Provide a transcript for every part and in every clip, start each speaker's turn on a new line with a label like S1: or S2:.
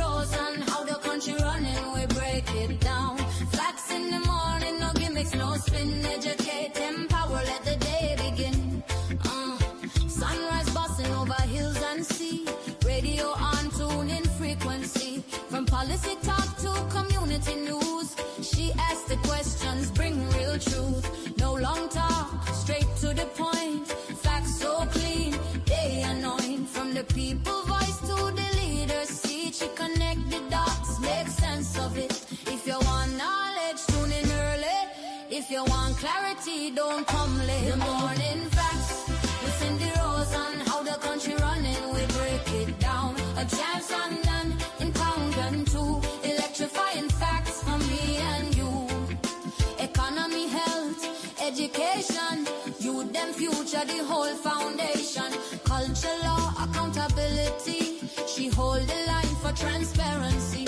S1: rows and how the country running, we break it down. Facts in the morning, no gimmicks, no spin. Educate, empower, let the day begin. Sunrise busting over hills and sea. Radio on, tune in frequency. From policy talk to community news, she asks the questions, bring real truth. No long talk, straight to the point. Facts so clean, they anoint. From the people voice to the leader's seat, she connect the dots, make sense of it. If you want knowledge, tune in early. If you want clarity, don't come late. The morning facts, listen the rows on how the country running, we break it down. A jam song done in pound and two, electrifying facts for me and you. Economy, health, education, youth them future, the whole foundation. Culture, law, accountability, she hold the line for transparency.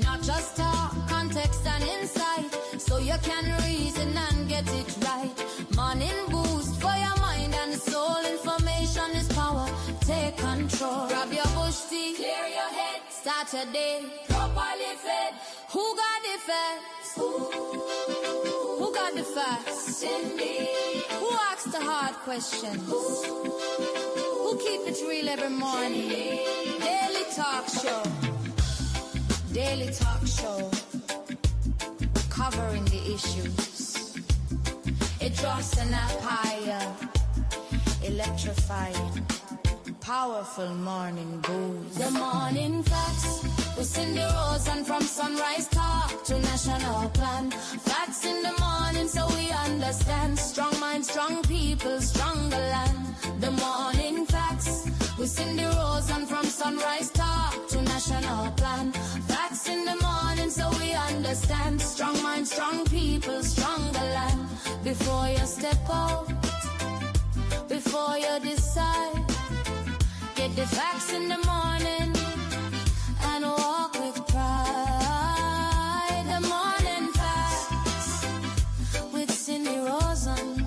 S1: Not just talk, context and insight, so you can reason and get it right. Morning boost for your mind and soul, information is power, take control. Grab your bush tea, clear your head, start your day, properly fed. Who got the facts? Who got the facts? Cindy. Who asks the hard questions? Who keep it real every morning? Daily talk show. Daily talk show. Covering the issues. It drops an empire. Electrifying. Powerful morning booze. The morning facts. We sing the roads and from sunrise talk to national plan. Facts in the morning so we understand. Strong mind, strong people, stronger land. The morning facts. We sing the roads and from sunrise talk to national plan. Facts in the morning so we understand. Strong mind, strong people, stronger land. Before you step out, before you decide, get the facts in the morning and walk with pride. The morning facts with Cindy Rosen.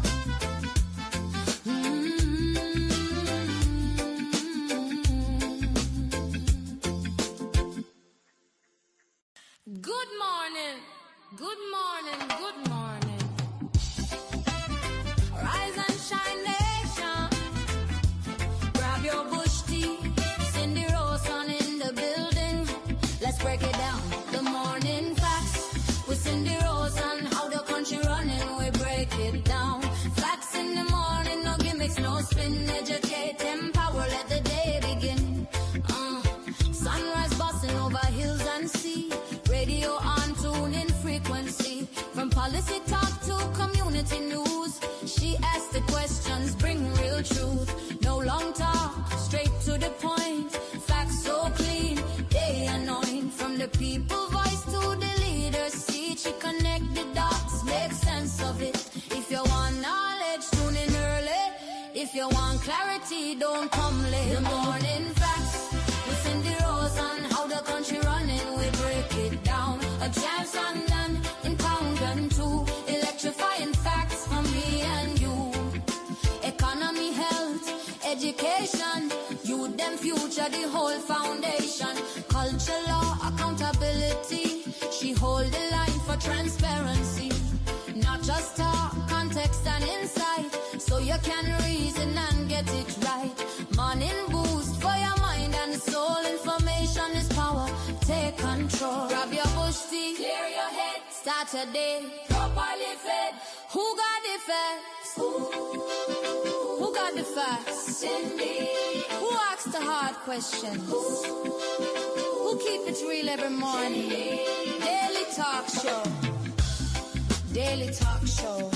S1: Good morning, good morning, good morning. Rise and shine nation. Grab your bush tea, Cindy Rosen in the building. Let's break it down. The morning facts with Cindy Rosen, how the country running, we break it down. Facts in the morning, no gimmicks, no spin. Educate, empower, let the day begin. Sunrise busting over hills and sea. Radio on, tune in frequency. From policy talk to community news, she asks the questions, bring real truth. No long talk, straight to the point. Facts so clean, they anoint. From the people voice to the leader's seat, she connect the dots, make sense of it. If you want knowledge, tune in early. If you want clarity, don't come late. The morning facts, we send the rows on how the country running, we break it down. A jam song done in pound and two, electrifying facts for me and you. Economy, health, education, youth them future, the whole foundation. Culture, law, accountability, she hold the line for transparency. Not just talk, context and insight, so you can reason and get it right. Morning boost for your mind and soul, information is power, take control. Grab your bush tea, clear your head, start your day, properly fed. Who got the facts? Who got the facts? Cindy. Who asks the hard questions? Who keep it real every morning? Daily talk show. Daily talk show.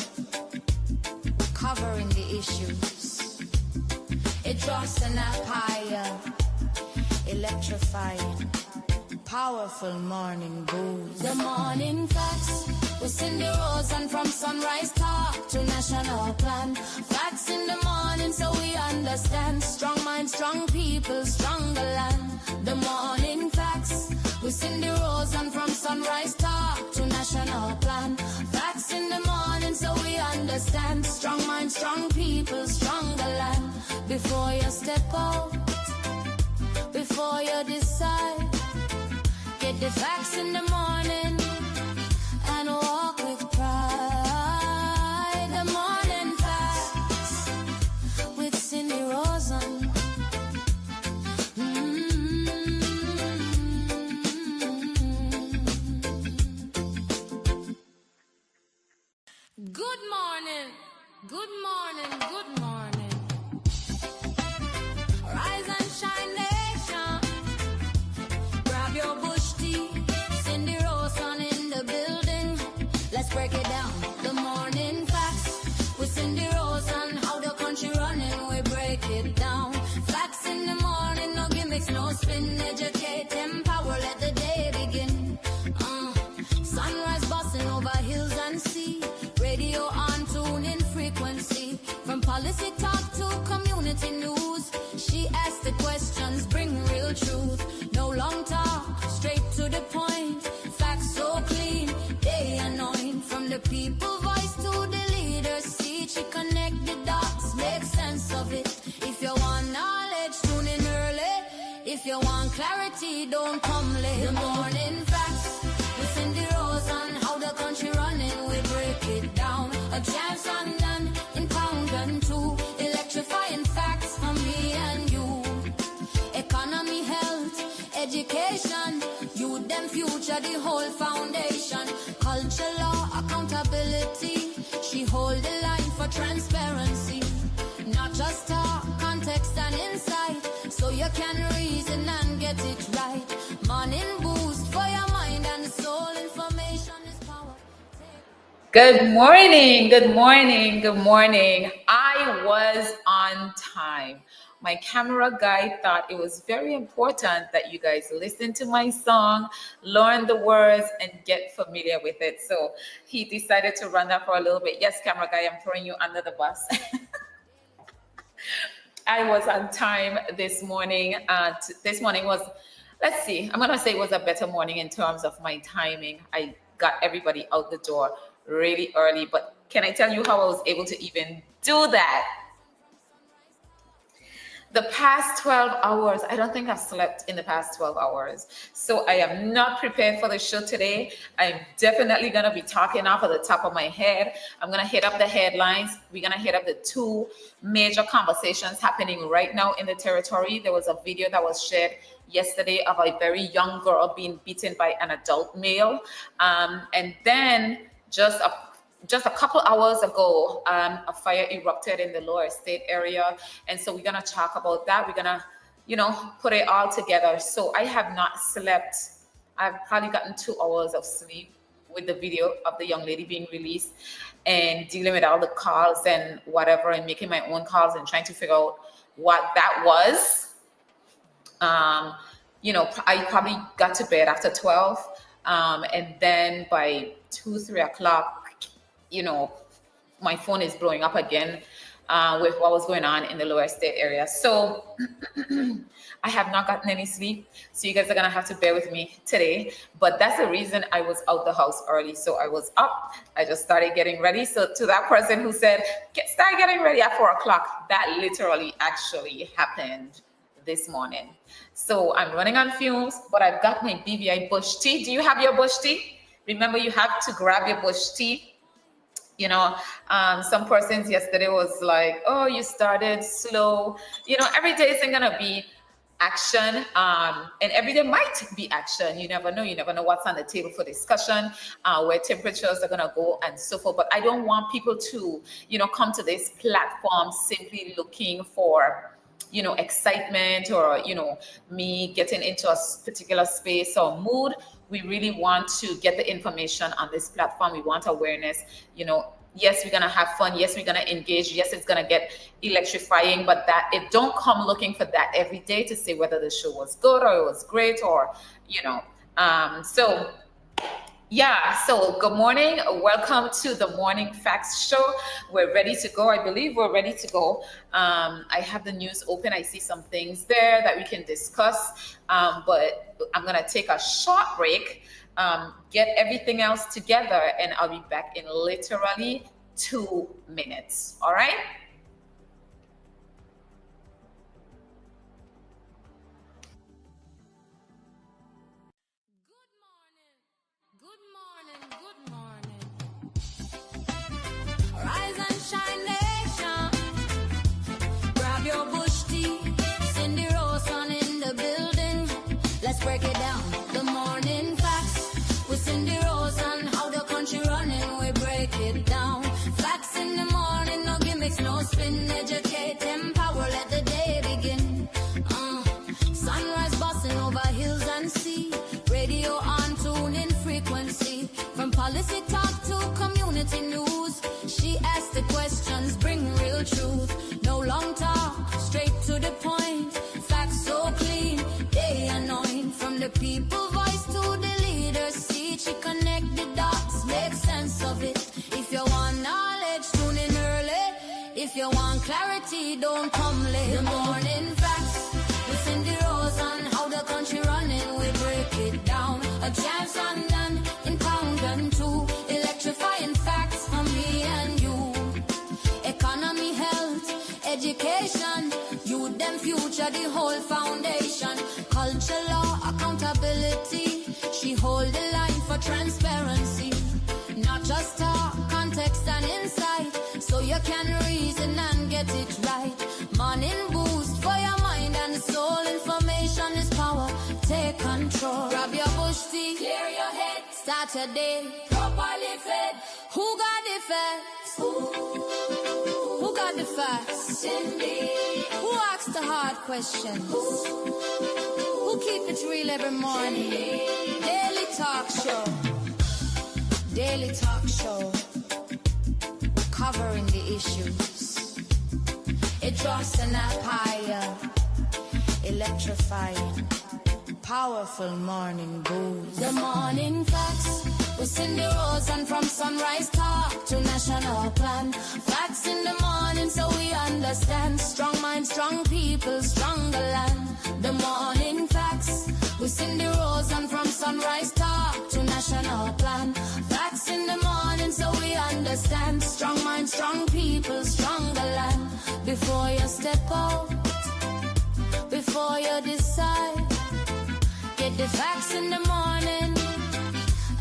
S1: Covering the issues. It draws an empire. Electrifying. Powerful morning booze. The morning facts. We sing the roads and from sunrise talk to national plan. Facts in the morning so we understand. Strong mind, strong people, stronger land. The morning facts. We sing the roads and from sunrise talk to national plan. Facts in the morning so we understand. Strong mind, strong people, stronger land. Before you step out, before you decide, The facts in the morning and walk with pride. The morning facts with Cindy Rosen. Good morning, good morning, good morning. Rise and shine nation. Grab your bush tea. Cindy Rosen in the building. Let's break it down. The morning facts with Cindy Rosen. How the country running, we break it down. Facts in the morning, no gimmicks, no spin. Educate, empower, let the day begin. Sunrise busting over hills and sea. Radio on, tune in frequency. From policy talk to community news. She asks the questions, bring real truth. No long talk, straight to the point. Facts so clean, they anoint. From the people voice to the leader's seat. She connect the dots, make sense of it. If you want knowledge, tune in early. If you want clarity, don't come late. The morning facts with Cindy Rosen. How the country running, we break it down. A chance undone in pound and two. Electrifying facts for me and you. Economy, health, education. Youth them future, the whole foundation. Culture, law, accountability. She hold the line for transparency. Not just talk, context and insight. So you can reason and get it right. Morning boost for your mind and soul. Information is power.
S2: Good morning, good morning, good morning. I was on time. My camera guy thought it was very important that you guys listen to my song, learn the words, and get familiar with it. So he decided to run that for a little bit. Yes, camera guy, I'm throwing you under the bus. I was on time this morning. This morning was, let's see, I'm going to say it was a better morning in terms of my timing. I got everybody out the door really early, but can I tell you how I was able to even do that? The past 12 hours, I don't think I've slept in the past 12 hours. So I am not prepared for the show today. I'm definitely going to be talking off of the top of my head. I'm going to hit up the headlines. We're going to hit up the two major conversations happening right now in the territory. There was a video that was shared yesterday of a very young girl being beaten by an adult male. And then just a couple hours ago, a fire erupted in the Lower State area. And so we're going to talk about that. We're going to, put it all together. So I have not slept. I've probably gotten 2 hours of sleep with the video of the young lady being released and dealing with all the calls and whatever and making my own calls and trying to figure out what that was. I probably got to bed after 12. And then by 2, 3 o'clock, my phone is blowing up again with what was going on in the Lower State area. So I have not gotten any sleep. So you guys are going to have to bear with me today. But that's the reason I was out the house early. So I was up. I just started getting ready. So to that person who said, start getting ready at 4 o'clock, that literally actually happened this morning. So I'm running on fumes, but I've got my BVI bush tea. Do you have your bush tea? Remember, you have to grab your bush tea. Some persons yesterday was like, oh, you started slow. Every day isn't going to be action. And every day might be action. You never know. You never know what's on the table for discussion, where temperatures are going to go and so forth. But I don't want people to, come to this platform simply looking for, excitement or, me getting into a particular space or mood. We really want to get the information on this platform. We want awareness. Yes, we're going to have fun. Yes, we're going to engage. Yes, it's going to get electrifying, but don't come looking for that every day to say whether the show was good or it was great or, so good morning. Welcome to the Morning Facts Show. We're ready to go. I believe we're ready to go. I have the news open. I see some things there that we can discuss, but I'm going to take a short break, get everything else together, and I'll be back in literally 2 minutes. All right?
S1: the morning facts with Cindy Rose and how the country running. We break it down. Facts in the morning, no gimmicks, no spin. Educate, empower, let the day begin. Sunrise busting over hills and sea. Radio on, tune in frequency. From policy talk to community news. She asks the questions, bring real truth. No long talk, straight to the point. Facts so clean, they anoint. From the people voice to the leader's seat. She connect the dots, make sense of it. If you want knowledge, tune in early. If you want clarity, don't come late. The morning facts with Cindy Rose on how the country running. We break it down. A chance undone in pound and two. Electrifying facts for me and you. Economy, health, education. Youth them future, the whole foundation. Culture, law, accountability. She hold the line for transparency. Not just talk, context and insight. So you can reason and get it right. Morning boost for your mind and soul. Information is power. Take control. Grab your bush tea, clear your head. Start your day properly fed. Who got the facts? Who got the facts? Cindy. Who asks the hard questions? Who keep it real every morning? Daily talk show. Daily talk show. Covering the issues. It draws an empire. Electrifying. Powerful morning booze. The morning facts with Cindy Rose and from sunrise talk to national plan. Facts in the morning so we understand. Strong mind, strong people, stronger land. The morning facts with Cindy Rose and from sunrise talk to national plan. Facts in the morning so we understand. Strong mind, strong people, stronger land. Before you step out, before you decide. Get the facts in the morning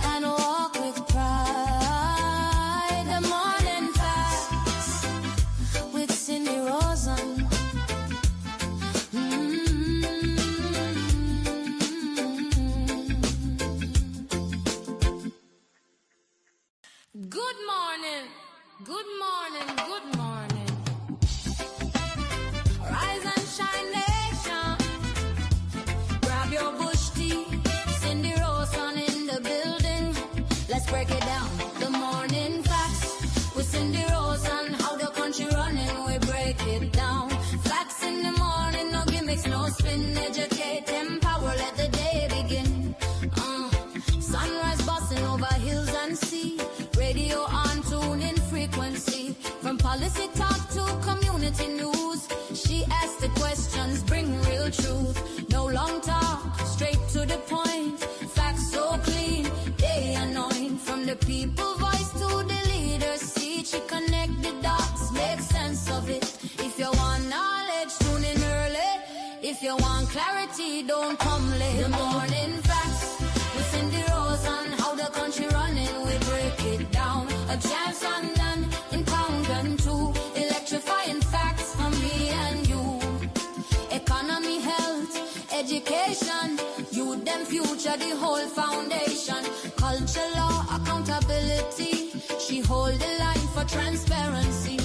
S1: and walk with pride. The morning facts with Cindy Rosen. Good morning, good morning, good morning. Rise and shine, nation. Grab your bush tea. Cindy Rosen in the building. Let's break it down. The morning facts with Cindy Rosen. How the country running, we break it down. Facts in the morning, no gimmicks, no spin. Educate, empower, let the day begin. Sunrise busting over hills and sea. Radio on, tune in frequency. From policy talk to community news. She asks the questions, bring real truth. No long talk, straight to the point. Facts so clean, they anoint. From the people voice to the leader's seat. She connect the dots, make sense of it. If you want knowledge, tune in early. If you want clarity, don't come late. The morning facts with Cindy Rose on how the country running. We break it down. A chance undone in pound and two. Electrifying facts for me and you. Economy, health, education. Youth them future, the whole foundation. Culture, law, accountability. She hold the line for transparency.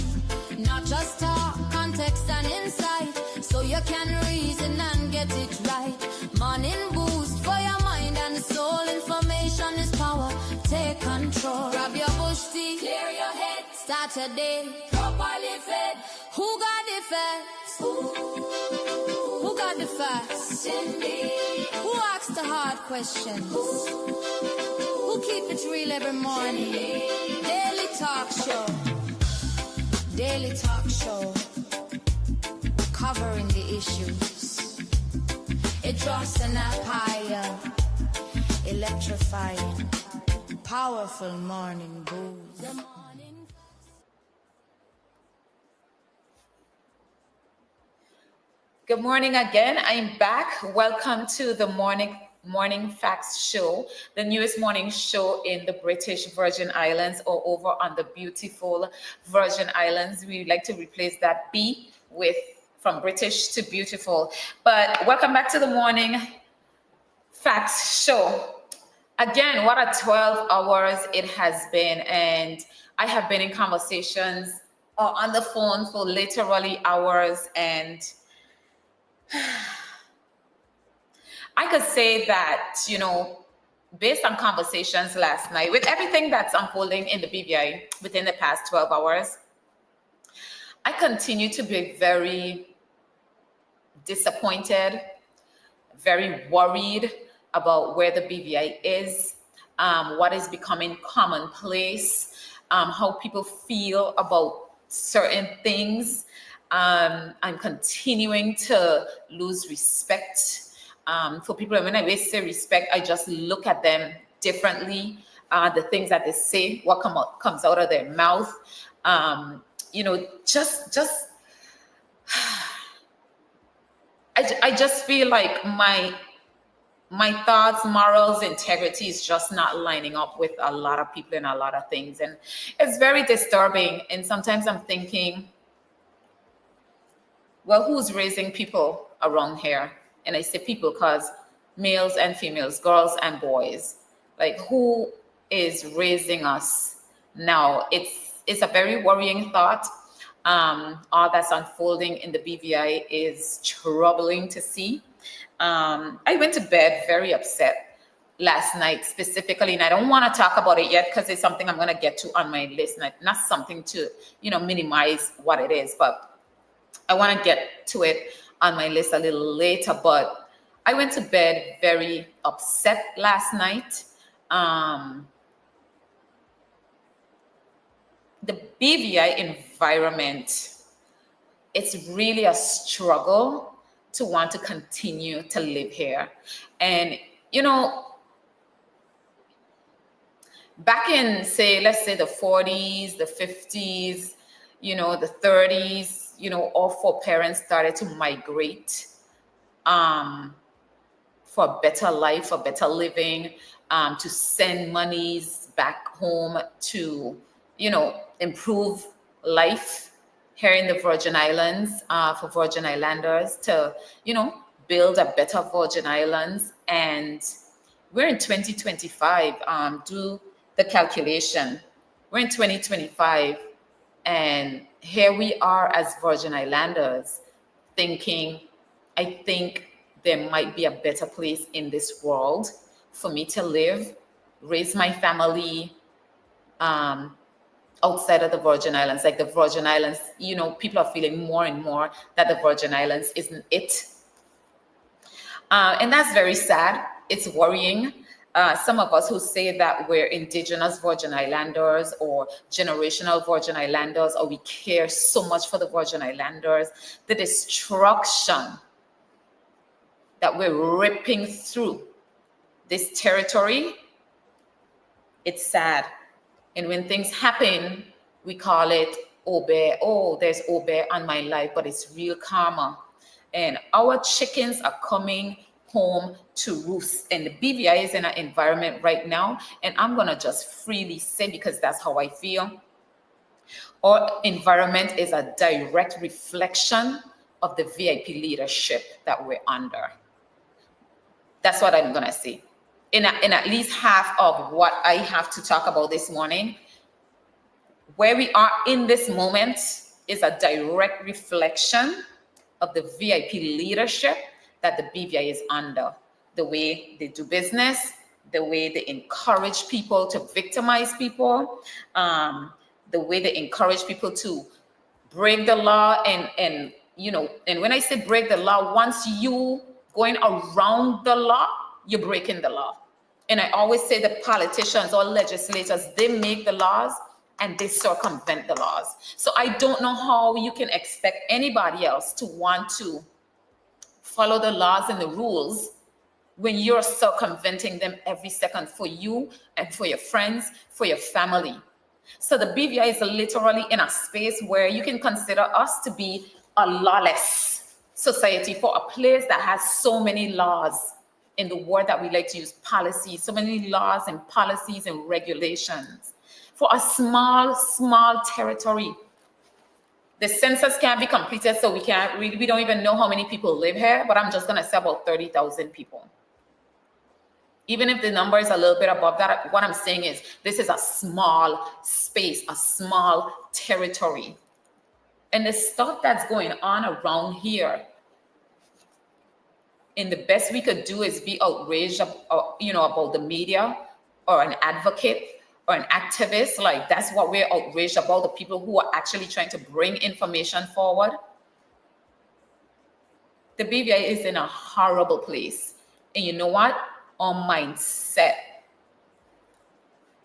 S1: Not just talk, context and insight. So you can reason and get it right. Morning boost for your mind and soul. Information is power. Take control. Grab your bush tea, clear your head. Start your day properly fed. Who got the facts? Who got the facts? Cindy. Who asks the hard questions? Who keep it real every morning? Daily talk show. Daily talk show. Covering the issues. It draws an empire. Electrifying. Powerful morning booze.
S2: Good morning again. I'm back. Welcome to the Morning Facts Show, the newest morning show in the British Virgin Islands or over on the beautiful Virgin Islands. We like to replace that B with from British to beautiful. But welcome back to the Morning Facts show. Again, what a 12 hours it has been. And I have been in conversations on the phone for literally hours. And I could say that, based on conversations last night, with everything that's unfolding in the BVI within the past 12 hours, I continue to be very disappointed, very worried about where the BVI is, what is becoming commonplace, how people feel about certain things. I'm continuing to lose respect for people. And when I say respect, I just look at them differently. The things that they say, what comes out of their mouth, just I just feel like my thoughts, morals, integrity is just not lining up with a lot of people and a lot of things. And it's very disturbing. And sometimes I'm thinking, well, who's raising people around here? And I say people because males and females, girls and boys, like who is raising us now? It's a very worrying thought. All that's unfolding in the BVI is troubling to see. I went to bed very upset last night specifically, and I don't want to talk about it yet because it's something I'm going to get to on my list, not something to, minimize what it is, but I want to get to it on my list a little later. But I went to bed very upset last night. The BVI environment, it's really a struggle to want to continue to live here. And, back in, let's say the 40s, the 50s, the 30s, all four parents started to migrate for a better life, for better living, to send monies back home to, improve life here in the Virgin Islands, for Virgin Islanders to, build a better Virgin Islands. And we're in 2025, do the calculation. We're in 2025, and here we are as Virgin Islanders thinking, I think there might be a better place in this world for me to live, raise my family, outside of the Virgin Islands. Like the Virgin Islands, people are feeling more and more that the Virgin Islands isn't it. And that's very sad. It's worrying. Some of us who say that we're indigenous Virgin Islanders or generational Virgin Islanders, or we care so much for the Virgin Islanders, the destruction that we're ripping through this territory, it's sad. And when things happen, we call it Obeah. Oh, there's Obeah on my life, but it's real karma. And our chickens are coming home to roost. And the BVI is in an environment right now, and I'm going to just freely say, because that's how I feel, our environment is a direct reflection of the VIP leadership that we're under. That's what I'm going to say. In at least half of what I have to talk about this morning, where we are in this moment is a direct reflection of the VIP leadership that the BVI is under. The way they do business, the way they encourage people to victimize people, the way they encourage people to break the law. And when I say break the law, once you going around the law, you're breaking the law. And I always say the politicians or legislators, they make the laws and they circumvent the laws. So I don't know how you can expect anybody else to want to follow the laws and the rules when you're circumventing them every second for you and for your friends, for your family. So the BVI is literally in a space where you can consider us to be a lawless society, for a place that has so many laws. In the word that we like to use, policy, so many laws and policies and regulations for a small territory. The census can't be completed, so we don't even know how many people live here, but I'm just gonna say about 30,000 people. Even if the number is a little bit above that, what I'm saying is this is a small space, a small territory. And the stuff that's going on around here, and the best we could do is be outraged, about the media or an advocate or an activist. Like, that's what we're outraged about, the people who are actually trying to bring information forward. The BVI is in a horrible place. And you know what? Our mindset,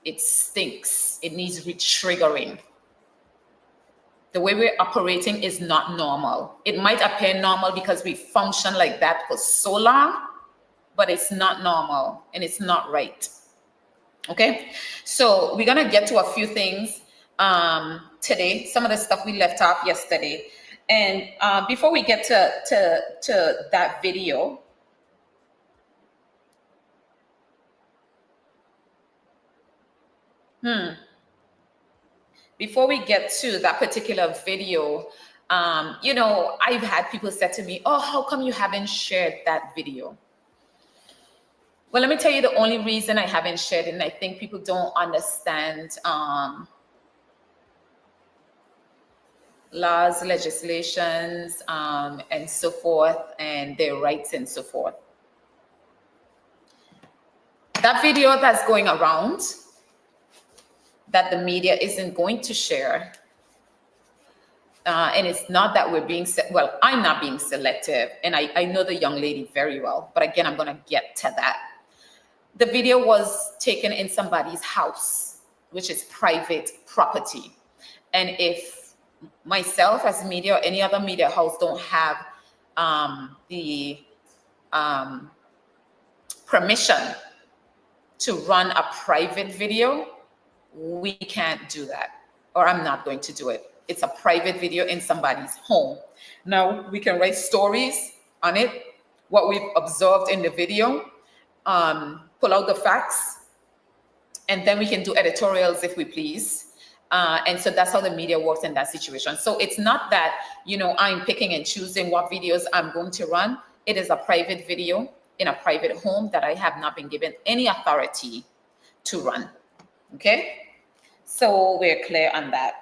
S2: it stinks. It needs retriggering. The way we're operating is not normal. It might appear normal because we function like that for so long, but it's not normal and it's not right. Okay, so we're gonna get to a few things today, some of the stuff we left off yesterday. And before we get to that video, before we get to that particular video, I've had people say to me, oh, how come you haven't shared that video? Well, let me tell you the only reason I haven't shared it, and I think people don't understand laws, legislations, and so forth, and their rights and so forth. That video that's going around that the media isn't going to share, and it's not that we're being, I'm not being selective, and I know the young lady very well, but again, I'm going to get to that. The video was taken in somebody's house, which is private property. And if myself as media or any other media house don't have the permission to run a private video, we can't do that, or I'm not going to do it. It's a private video in somebody's home. Now, we can write stories on it, what we've observed in the video, pull out the facts, and then we can do editorials if we please. And so that's how the media works in that situation. So it's not that, I'm picking and choosing what videos I'm going to run. It is a private video in a private home that I have not been given any authority to run. Okay? So we're clear on that.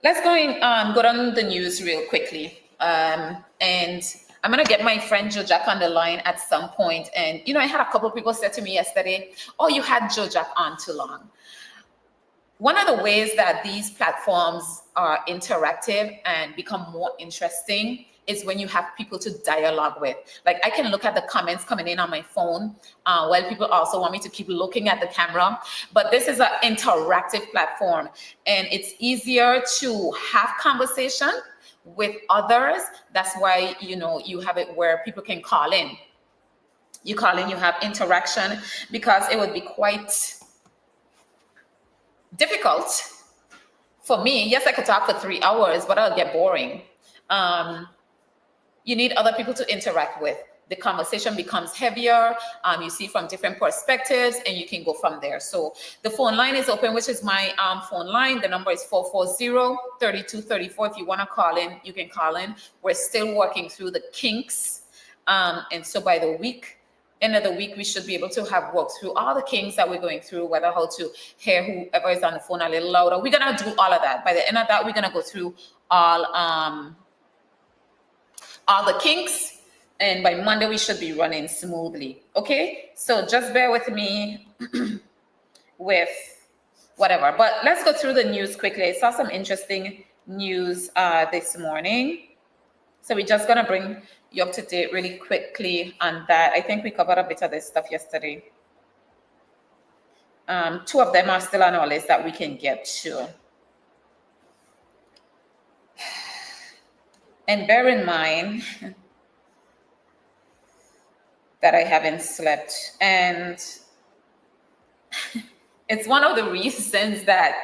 S2: Let's go down the news real quickly. And I'm going to get my friend Joe Jack on the line at some point. And, I had a couple of people say to me yesterday, oh, you had Joe Jack on too long. One of the ways that these platforms are interactive and become more interesting is when you have people to dialogue with. Like, I can look at the comments coming in on my phone while people also want me to keep looking at the camera. But this is an interactive platform, and it's easier to have conversation with others. That's why, you have it where people can call in. You call in, you have interaction, because it would be quite difficult for me. Yes, I could talk for 3 hours, but I'll get boring. You need other people to interact with. The conversation becomes heavier. You see from different perspectives, and you can go from there. So the phone line is open, which is my phone line. The number is 440-3234. If you want to call in, you can call in. We're still working through the kinks. And so by the end of the week, we should be able to have worked through all the kinks that we're going through, whether how to hear whoever is on the phone a little louder. We're going to do all of that. By the end of that, we're going to go through all the kinks. And by Monday, we should be running smoothly. Okay, so just bear with me with whatever. But let's go through the news quickly. I saw some interesting news this morning. So we're just going to bring you up to date really quickly on that. I think we covered a bit of this stuff yesterday. 2 of them are still on our list that we can get to. And bear in mind that I haven't slept. And it's one of the reasons that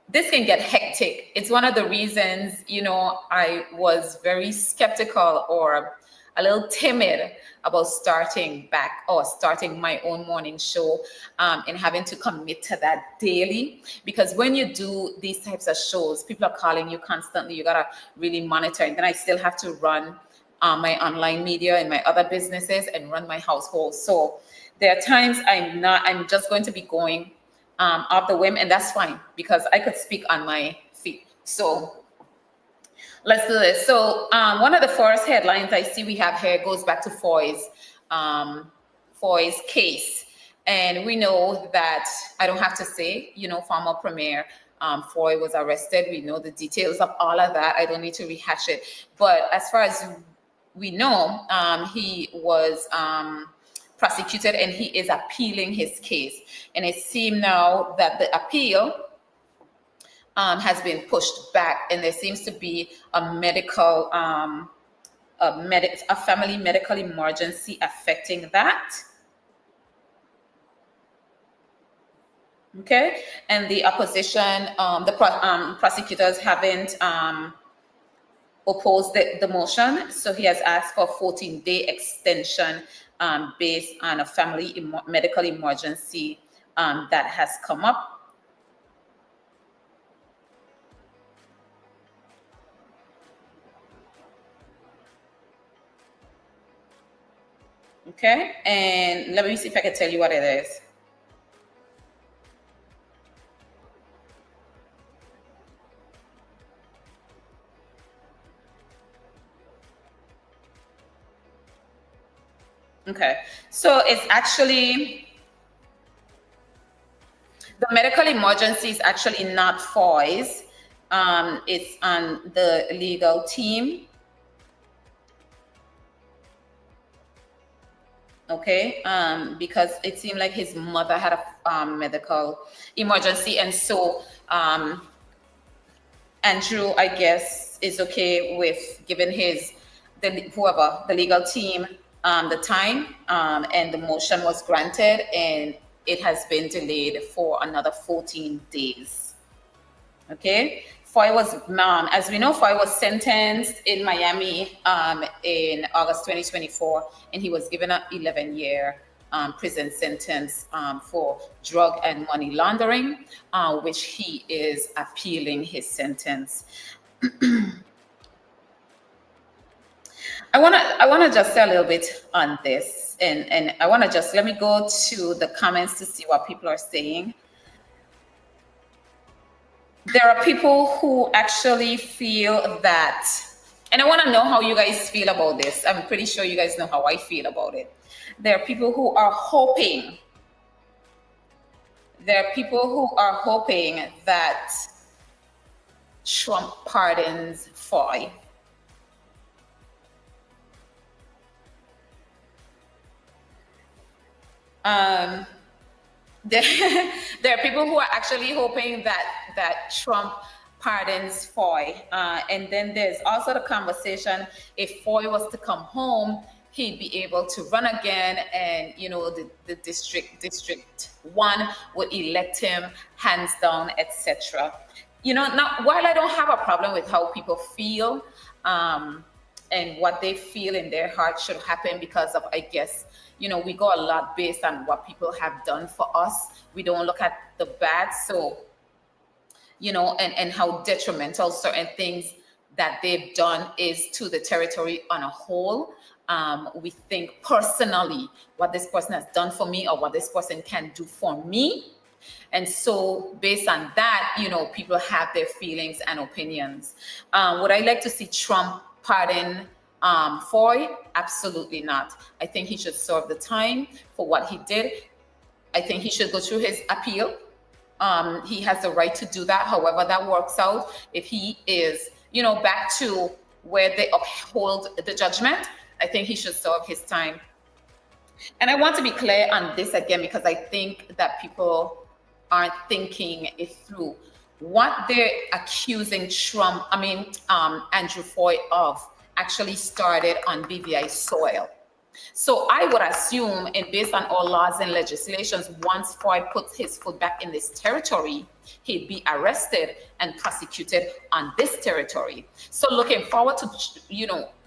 S2: this can get hectic. It's one of the reasons, I was very skeptical or a little timid about starting my own morning show and having to commit to that daily. Because when you do these types of shows, people are calling you constantly. You got to really monitor. And then I still have to run my online media and my other businesses and run my household. So there are times I'm just going to be going off the whim, and that's fine because I could speak on my feet. So let's do this. So one of the first headlines I see we have here goes back to Foy's case. And we know that, I don't have to say, former Premier Foy was arrested. We know the details of all of that. I don't need to rehash it. But as far as we know, he was prosecuted and he is appealing his case. And it seems now that the appeal has been pushed back, and there seems to be a family medical emergency affecting that. Okay, and the opposition, prosecutors haven't opposed the motion, so he has asked for a 14-day extension based on a family medical emergency that has come up. Okay, and let me see if I can tell you what it is. Okay, so it's actually, the medical emergency is actually not Foy's. It's on the legal team. Okay, because it seemed like his mother had a medical emergency, and so Andrew, I guess, is okay with giving the legal team the time, and the motion was granted, and it has been delayed for another 14 days. Okay, Foy was, as we know, Foy was sentenced in Miami in August 2024, and he was given an 11-year prison sentence for drug and money laundering, which he is appealing his sentence. I wanna just say a little bit on this, and I wanna just, let me go to the comments to see what people are saying. There are people who actually feel that, and I want to know how you guys feel about this. I'm pretty sure you guys know how I feel about it. There are people who are hoping. There are people who are hoping that Trump pardons Foy. There are people who are actually hoping that Trump pardons Foy. And then there's also the conversation, if Foy was to come home, he'd be able to run again, and the district 1 would elect him hands down, etc. Now, while I don't have a problem with how people feel and what they feel in their heart should happen, because of, I guess, we go a lot based on what people have done for us. We don't look at the bad. So, and how detrimental certain things that they've done is to the territory on a whole. We think personally what this person has done for me or what this person can do for me. And so based on that, people have their feelings and opinions. Would I like to see Trump pardon Foy? Absolutely not. I think he should serve the time for what he did. I think he should go through his appeal. He has the right to do that, however that works out. If he is, back to where they uphold the judgment, I think he should serve his time. And I want to be clear on this again, because I think that people aren't thinking it through. What they're accusing Andrew Foy of actually started on BVI soil. So I would assume, and based on all laws and legislations, once Foy puts his foot back in this territory, he'd be arrested and prosecuted on this territory. So looking forward to,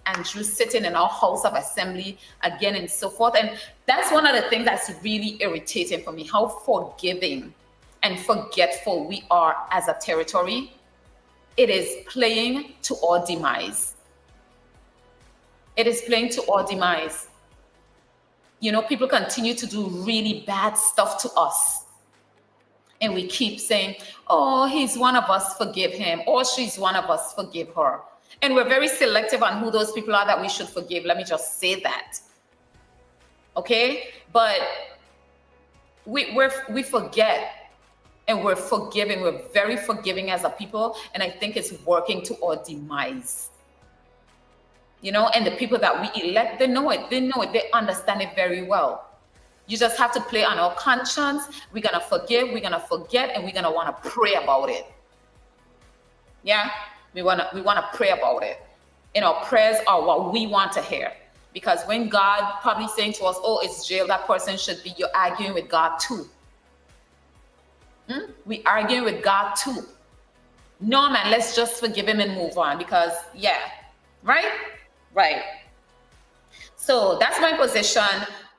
S2: Andrew sitting in our House of Assembly again and so forth. And that's one of the things that's really irritating for me, how forgiving and forgetful we are as a territory. It is playing to our demise. It is playing to our demise. You know, people continue to do really bad stuff to us. And we keep saying, oh, he's one of us, forgive him. Or she's one of us, forgive her. And we're very selective on who those people are that we should forgive. Let me just say that. Okay? But we forget, and we're forgiving. We're very forgiving as a people. And I think it's working to our demise. You know, and the people that we elect, they know it. They know it. They understand it very well. You just have to play on our conscience. We're going to forgive, we're going to forget, and we're going to want to pray about it. Yeah? We want to pray about it. And our prayers are what we want to hear. Because when God probably saying to us, oh, it's jail, that person should be, you're arguing with God too. We arguing with God too. No, man, let's just forgive him and move on. Because, yeah, right? Right. So that's my position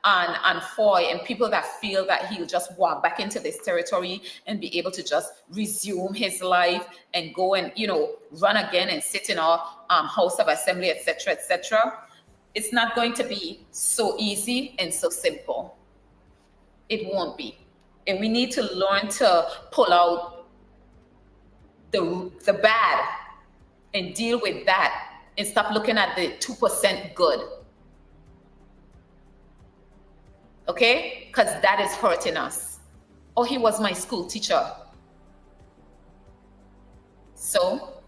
S2: on Foy and people that feel that he'll just walk back into this territory and be able to just resume his life and go and, you know, run again and sit in our House of Assembly, etc., etc. It's not going to be so easy and so simple. It won't be. And we need to learn to pull out the bad and deal with that and stop looking at the 2% good. Okay? Because that is hurting us. Oh, he was my school teacher. So,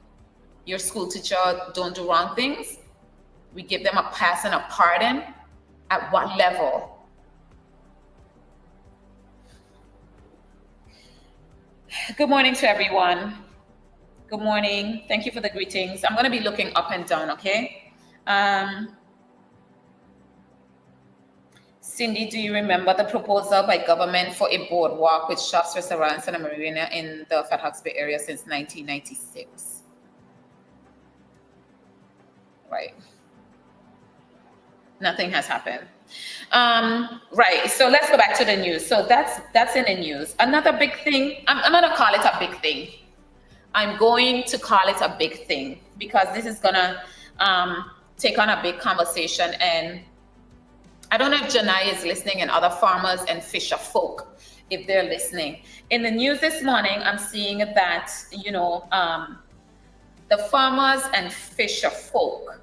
S2: your school teacher don't do wrong things? We give them a pass and a pardon? At what level? Good morning to everyone. Good morning. Thank you for the greetings. I'm going to be looking up and down, okay? Cindy, do you remember the proposal by government for a boardwalk with shops, restaurants, and a marina in the Fat Hawks Bay area since 1996? Right. Nothing has happened. Right. So let's go back to the news. So that's in the news. Another big thing. I'm going to call it a big thing. I'm going to call it a big thing because this is going to take on a big conversation. And I don't know if Janai is listening and other farmers and fisher folk, if they're listening. In the news this morning, I'm seeing that, you know, the farmers and fisher folk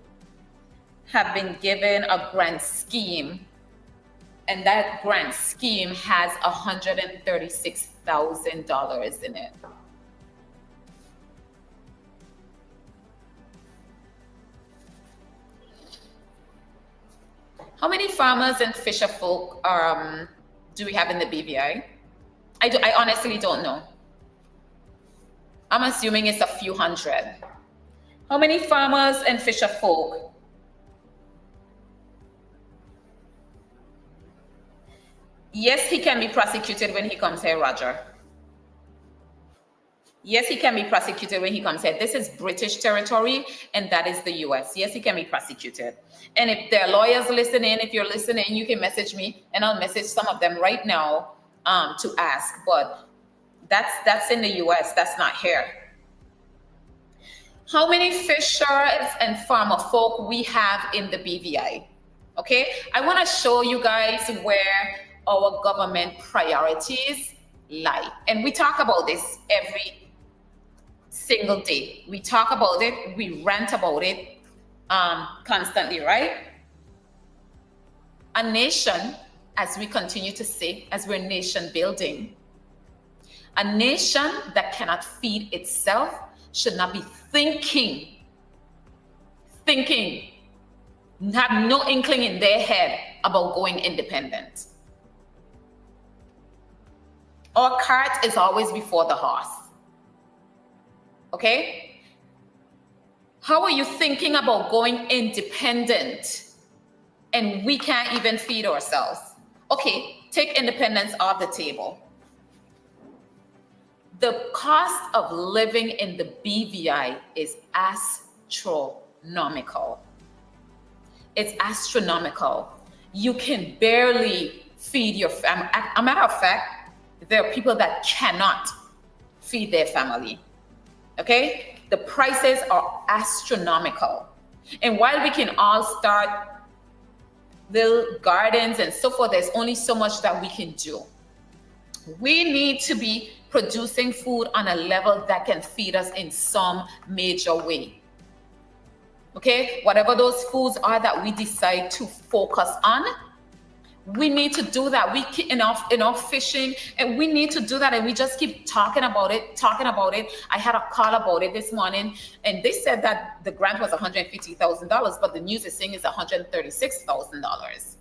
S2: have been given a grant scheme, and that grant scheme has $136,000 in it. How many farmers and fisher folk do we have in the BVI? I honestly don't know. I'm assuming it's a few hundred. How many farmers and fisher folk? Yes, he can be prosecuted when he comes here, Roger. Yes, he can be prosecuted when he comes here. This is British territory, and that is the US. Yes, he can be prosecuted. And if there are lawyers listening, if you're listening, you can message me, and I'll message some of them right now to ask. But that's in the US. That's not here. How many fishers and farmer folk we have in the BVI? Okay, I want to show you guys where our government priorities lie. And we talk about this every single day. We talk about it, we rant about it constantly, right? A nation, as we continue to say, as we're nation building, a nation that cannot feed itself should not be thinking, have no inkling in their head about going independent. Our cart is always before the horse. Okay? How are you thinking about going independent and we can't even feed ourselves? Okay, take independence off the table. The cost of living in the BVI is astronomical. It's astronomical. You can barely feed your family. As a matter of fact, there are people that cannot feed their family. Okay? The prices are astronomical. And while we can all start little gardens and so forth, there's only so much that we can do. We need to be producing food on a level that can feed us in some major way. Okay, whatever those foods are that we decide to focus on, we need to do that. We keep enough fishing, and we need to do that. And we just keep talking about it. I had a call about it this morning, and they said that the grant was $150,000, but the news is saying it's $136,000.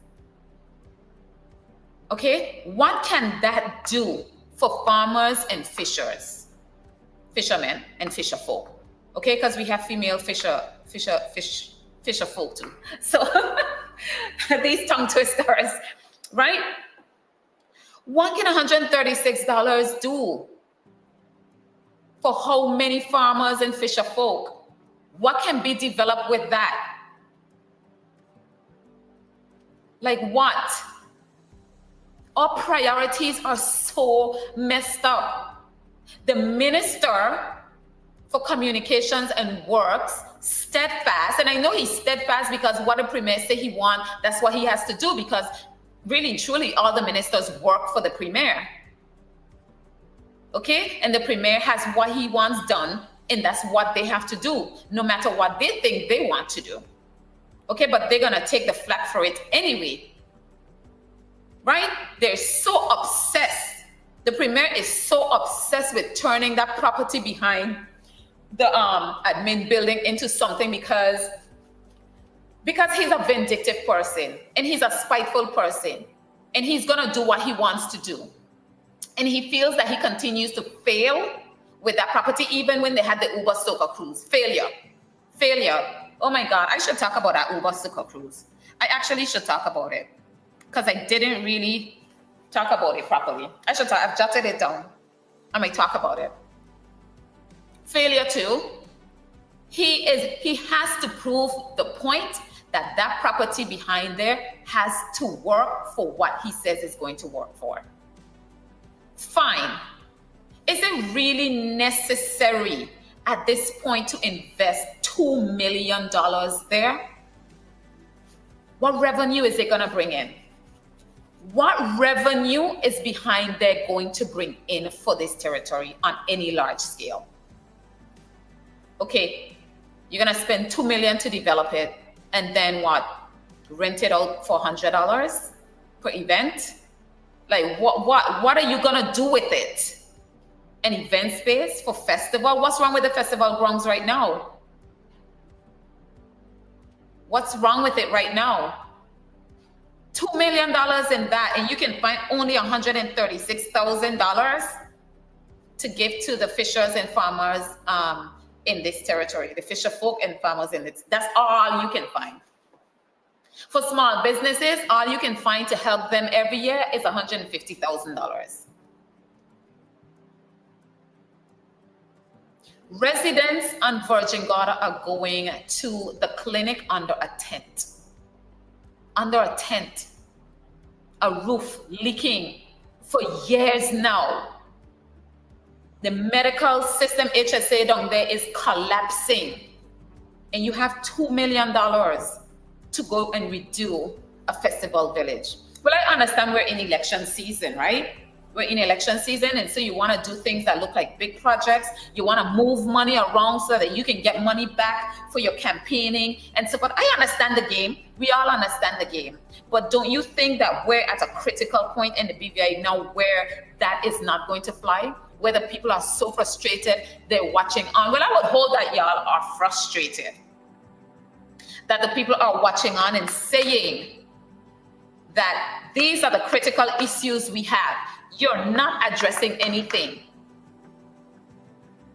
S2: Okay, what can that do for farmers and fishermen and fisher folk? Okay, because we have female fisher folk too. So these tongue twisters, right? What can $136 do for how many farmers and fisher folk? What can be developed with that? Like what? Our priorities are so messed up. The Minister for Communications and Works steadfast, and I know he's steadfast because what the Premier said he wants, that's what he has to do, because really, truly, all the ministers work for the Premier. Okay? And the Premier has what he wants done, and that's what they have to do, no matter what they think they want to do. Okay? But they're going to take the flak for it anyway. Right? They're so obsessed. The Premier is so obsessed with turning that property behind the admin building into something because he's a vindictive person and he's a spiteful person and he's gonna do what he wants to do. And he feels that he continues to fail with that property even when they had the Uber Soca cruise. Failure. Oh my God, I should talk about that Uber Soca cruise. I actually should talk about it because I didn't really talk about it properly. I've jotted it down. I might talk about it. Failure too. He has to prove the point that that property behind there has to work for what he says it's going to work for. Fine. Is it really necessary at this point to invest $2 million there? What revenue is it going to bring in? What revenue is behind there going to bring in for this territory on any large scale? Okay, you're going to spend $2 million to develop it, and then what? Rent it out for $100 per event? Like what are you going to do with it? An event space for festival? What's wrong with the festival grounds right now? What's wrong with it right now? $2 million in that, and you can find only $136,000 to give to the fishers and farmers in this territory, the fisher folk and farmers in it. That's all you can find. For small businesses, all you can find to help them every year is $150,000. Residents on Virgin Gorda are going to the clinic under a tent. Under a tent, a roof leaking for years now. The medical system, HSA down there, is collapsing. And you have $2 million to go and redo a festival village. Well, I understand we're in election season, right? We're in election season, and so you want to do things that look like big projects. You want to move money around so that you can get money back for your campaigning and so forth. I understand the game. We all understand the game. But don't you think that we're at a critical point in the BVI now where that is not going to fly? Where the people are so frustrated, they're watching on. Well, I would hold that y'all are frustrated. That the people are watching on and saying that these are the critical issues we have. You're not addressing anything.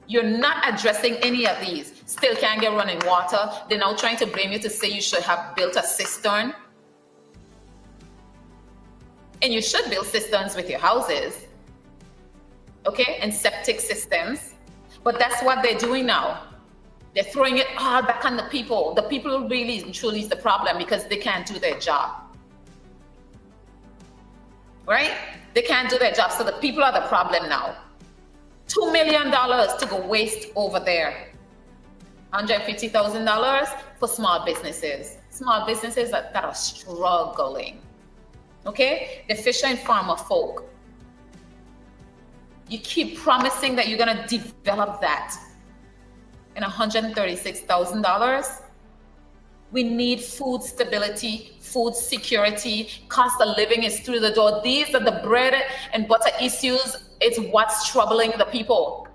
S2: You're not addressing any of these. Still can't get running water. They're now trying to blame you to say you should have built a cistern. And you should build cisterns with your houses. Okay? And septic systems. But that's what they're doing now. They're throwing it all back on the people. The people really and truly is the problem because they can't do their job. Right? They can't do their job, so the people are the problem now. $2 million to go waste over there $150,000 for small businesses that are struggling. Okay, the fisher and farmer folk. You keep promising that you're gonna develop that. And $136,000. We need food stability, food security, cost of living is through the door. These are the bread and butter issues. It's what's troubling the people.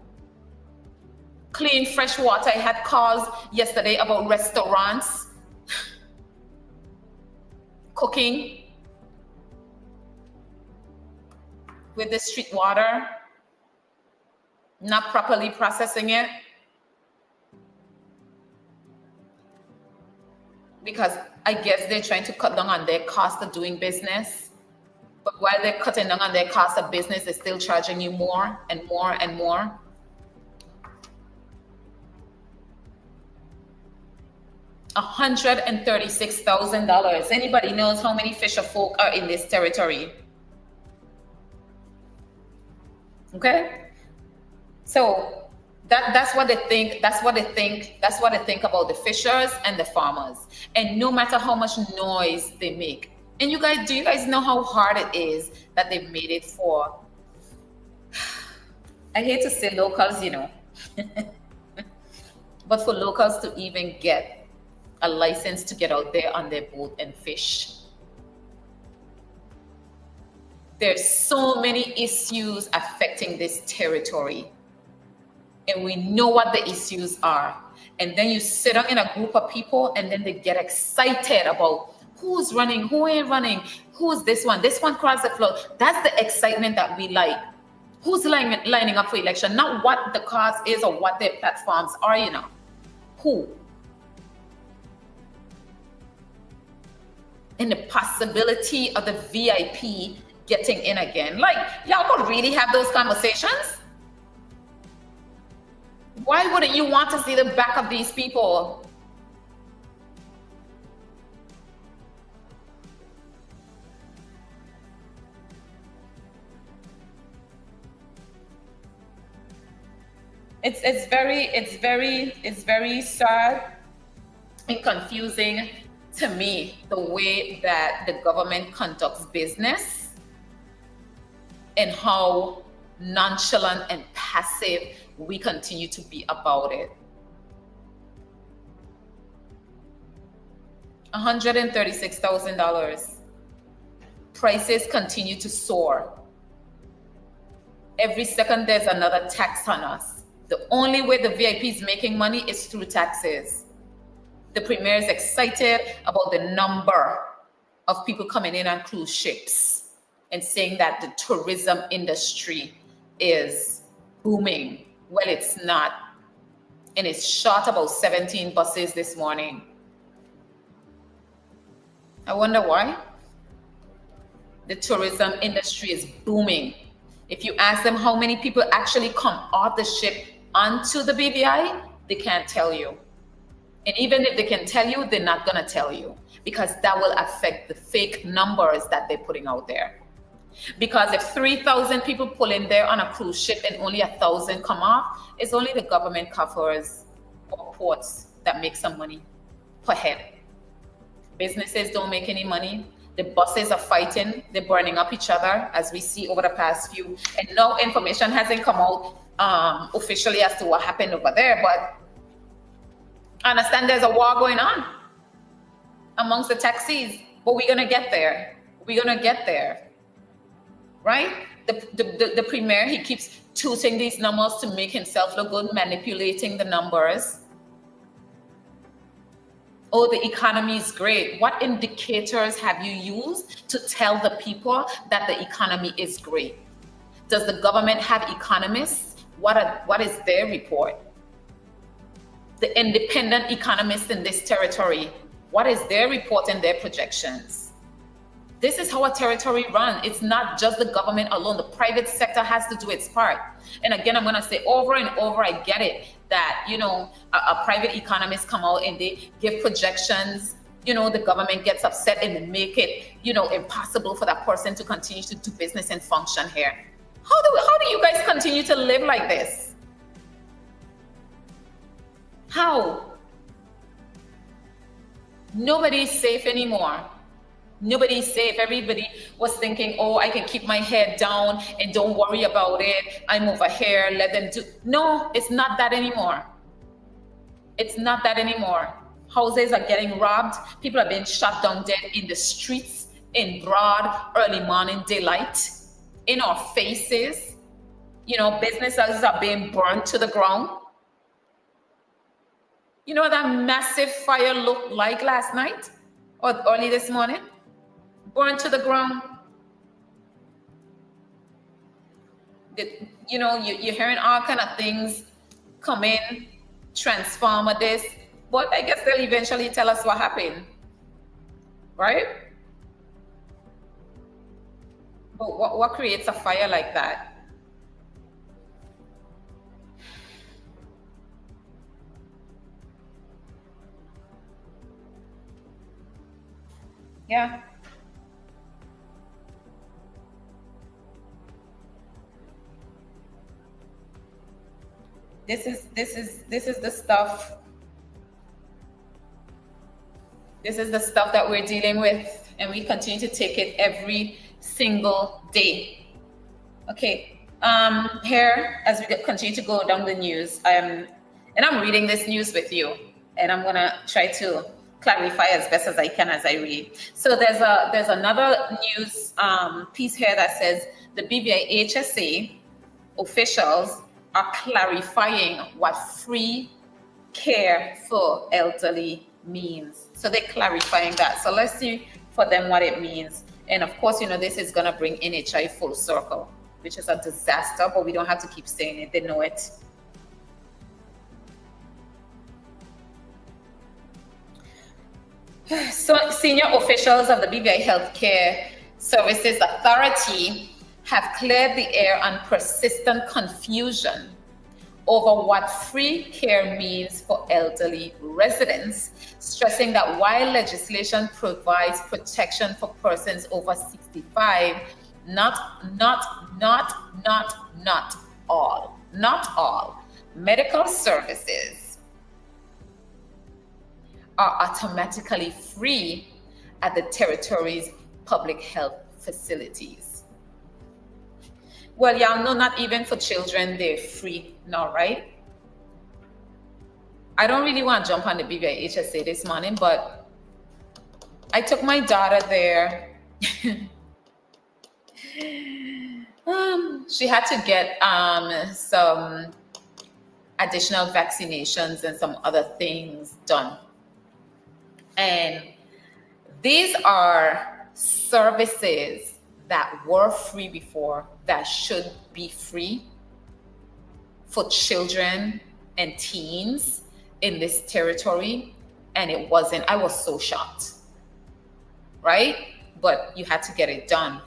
S2: Clean, fresh water. I had calls yesterday about restaurants, cooking with the street water, not properly processing it. Because I guess they're trying to cut down on their cost of doing business. But while they're cutting down on their cost of business, they're still charging you more and more and more. $136,000. Anybody knows how many fisher folk are in this territory? Okay? So that's what they think. That's what they think about the fishers and the farmers. And no matter how much noise they make. And do you guys know how hard it is that they've made it for, I hate to say locals, but for locals to even get a license to get out there on their boat and fish. There's so many issues affecting this territory. And we know what the issues are. And then you sit down in a group of people and then they get excited about who's running, who ain't running, who's this one crossed the floor. That's the excitement that we like. Who's lining up for election, not what the cause is or what their platforms are, Who? And the possibility of the VIP getting in again. Like, y'all could really have those conversations? Why wouldn't you want to see the back of these people? It's very sad and confusing to me, the way that the government conducts business and how nonchalant and passive we continue to be about it. $136,000. Prices continue to soar. Every second there's another tax on us. The only way the VIP is making money is through taxes. The premier is excited about the number of people coming in on cruise ships and saying that the tourism industry is booming. Well, it's not. And it's shot about 17 buses this morning. I wonder why. The tourism industry is booming. If you ask them how many people actually come off the ship onto the BVI, they can't tell you. And even if they can tell you, they're not going to tell you, because that will affect the fake numbers that they're putting out there. Because if 3,000 people pull in there on a cruise ship and only 1,000 come off, it's only the government coffers or ports that make some money per head. Businesses don't make any money. The buses are fighting. They're burning up each other, as we see over the past few. And no information hasn't come out officially as to what happened over there. But I understand there's a war going on amongst the taxis. But we're going to get there. We're going to get there. Right? The premier, he keeps tooting these numbers to make himself look good, manipulating the numbers. Oh, the economy is great. What indicators have you used to tell the people that the economy is great? Does the government have economists? What is their report? The independent economists in this territory, what is their report and their projections? This is how a territory runs. It's not just the government alone. The private sector has to do its part. And again, I'm going to say over and over, I get it that, a private economist come out and they give projections. The government gets upset and they make it, impossible for that person to continue to do business and function here. How do you guys continue to live like this? How? Nobody's safe anymore. Nobody's safe. Everybody was thinking, oh, I can keep my head down and don't worry about it. I'm over here. Let them do. No, it's not that anymore. It's not that anymore. Houses are getting robbed. People are being shot down dead in the streets in broad early morning daylight, in our faces. Businesses are being burned to the ground. You know what that massive fire looked like last night or early this morning? Burned to the ground. You're hearing all kind of things come in, transformer this, but I guess they'll eventually tell us what happened, right? But what creates a fire like that? Yeah. This is the stuff. This is the stuff that we're dealing with, and we continue to take it every single day. Okay. Here, as we continue to go down the news, and I'm reading this news with you, and I'm gonna try to clarify as best as I can as I read. So there's another news piece here that says the BVI HSA officials are clarifying what free care for elderly means. So they're clarifying that. So let's see for them what it means. And of course, this is gonna bring NHI full circle, which is a disaster, but we don't have to keep saying it. They know it. So senior officials of the BVI Healthcare Services Authority have cleared the air on persistent confusion over what free care means for elderly residents, stressing that while legislation provides protection for persons over 65, not all medical services are automatically free at the territory's public health facilities. Well, y'all know not even for children they're free now, right? I don't really want to jump on the BVI HSA this morning, but I took my daughter there. She had to get some additional vaccinations and some other things done. And these are services that were free before that should be free for children and teens in this territory, and it wasn't. I was so shocked, right? But you had to get it done.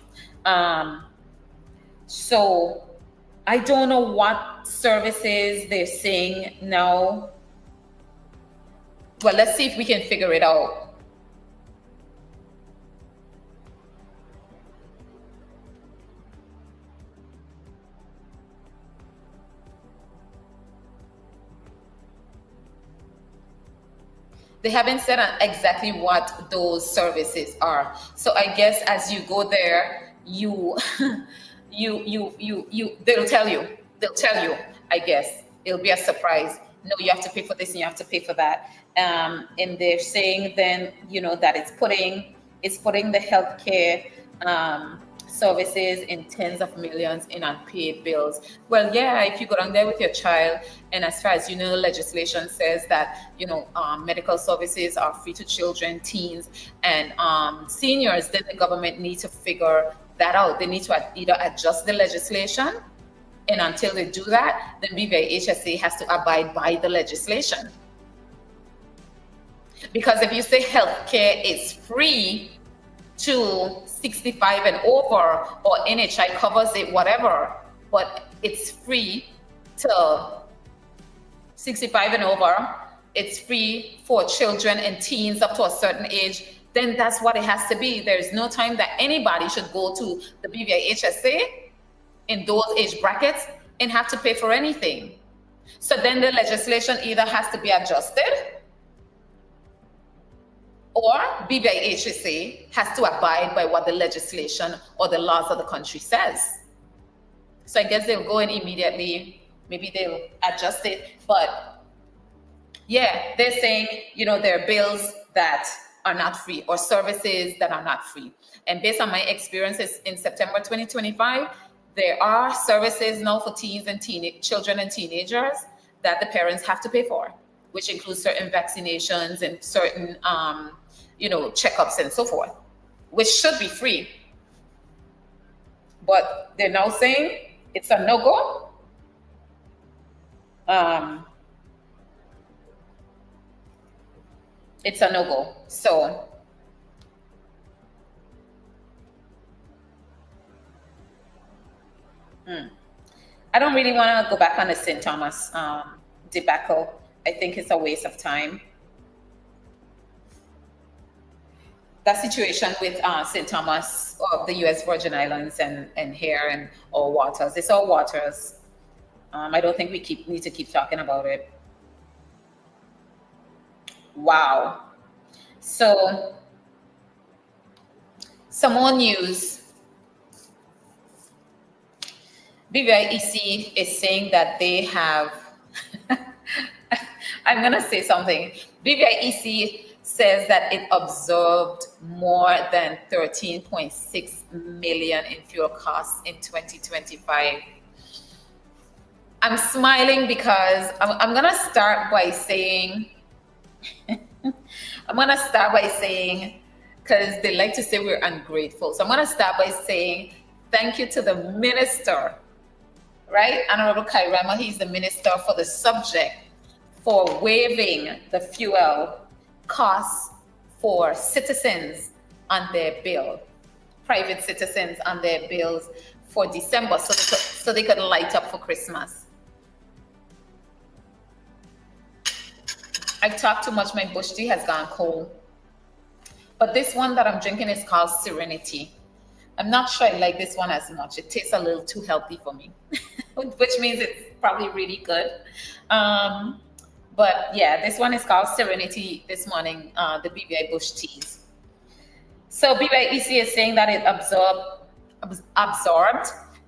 S2: So I don't know what services they're saying now. Well, let's see if we can figure it out. They haven't said exactly what those services are. So I guess as you go there, they'll tell you. They'll tell you, I guess. It'll be a surprise. No, you have to pay for this and you have to pay for that. And they're saying then, that it's putting the healthcare services in tens of millions in unpaid bills. Well, yeah, if you go down there with your child, and as far as you know, legislation says that, medical services are free to children, teens, and seniors, then the government needs to figure that out. They need to either adjust the legislation, and until they do that, then BVI HSA has to abide by the legislation. Because if you say healthcare is free to 65 and over, or NHI covers it, whatever, but it's free to 65 and over, it's free for children and teens up to a certain age, then that's what it has to be. There's no time that anybody should go to the BVI HSA in those age brackets and have to pay for anything. So then the legislation either has to be adjusted, or BVI HSA has to abide by what the legislation or the laws of the country says. So I guess they'll go in immediately, maybe they'll adjust it, but yeah, they're saying, there are bills that are not free or services that are not free. And based on my experiences in September 2025, there are services now for teens and children and teenagers that the parents have to pay for, which includes certain vaccinations and certain, checkups and so forth, which should be free. But they're now saying it's a no-go. It's a no-go. So I don't really want to go back on the St. Thomas debacle. I think it's a waste of time. That situation with St. Thomas of the U.S. Virgin Islands and here and all waters, it's all waters. I don't think we need to keep talking about it. Wow. So, some more news. BVI-EC is saying that they have, I'm going to say something. BVI-EC says that it absorbed more than 13.6 million in fuel costs in 2025. I'm smiling because I'm going to start by saying, because they like to say we're ungrateful. So I'm going to start by saying thank you to the minister, right? Honorable Kairama, he's the minister for the subject, for waiving the fuel costs for citizens on their bill, private citizens on their bills for December, so they could light up for Christmas. I've talked too much, my bush tea has gone cold. But this one that I'm drinking is called Serenity. I'm not sure I like this one as much. It tastes a little too healthy for me, which means it's probably really good. But yeah, this one is called Serenity this morning, the BVI Bush Teas. So BVI-EC is saying that it absorbed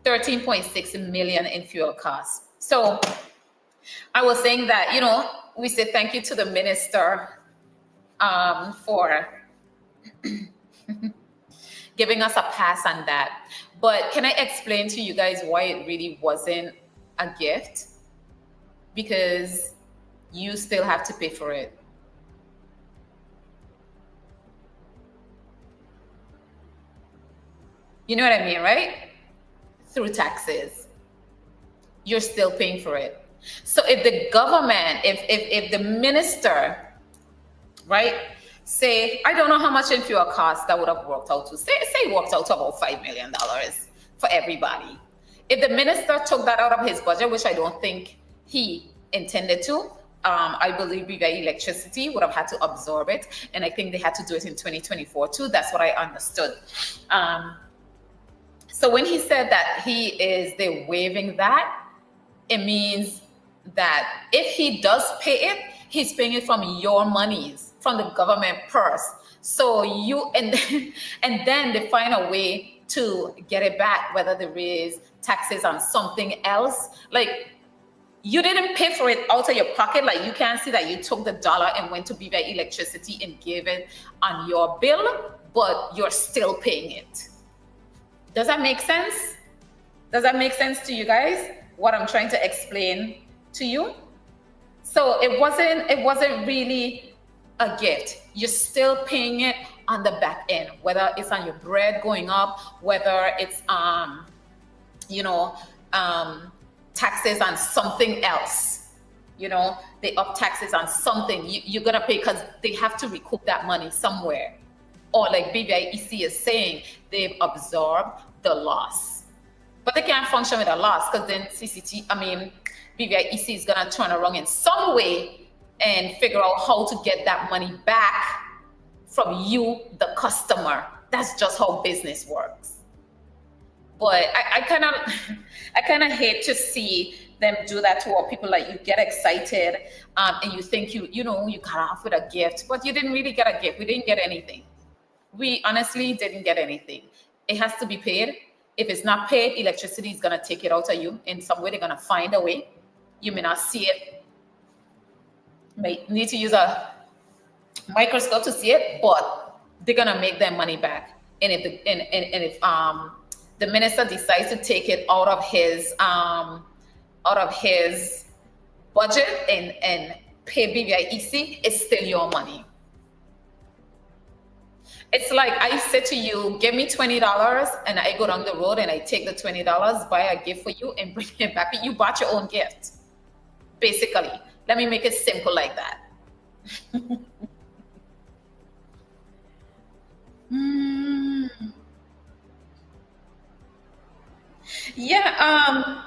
S2: 13.6 million in fuel costs. So I was saying that, we say thank you to the minister for giving us a pass on that. But can I explain to you guys why it really wasn't a gift? Because you still have to pay for it. You know what I mean, right? Through taxes. You're still paying for it. So if the government, if the minister, right, say, I don't know how much in fuel costs that would have worked out to, say it worked out to about $5 million for everybody. If the minister took that out of his budget, which I don't think he intended to, I believe BVI Electricity would have had to absorb it. And I think they had to do it in 2024 too. That's what I understood. So when he said that they're waiving that, it means that if he does pay it, he's paying it from your monies, from the government purse. So and then they find a way to get it back, whether there is taxes on something else. Like, you didn't pay for it out of your pocket. Like, you can't see that you took the dollar and went to BVI Electricity and gave it on your bill, but you're still paying it. Does that make sense? Does that make sense to you guys? What I'm trying to explain to you? So it wasn't really a gift. You're still paying it on the back end, whether it's on your bread going up, whether it's taxes on something else. They up taxes on something. You're gonna pay because they have to recoup that money somewhere. Or like BVI-EC is saying, they've absorbed the loss. But they can't function with a loss because then BVI-EC is gonna turn around in some way and figure out how to get that money back from you, the customer. That's just how business works. But I kind of hate to see them do that to our people. Like you get excited and you think you got off with a gift, but you didn't really get a gift. We didn't get anything. We honestly didn't get anything. It has to be paid. If it's not paid, electricity is going to take it out of you in some way. They're going to find a way. You may not see it. You may need to use a microscope to see it, but they're going to make their money back. And if the minister decides to take it out of his budget and pay BVIEC, it's still your money. It's like I said to you, give me $20 and I go down the road and I take the $20, buy a gift for you and bring it back. You bought your own gift, basically. Let me make it simple like that. Yeah.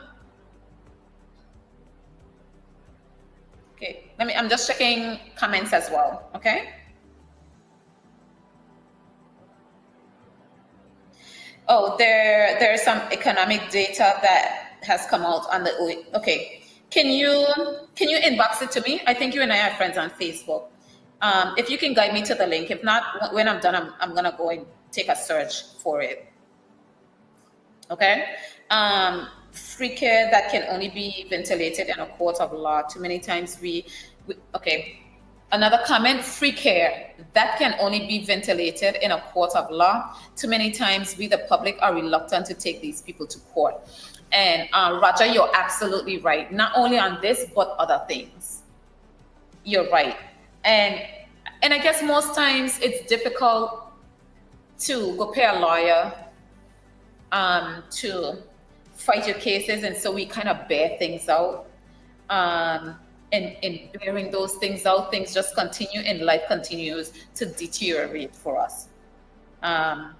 S2: Okay. I'm just checking comments as well. Okay. Oh, there's some economic data that has come out on the okay. Can you inbox it to me? I think you and I are friends on Facebook. If you can guide me to the link. If not, when I'm done, I'm gonna go and take a search for it. Okay. Free care that can only be ventilated in a court of law. Too many times okay. Another comment, free care that can only be ventilated in a court of law. Too many times we, the public, are reluctant to take these people to court. And Roger, you're absolutely right. Not only on this, but other things. You're right. And I guess most times it's difficult to go pay a lawyer to fight your cases. And so we kind of bear things out. And bearing those things out, things just continue and life continues to deteriorate for us. I'm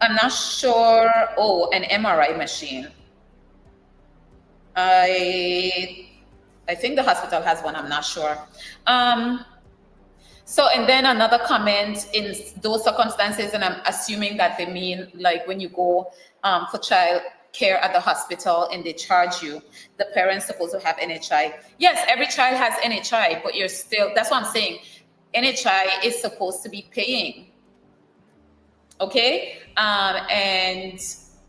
S2: not sure. Oh, an MRI machine. I think the hospital has one. I'm not sure. So, and then another comment, in those circumstances, and I'm assuming that they mean like when you go for child care at the hospital and they charge you, the parent's supposed to have NHI. Yes, every child has NHI, but you're still, that's what I'm saying. NHI is supposed to be paying. Okay? And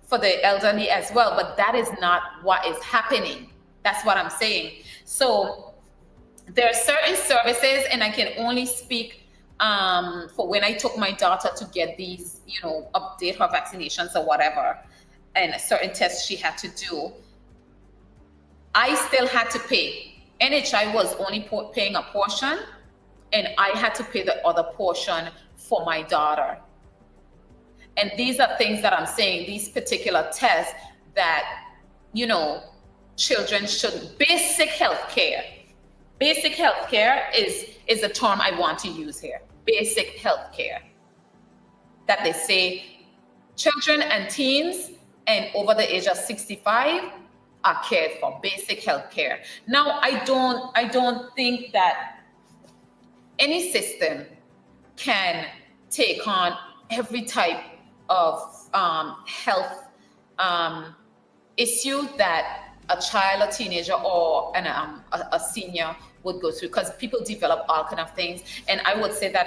S2: for the elderly as well, but that is not what is happening. That's what I'm saying. So, there are certain services, and I can only speak for when I took my daughter to get these, update her vaccinations or whatever, and certain tests she had to do. I still had to pay. NHI was only paying a portion, and I had to pay the other portion for my daughter. And these are things that I'm saying, these particular tests that, children should, basic health care. Basic health care is the term I want to use here. Basic health care. That they say children and teens and over the age of 65 are cared for. Basic health care. Now, I don't think that any system can take on every type of health issue that a child, a teenager, or a senior would go through, because people develop all kind of things. And I would say that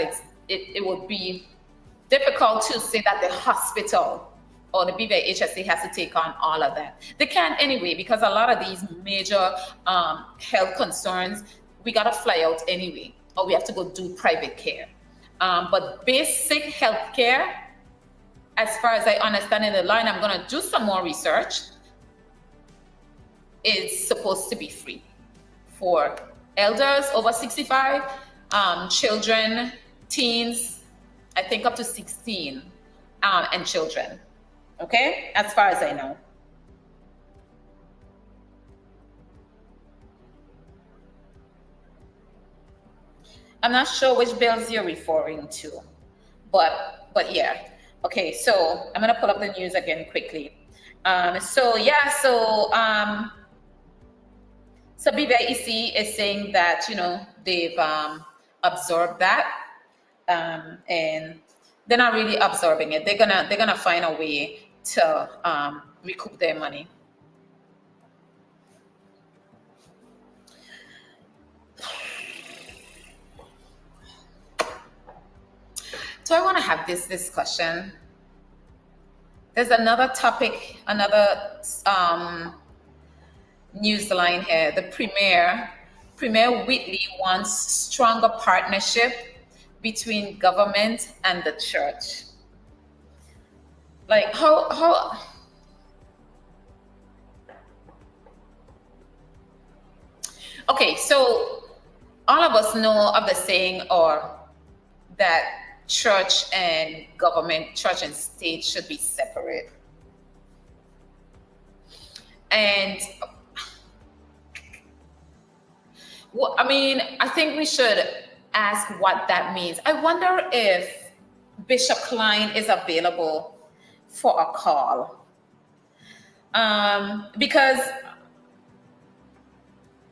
S2: it would be difficult to say that the hospital or the BVIHSA has to take on all of that. They can't anyway, because a lot of these major health concerns, we got to fly out anyway, or we have to go do private care. But basic health care, as far as I understand in the line, I'm going to do some more research, is supposed to be free for elders over 65, children, teens, I think up to 16, and children. Okay, as far as I know. I'm not sure which bills you're referring to, but yeah. Okay, so I'm gonna pull up the news again quickly. So BVIEC is saying that, they've absorbed that. and they're not really absorbing it. They're gonna find a way to recoup their money. So I want to have this discussion. There's another topic, another news line here. The Premier Whitley wants stronger partnership between government and the church. Like how okay, so all of us know of the saying or that church and government, church and state should be separate. And well, I mean, I think we should ask what that means. I wonder if Bishop Klein is available for a call. Because,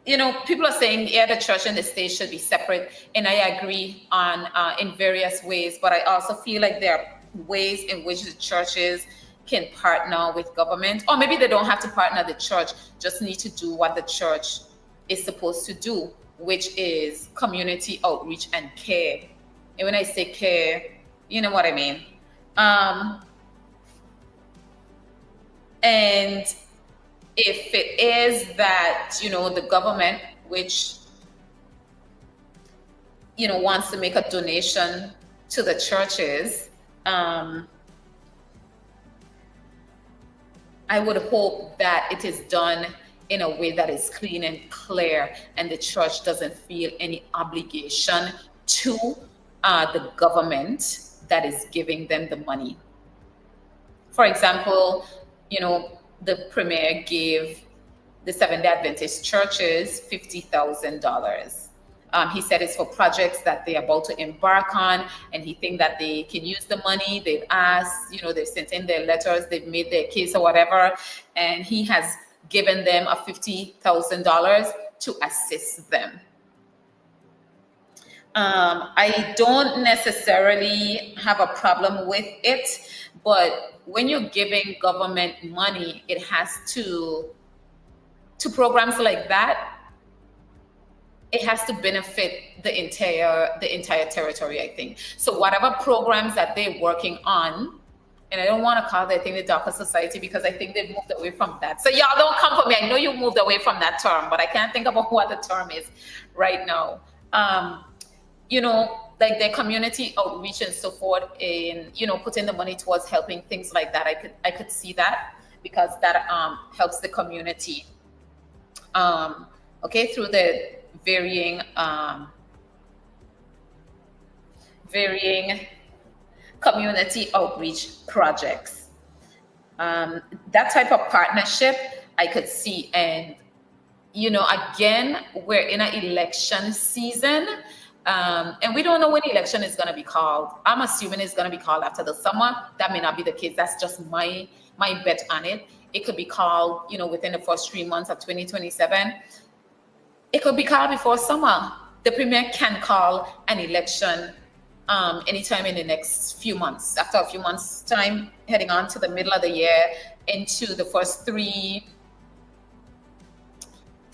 S2: you know, people are saying, yeah, the church and the state should be separate. And I agree on in various ways, but I also feel like there are ways in which the churches can partner with government, or maybe they don't have to partner. The church just need to do what the church is supposed to do, which is community outreach and care. And when I say care, you know what I mean. And if it is that, you know, the government, which, you know, wants to make a donation to the churches, I would hope that it is done in a way that is clean and clear, and the church doesn't feel any obligation to the government that is giving them the money. For example, you know, the Premier gave the Seventh-day Adventist churches $50,000. He said it's for projects that they're about to embark on, and he thinks that they can use the money. They've asked, you know, they've sent in their letters, they've made their case or whatever, and he has given them a $50,000 to assist them. I don't necessarily have a problem with it, but when you're giving government money, it has to programs like that, it has to benefit the entire territory, I think. So whatever programs that they're working on, and I don't want to call that thing the darker society because I think they've moved away from that. So y'all don't come for me. I know you moved away from that term, but I can't think about what the term is right now. You know, like their community outreach and so forth, in, you know, putting the money towards helping things like that. I could see that because that helps the community. Okay, through the varying community outreach projects. That type of partnership I could see. And, you know, again, we're in an election season, and we don't know when the election is going to be called. I'm assuming it's going to be called after the summer. That may not be the case. That's just my bet on it. It could be called, you know, within the first 3 months of 2027. It could be called before summer. The Premier can call an election anytime in the next few months. After a few months' time, heading on to the middle of the year, into the first three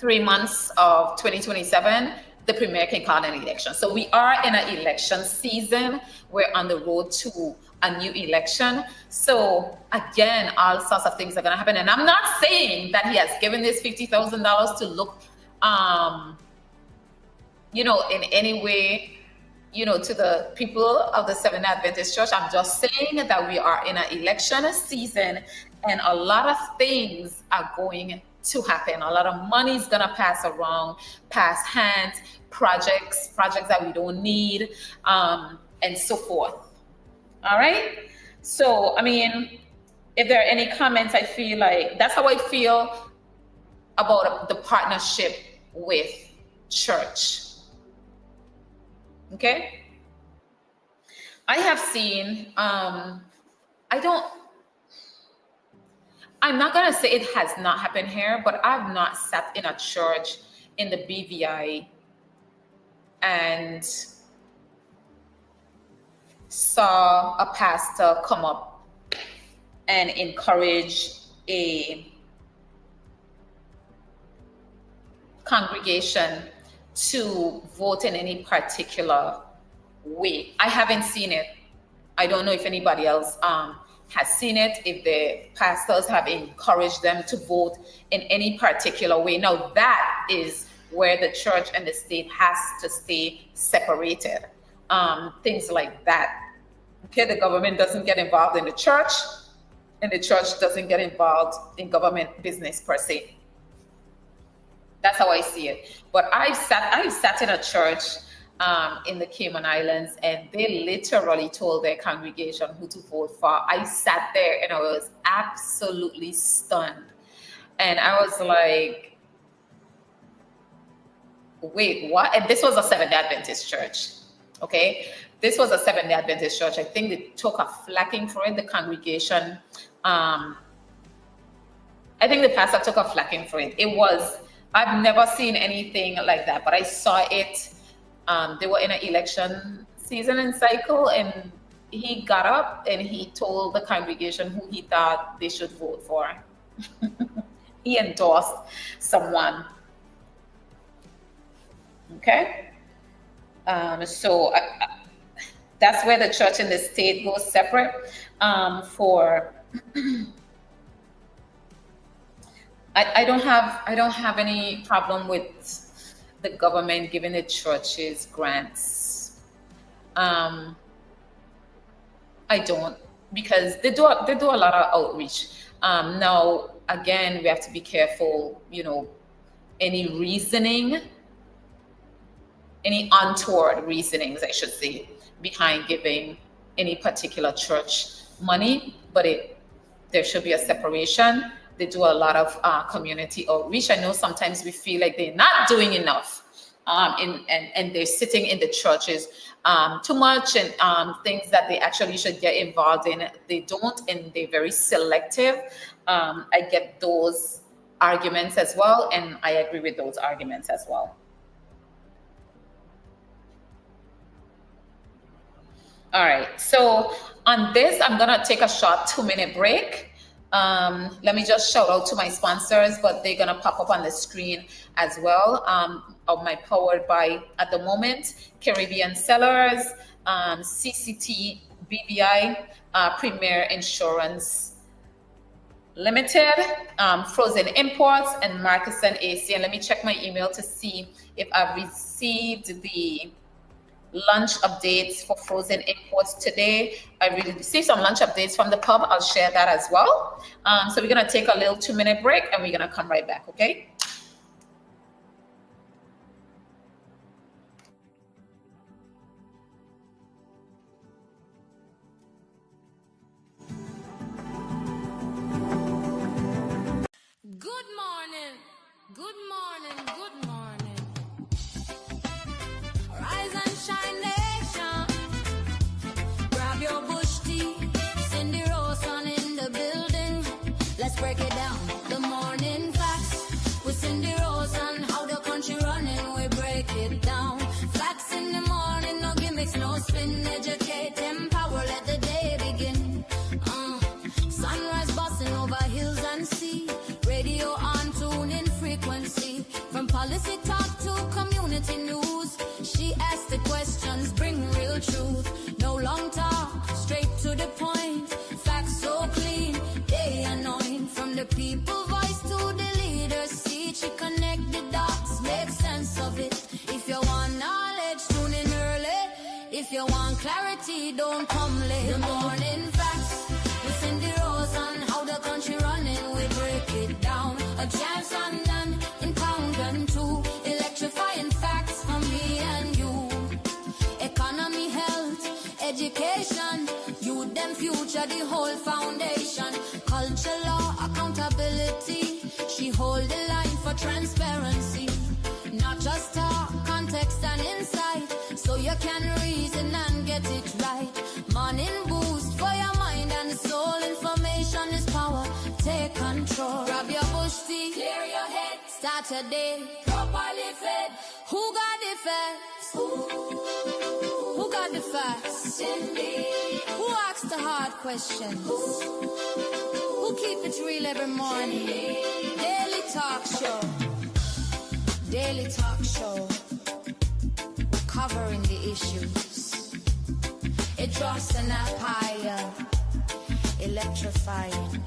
S2: months of 2027, the Premier can call an election. So we are in an election season. We're on the road to a new election. So again, all sorts of things are going to happen. And I'm not saying that he has given this $50,000 to look, you know, in any way, you know, to the people of the Seventh-day Adventist Church. I'm just saying that we are in an election season, and a lot of things are going to happen. A lot of money is gonna pass hands, projects that we don't need, and so forth. All right. So, I mean, if there are any comments, I feel like that's how I feel about the partnership with church. Okay. I have seen, I'm not going to say it has not happened here, but I've not sat in a church in the BVI and saw a pastor come up and encourage a congregation to vote in any particular way. I haven't seen it. I don't know if anybody else has seen it, if the pastors have encouraged them to vote in any particular way. Now, that is where the church and the state has to stay separated. Things like that. Okay, the government doesn't get involved in the church, and the church doesn't get involved in government business per se. That's how I see it. But I've sat in a church in the Cayman Islands, and they literally told their congregation who to vote for. I sat there and I was absolutely stunned. And I was like, wait, what? And this was a Seventh-day Adventist church. Okay. This was a Seventh-day Adventist church. I think they took a flacking for it, the congregation. I think the pastor took a flacking for it. I've never seen anything like that, but I saw it. They were in an election season and cycle, and he got up and he told the congregation who he thought they should vote for. He endorsed someone. Okay? So that's where the church and the state go separate. I don't have any problem with the government giving the churches grants. I don't, because they do a lot of outreach. Now, again, we have to be careful, any reasoning, any untoward reasonings, I should say, behind giving any particular church money, but there should be a separation. They do a lot of community outreach. I know sometimes we feel like they're not doing enough, and they're sitting in the churches too much, and things that they actually should get involved in, they don't, and they're very selective. I get those arguments as well, and I agree with those arguments as well. All right, so on this, I'm gonna take a short 2-minute break. Let me just shout out to my sponsors, but they're gonna pop up on the screen as well. Of my powered by, at the moment, Caribbean Sellers, CCT BVI, Premier Insurance Limited, Frozen Imports, and Marcusson AC. And let me check my email to see if I've received the lunch updates for Frozen Imports today. I really received some lunch updates from the pub. I'll share that as well. So we're gonna take a little 2-minute break, and we're gonna come right back, okay?
S1: Good morning, good morning, good morning. Rise and shine nation. Grab your bush tea. Cindy Rosen in the building. Let's break it down. The morning facts with Cindy Rosen. How the country running, we break it down. Facts in the morning, no gimmicks, no spin. Educate, empower, let the day begin. Sunrise busting over hills and sea. Radio on, tune in frequency. From policy talk to community news. She asked the questions, bring real truth. No long talk, straight to the point. Facts so clean, they anoint. From the people voice to the leaders' seat. She connect the dots, make sense of it. If you want knowledge, tune in early. If you want clarity, don't come late. The morning facts with Cindy Rosen. How the country running, we break it down. A chance undone in count two. Electrifying facts for me and you. Economy, health, education. Youth, them future, the whole foundation. Culture, law, accountability. She hold the line for transparency. Not just talk, context and insight. So you can reason and get it right. Morning boost for your mind and soul. Information is power. Take control. Grab your bush tea. Clear your head. Start your day. Properly fed. Who got the facts? Who got got the facts? Who asks the hard questions? Who keep it real every morning? Daily talk show. Daily talk show. Covering the issues. It drops an empire. Electrifying.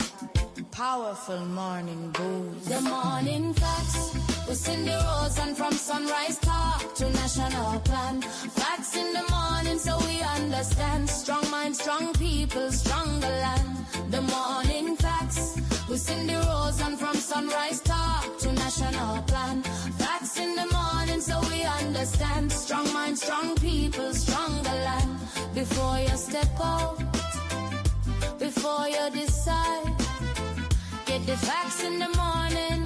S1: Powerful morning booze. The morning facts with Cindy Rose, and from sunrise talk to national plan. Facts in the morning so we understand. Strong mind, strong people, stronger land. The morning facts with Cindy Rose, and from sunrise talk to national plan. Facts in the morning so we understand. Strong mind, strong people, stronger land. Before you step out, before you decide, get the facts in the morning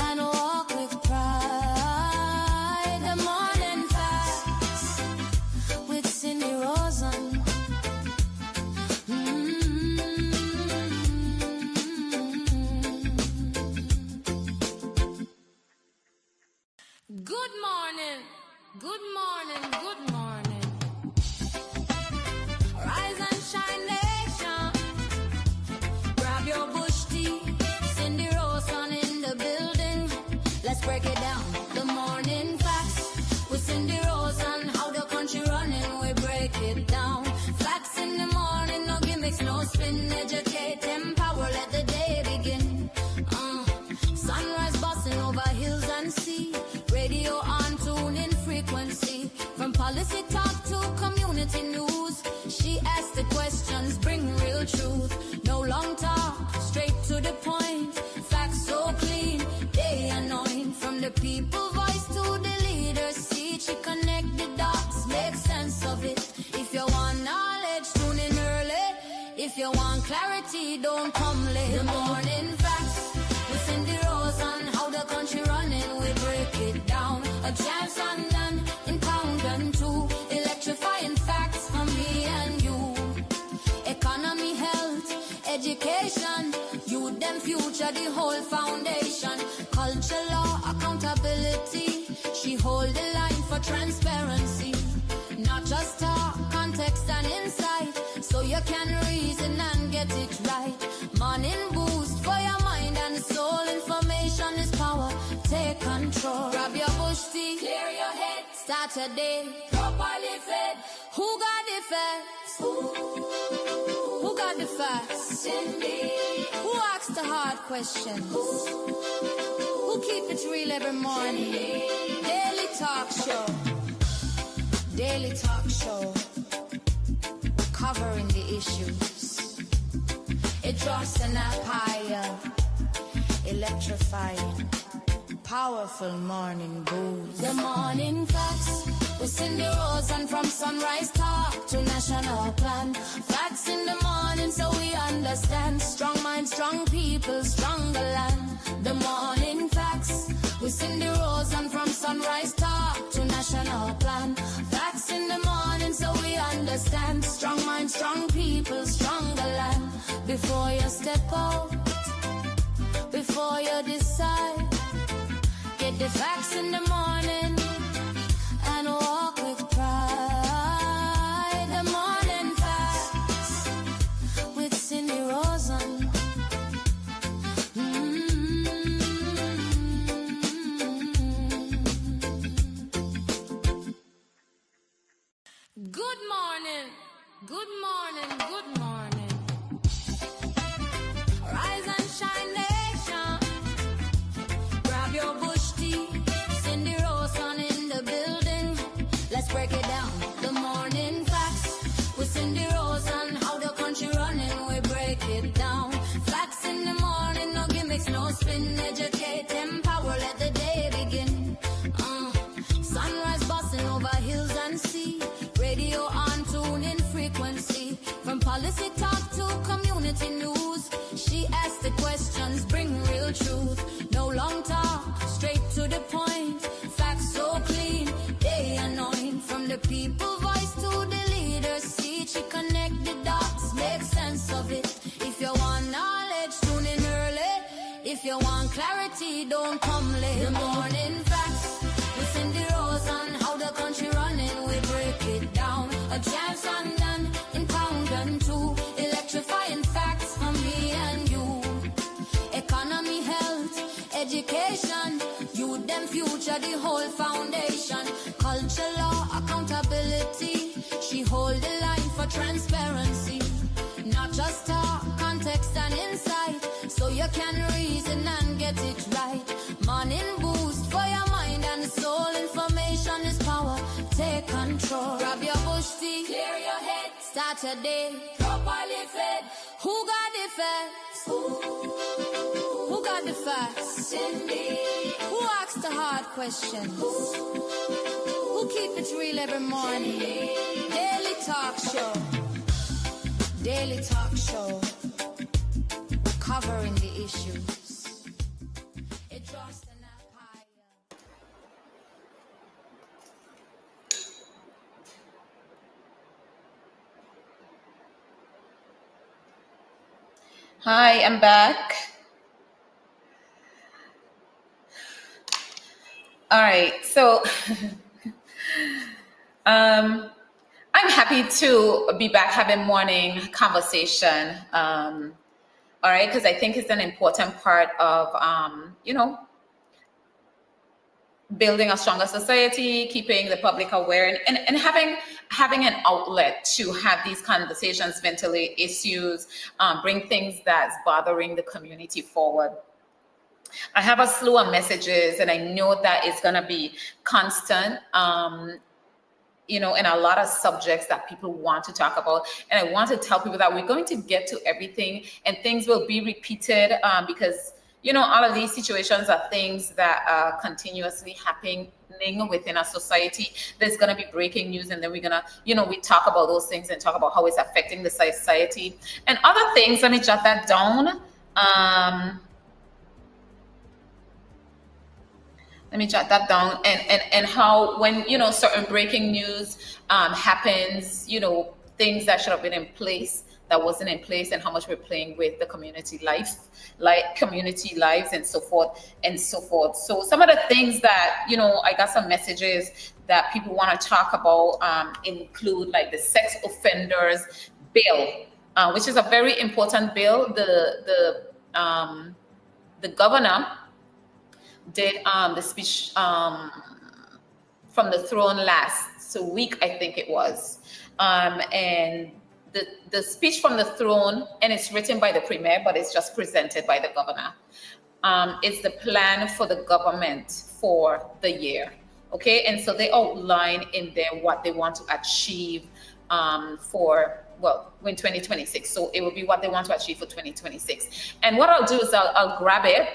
S1: and walk with pride. The morning facts with Cindy Rosen. Good morning, good morning, good morning. Rise and shine, nation. Grab your bush tea. Cindy Rosen in the building. Let's break it down. The morning facts with Cindy Rosen. How the country running, we break it down. Facts in the morning, no gimmicks, no spin. Educate, empower, let the day begin. Sunrise busting over hills and sea. Radio on, tune in frequency. From policy talk to community news. She asks the questions, bring real truth. No long talk, straight to the point. Facts so clean, they anoint. From the people voice to the leader's seat. She connect the dots, make sense of it. If you want knowledge, tune in early. If you want clarity, don't come late. The morning facts with Cindy Rosen. How the country running, we break it down. A chance on none, in pound and two. Electrifying facts for me and you. Economy, health, education. Youth, them future, the whole foundation. Culture, law, accountability. She hold the line for transparency. Not just talk, context and insight. So you can reason and get it right. Morning boost for your mind and soul. Information is power, take control. Grab your bush tea, clear your head. Start your day, properly fed. Who got the facts? Who got the facts? Cindy. Who asks the hard questions? Who keep it real every morning? Daily talk show. Daily talk show. Covering the issues. It drops an empire. Electrifying. Powerful morning booze. The morning facts with Cindy Rose, and from sunrise talk to national plan. Facts in the morning so we understand. Strong mind, strong people, stronger land. The morning facts with Cindy Rose, and from sunrise talk to national plan. Facts in the morning so we understand. Strong mind, strong people, stronger land. Before you step out, before you decide, get the facts in the morning and walk with pride. The morning facts with Cindy Rosen. Good morning, good morning, good morning. Rise and shine, nation. Grab your bush tea. Cindy Rosen in the building. Let's break it down. The morning facts with Cindy Rosen. How the country running, we break it down. Facts in the morning, no gimmicks, no spin. Educate, empower, let the day begin. Sunrise busting over hills and sea. Radio on, tune in frequency. From policy talk to community news. She asks the questions, bring real truth. No long talk, straight to the point. Facts so clean, they anoint. From the people voice to the leader's seat. She connect the dots, make sense of it. If you want knowledge, tune in early. If you want clarity, don't come late. The morning facts with Cindy Rosen. How the country running, we break it down. whole foundation. Culture, law, accountability. She hold the line for transparency. Not just talk, context and insight, so you can reason and get it right. Morning boost for your mind and soul. Information is power. Take control. Grab your bush tea, clear your head. Start your day properly fed. Who got the facts? Who got the facts? Cindy. Who asks the hard questions? Who keep it real every morning? Daily talk show. Daily talk show. Covering the issues. It draws the empire.
S2: Hi, I'm back. All right, so I'm happy to be back having morning conversation. All right, because I think it's an important part of building a stronger society, keeping the public aware, and having an outlet to have these conversations, ventilate issues, bring things that's bothering the community forward. I have a slew of messages, and I know that it's going to be constant, and a lot of subjects that people want to talk about. And I want to tell people that we're going to get to everything, and things will be repeated because, all of these situations are things that are continuously happening within our society. There's going to be breaking news, and then we're going to, we talk about those things and talk about how it's affecting the society and other things. Let me jot that down. Let me jot that down, and how when certain breaking news happens, things that should have been in place that wasn't in place, and how much we're playing with the community life, like community lives, and so forth and so forth. So some of the things that I got some messages that people want to talk about include like the sex offenders bill, which is a very important bill. The governor did the speech from the throne last week, I think it was, and the speech from the throne, and it's written by the premier, but it's just presented by the governor. It's the plan for the government for the year, okay? And so they outline in there what they want to achieve in 2026. So it will be what they want to achieve for 2026. And what I'll do is I'll grab it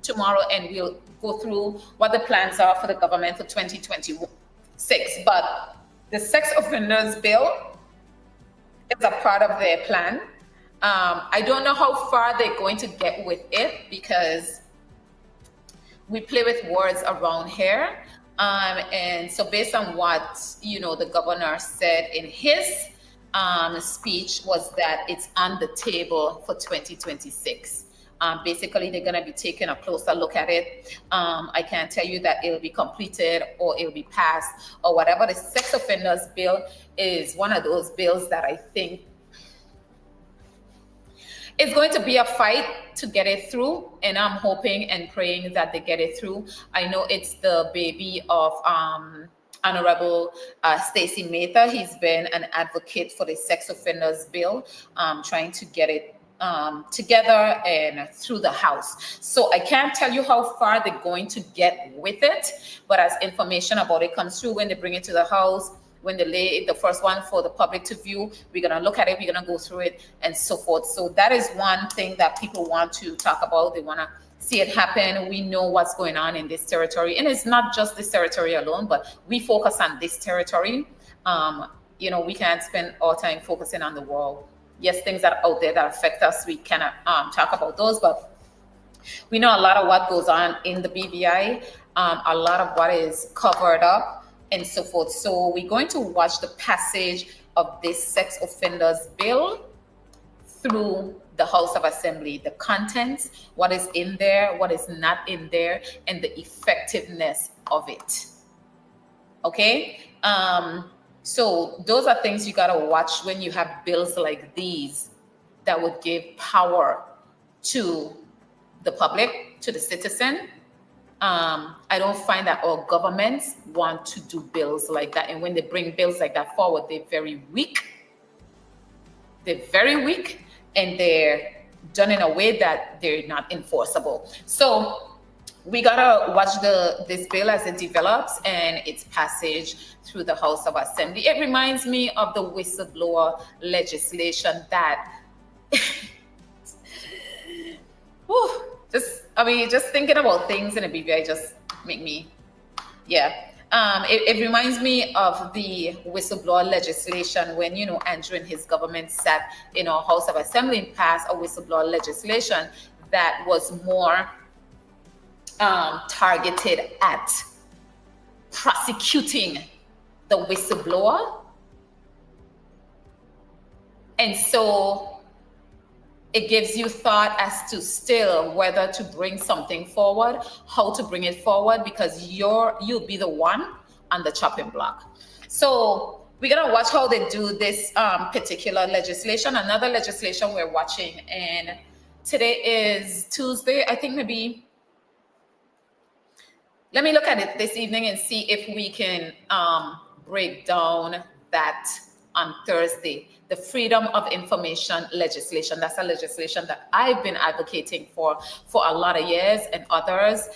S2: tomorrow, and we'll go through what the plans are for the government for 2026. But the sex offenders bill is a part of their plan. I don't know how far they're going to get with it, because we play with words around here. And so based on what, the governor said in his speech, was that it's on the table for 2026. Basically, they're going to be taking a closer look at it. I can't tell you that it'll be completed or it'll be passed or whatever. The sex offenders bill is one of those bills that I think it's going to be a fight to get it through, and I'm hoping and praying that they get it through. I know it's the baby of Honorable Stacey Mather. He's been an advocate for the sex offenders bill, trying to get it together and through the House. So I can't tell you how far they're going to get with it, but as information about it comes through, when they bring it to the House, when they lay the first one for the public to view, we're going to look at it, we're going to go through it, and so forth. So that is one thing that people want to talk about. They want to see it happen. We know what's going on in this territory, and it's not just this territory alone, but we focus on this territory. We can't spend our time focusing on the world. Yes, things that are out there that affect us, we cannot talk about those, but we know a lot of what goes on in the BVI, a lot of what is covered up, and so forth. So we're going to watch the passage of this sex offenders bill through the House of Assembly, the contents, what is in there, what is not in there, and the effectiveness of it. Okay? So those are things you got to watch when you have bills like these that would give power to the public, to the citizen, I don't find that our governments want to do bills like that. And when they bring bills like that forward, they're very weak. They're very weak, and they're done in a way that they're not enforceable. So we gotta watch this bill as it develops and its passage through the House of Assembly. It reminds me of the whistleblower legislation that just thinking about things in a BVI just make me, it reminds me of the whistleblower legislation when, Andrew and his government sat in our House of Assembly and passed a whistleblower legislation that was more targeted at prosecuting the whistleblower. And so it gives you thought as to still whether to bring something forward, how to bring it forward, because you'll be the one on the chopping block. So we're gonna watch how they do this particular legislation. Another legislation we're watching, and today is Tuesday. I think maybe let me look at it this evening and see if we can break down that on Thursday. The Freedom of Information legislation. That's a legislation that I've been advocating for a lot of years, and others.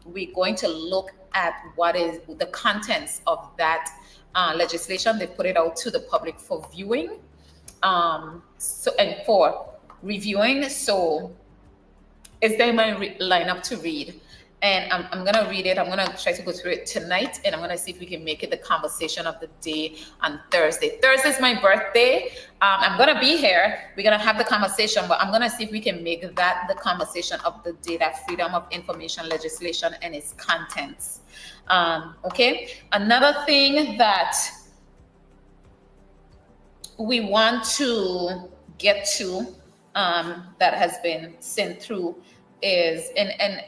S2: We're going to look at what is the contents of that legislation. They put it out to the public for viewing, and for reviewing. So it's there in my lineup to read. And I'm going to read it. I'm going to try to go through it tonight. And I'm going to see if we can make it the conversation of the day on Thursday. Thursday is my birthday. I'm going to be here. We're going to have the conversation. But I'm going to see if we can make that the conversation of the day, that Freedom of Information legislation and its contents. Okay. Another thing that we want to get to that has been sent through is, and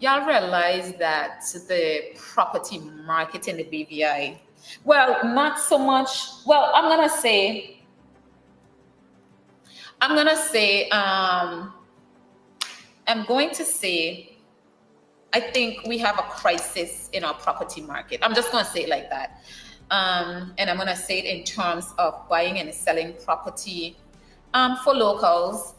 S2: y'all realize that the property market in the BVI, well, not so much. Well, I'm going to say, I think we have a crisis in our property market. I'm just going to say it like that. And I'm going to say it in terms of buying and selling property for locals.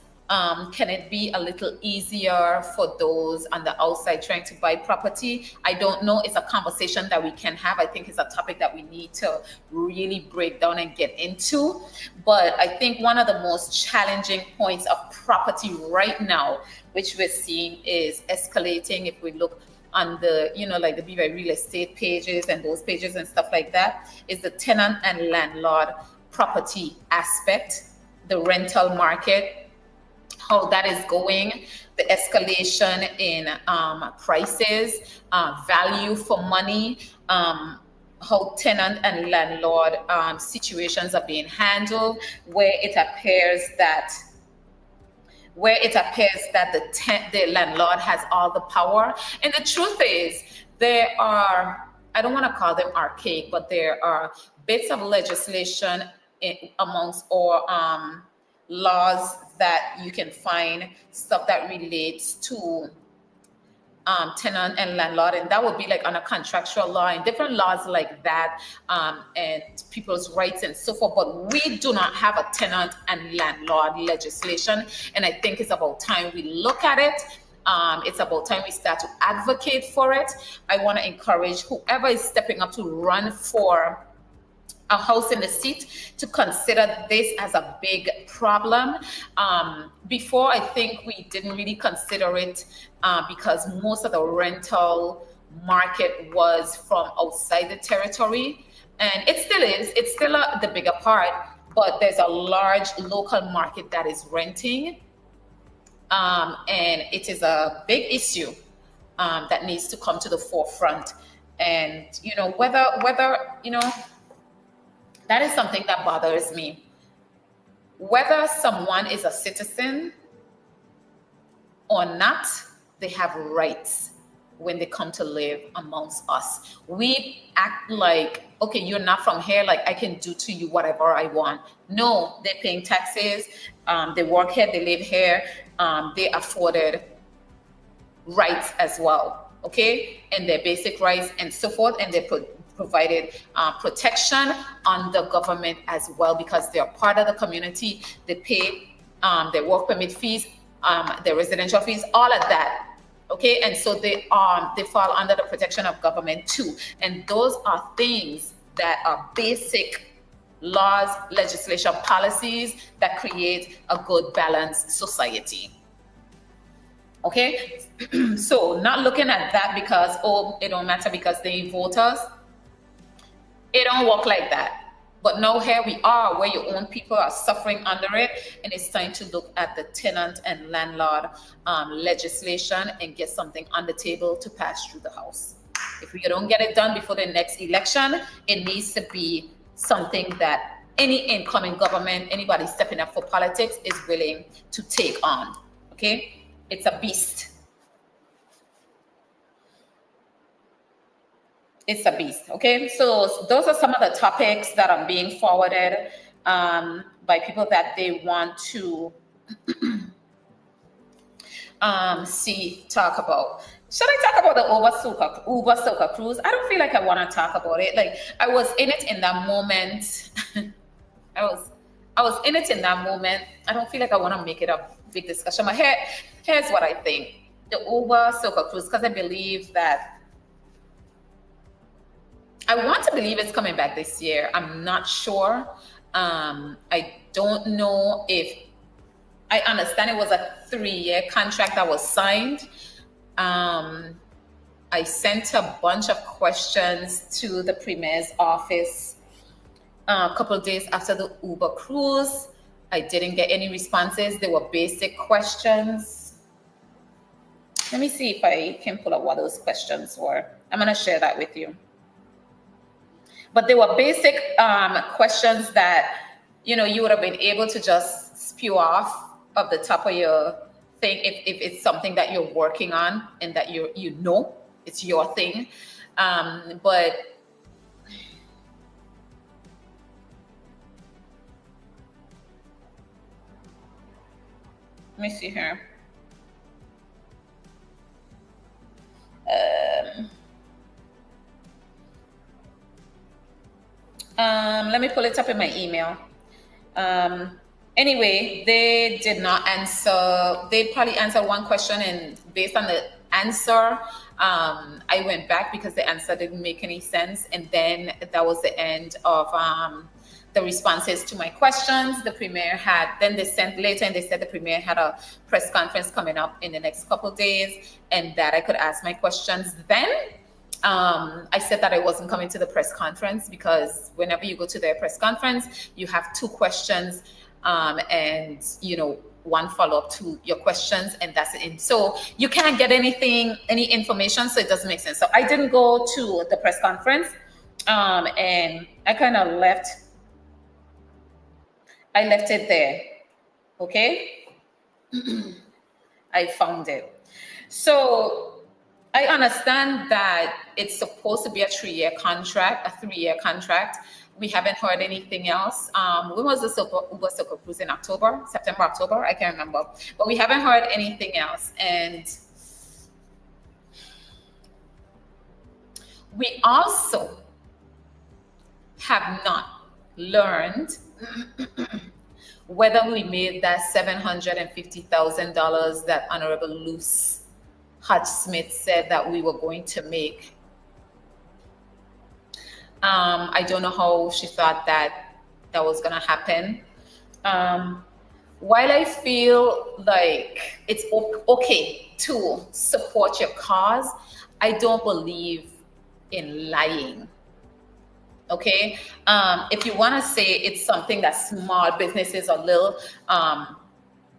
S2: Can it be a little easier for those on the outside trying to buy property? I don't know. It's a conversation that we can have. I think it's a topic that we need to really break down and get into. But I think one of the most challenging points of property right now, which we're seeing, is escalating. If we look on the, like the BVI real estate pages and those pages and stuff like that, is the tenant and landlord property aspect, the rental market, how that is going, the escalation in prices, value for money, how tenant and landlord situations are being handled, where it appears that the landlord has all the power. And the truth is, there are, I don't want to call them archaic, but there are bits of legislation amongst our laws that you can find, stuff that relates to tenant and landlord, and that would be like on a contractual law and different laws like that, and people's rights and so forth. But we do not have a tenant and landlord legislation, and I think it's about time we look at it. It's about time we start to advocate for it. I want to encourage whoever is stepping up to run for a house in the seat to consider this as a big problem. Before, I think we didn't really consider it because most of the rental market was from outside the territory, and it still is. It's still the bigger part, but there's a large local market that is renting, and it is a big issue that needs to come to the forefront. And whether that is something that bothers me. Whether someone is a citizen or not, they have rights when they come to live amongst us. We act like, okay, you're not from here, like I can do to you whatever I want. No, they're paying taxes, they work here, they live here, they afforded rights as well, okay, and their basic rights and so forth, and they provided protection under government as well because they are part of the community. They pay their work permit fees, their residential fees, all of that. Okay, and so they fall under the protection of government too, and those are things that are basic laws, legislation, policies that create a good, balanced society. Okay, so not looking at that because, oh, it don't matter because they voters. It don't work like that. But now here we are where your own people are suffering under it, and it's time to look at the tenant and landlord legislation and get something on the table to pass through the House. If we don't get it done before the next election, it needs to be something that any incoming government, anybody stepping up for politics is willing to take on, okay? It's a beast. It's a beast, okay? So those are some of the topics that are being forwarded by people that they want to talk about. Should I talk about the Uber Soca cruise? I don't feel like I want to talk about it. Like, I was in it in that moment. I was in it in that moment. I don't feel like I want to make it a big discussion. But here's what I think. The Uber Soca cruise, because I believe that I want to believe it's coming back this year. I'm not sure. I don't know if I understand it was a 3-year contract that was signed. I sent a bunch of questions to the Premier's office a couple of days after the Uber cruise. I didn't get any responses. They were basic questions. Let me see if I can pull up what those questions were. I'm going to share that with you. But they were basic questions that, you know, you would have been able to just spew off of the top of your thing if it's something that you're working on and that you know it's your thing. But let me see here. Let me pull it up in my email. Anyway, they did not answer. They probably answered one question, and based on the answer, I went back because the answer didn't make any sense. And then that was the end of the responses to my questions. The Premier had, then they sent later and they said the Premier had a press conference coming up in the next couple of days and that I could ask my questions then. I said that I wasn't coming to the press conference because whenever you go to their press conference, you have 2 questions and, you know, one follow-up to your questions, and that's it. So you can't get any information, so it doesn't make sense. So I didn't go to the press conference, and I kind of left it there, okay? I found it. So I understand that it's supposed to be a 3-year contract, a 3-year contract. We haven't heard anything else. When was the Uber Soca cruise? In October, September, October? I can't remember. But we haven't heard anything else. And we also have not learned whether we made that $750,000 that Honorable Luce Hodge Smith said that we were going to make. I don't know how she thought that was going to happen. While I feel like it's okay to support your cause, I don't believe in lying. Okay? If you want to say it's something that small businesses or little,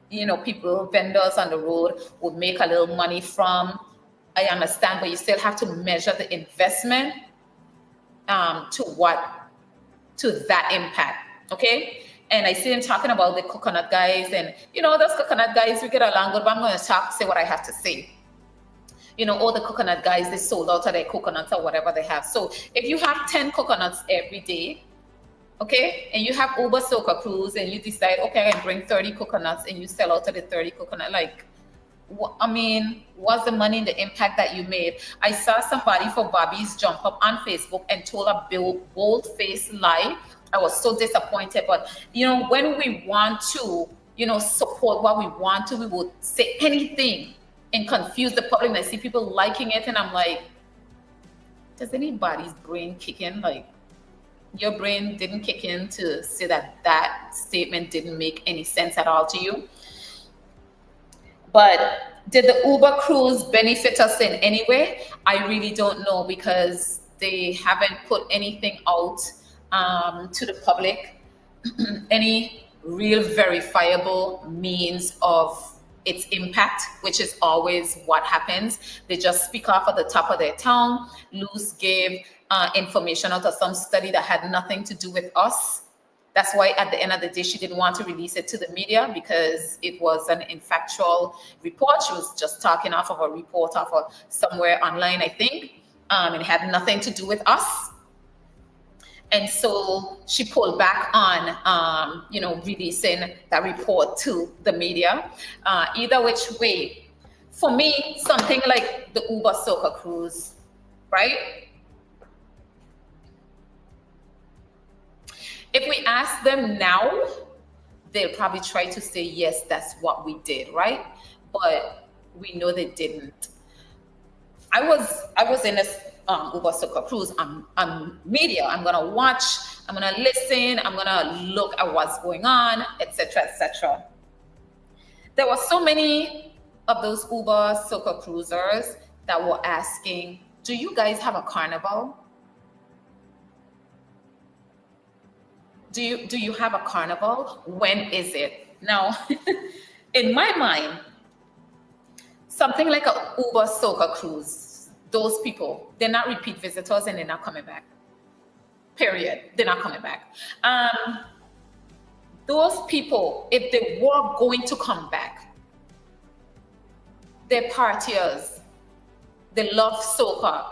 S2: you know, people, vendors on the road would make a little money from, I understand, but you still have to measure the investment to that impact, okay? And I see them talking about the coconut guys, and you know, those coconut guys, we get along good, but I'm going to say what I have to say. You know, all the coconut guys, they sold out of their coconuts or whatever they have. So if you have 10 coconuts every day, okay, and you have Uber Soca cruise, and you decide, okay, I can bring 30 coconuts, and you sell out of the 30 coconut, like, I mean, what's the money and the impact that you made? I saw somebody for Bobby's jump up on Facebook and told a bold-faced lie. I was so disappointed. But, when we want to, support what we want to, we will say anything and confuse the public. And I see people liking it, and I'm like, does anybody's brain kick in? Like, your brain didn't kick in to say that statement didn't make any sense at all to you? But did the Uber cruise benefit us in any way? I really don't know, because they haven't put anything out to the public, any real verifiable means of its impact, which is always what happens. They just speak off at the top of their tongue. Luz gave information out of some study that had nothing to do with us. That's why at the end of the day, she didn't want to release it to the media, because it was an infactual report. She was just talking off of a report off of somewhere online, I think. And it had nothing to do with us. And so she pulled back on, releasing that report to the media. Either which way, for me, something like the Uber Soca cruise, right? If we ask them now, they'll probably try to say, yes, that's what we did, right? But we know they didn't. I was in a Uber Soca cruise. I'm media. I'm gonna watch. I'm gonna listen. I'm gonna look at what's going on, etc., etc. There were so many of those Uber Soca cruisers that were asking, "Do you guys have a carnival? Do you have a carnival? When is it?" Now, in my mind, something like an Uber Soca cruise, those people, they're not repeat visitors and they're not coming back. Period. They're not coming back. Those people, if they were going to come back, they're partiers. They love soca.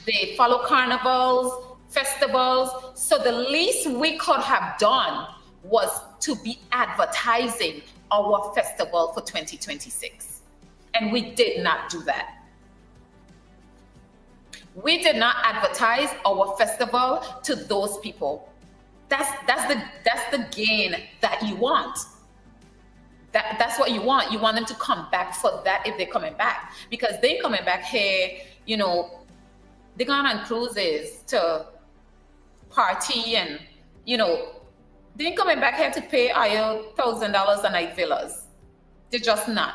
S2: They follow carnivals, festivals. So the least we could have done was to be advertising our festival for 2026. And we did not do that. We did not advertise our festival to those people. That's the gain that you want. That's what you want. You want them to come back for that if they're coming back. Because they're coming back here, they're going on cruises to party and, they ain't coming back here to pay $1,000 a night villas. They're just not.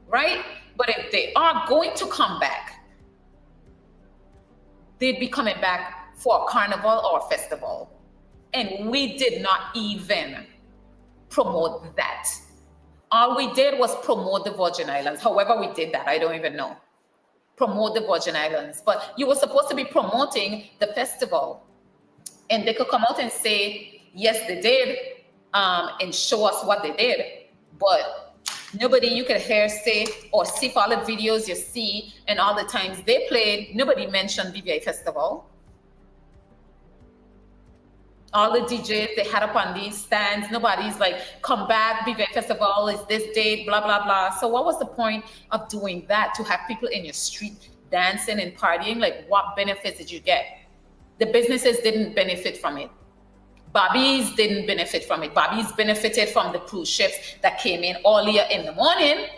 S2: Right? But if they are going to come back, they'd be coming back for a carnival or a festival. And we did not even promote that. All we did was promote the Virgin Islands. However we did that, I don't even know. Promote the Virgin Islands. But you were supposed to be promoting the festival. And they could come out and say, yes, they did, and show us what they did. But nobody you could hear say or see for all the videos you see and all the times they played, nobody mentioned BVI Festival. All the DJs they had up on these stands, nobody's like, come back, BVI Festival is this date, blah, blah, blah. So what was the point of doing that? To have people in your street dancing and partying? Like, what benefits did you get? The businesses didn't benefit from it. Bobby's didn't benefit from it. Bobby's benefited from the cruise ships that came in earlier in the morning.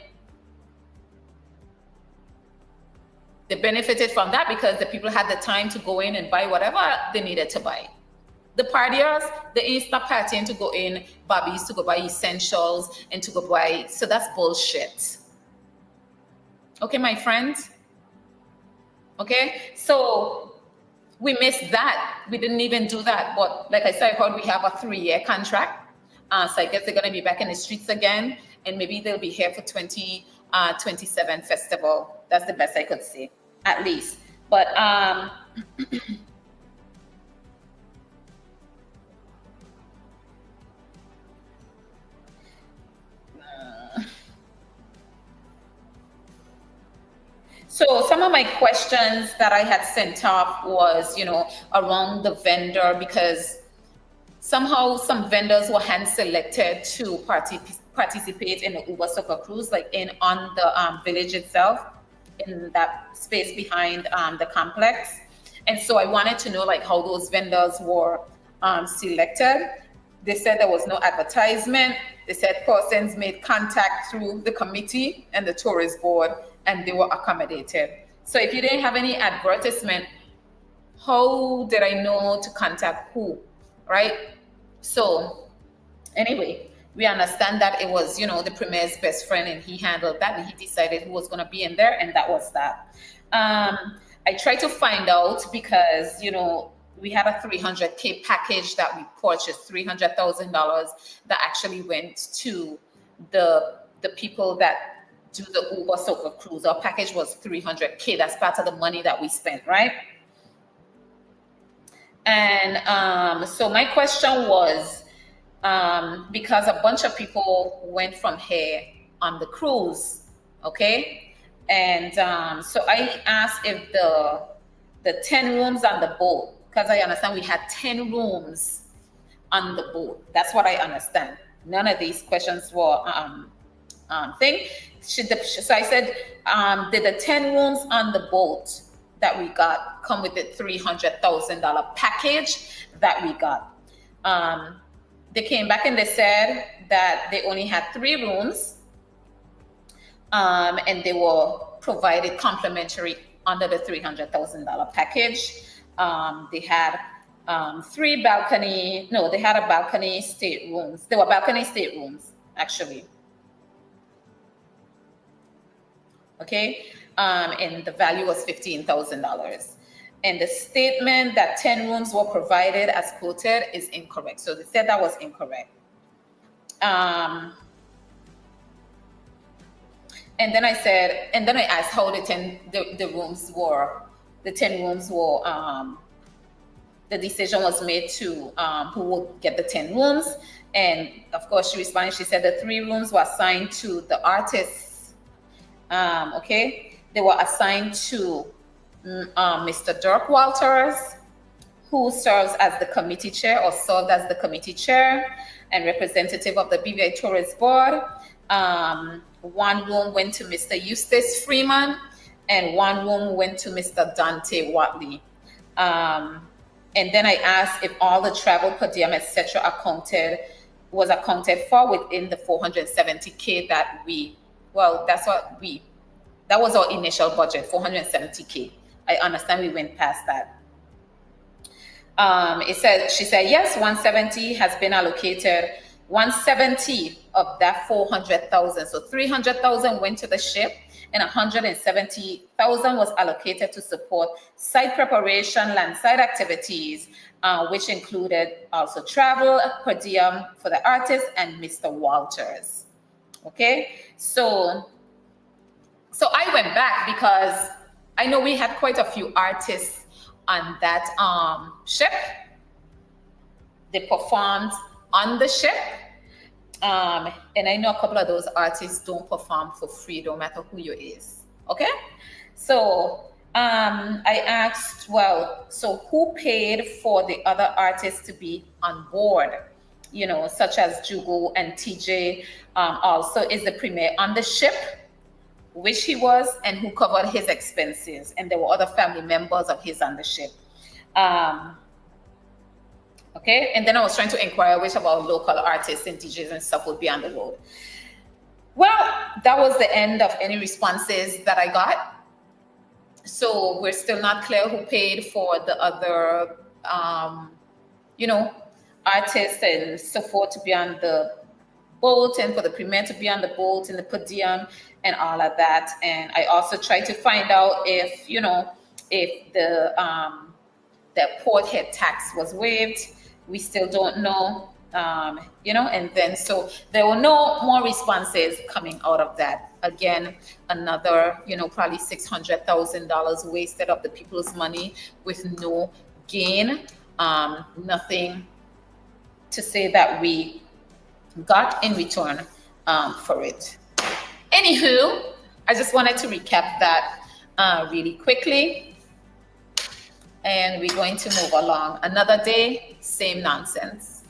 S2: They benefited from that because the people had the time to go in and buy whatever they needed to buy. The partiers, they ain't stop partying to go in Bobby's to go buy essentials and to go buy. So that's bullshit. Okay, my friends? Okay, so we missed that. We didn't even do that. But like I said, I heard we have a 3-year contract. So I guess they're going to be back in the streets again. And maybe they'll be here for 2027 festival. That's the best I could say, at least. But so some of my questions that I had sent off was, around the vendor, because somehow some vendors were hand selected to participate in the Uber Soccer Cruise, like on the village itself, in that space behind the complex. And so I wanted to know like how those vendors were selected. They said there was no advertisement. They said persons made contact through the committee and the tourist board, and they were accommodated. So if you didn't have any advertisement, how did I know to contact who, right? So anyway, we understand that it was, the premier's best friend, and he handled that, and he decided who was going to be in there, and that was that. I tried to find out because, we had a $300K package that we purchased, $300,000 that actually went to the people that do the Uber Soccer Cruise. Our package was $300K. That's part of the money that we spent, right? And so my question was, because a bunch of people went from here on the cruise, okay? And so I asked if the 10 rooms on the boat, because I understand we had 10 rooms on the boat. That's what I understand. None of these questions were thing. So I said, did the 10 rooms on the boat that we got come with the $300,000 package that we got? They came back and they said that they only had 3 rooms, and they were provided complimentary under the $300,000 package. They had 3 balcony. No, they had a balcony staterooms. They were balcony staterooms, actually. Okay, and the value was $15,000. And the statement that 10 rooms were provided as quoted is incorrect. So they said that was incorrect. And then I asked how the 10 rooms were. The 10 rooms were, the decision was made to who would get the 10 rooms. And of course, she responded, she said the 3 rooms were assigned to the artists. Okay, they were assigned to Mr. Dirk Walters, who serves as the committee chair or served as the committee chair and representative of the BVI Tourist Board. 1 room went to Mr. Eustace Freeman, and 1 room went to Mr. Dante Watley. And then I asked if all the travel per diem, etc., was accounted for within the $470K that that was our initial budget, $470K. I understand we went past that. She said, yes, 170 has been allocated. 170 of that 400,000. So 300,000 went to the ship, and 170,000 was allocated to support site preparation, landside activities, which included also travel per diem for the artists and Mr. Walters. Okay, so I went back because I know we had quite a few artists on that ship. They performed on the ship. And I know a couple of those artists don't perform for free, no matter who you is. Okay? So I asked, so who paid for the other artists to be on board? Such as Jugo and TJ. Also, is the premier on the ship, which he was, and who covered his expenses. And there were other family members of his on the ship. Okay, and then I was trying to inquire which of our local artists and DJs and stuff would be on the road. Well, that was the end of any responses that I got. So we're still not clear who paid for the other, artists and so forth to be on the boat, and for the premier to be on the boat and the per diem and all of that. And I also tried to find out if the port head tax was waived. We still don't know, and then so there were no more responses coming out of that. Again, another, probably $600,000 wasted of the people's money with no gain, nothing to say that we got in return for it. Anywho, I just wanted to recap that really quickly. And we're going to move along. Another day, same nonsense.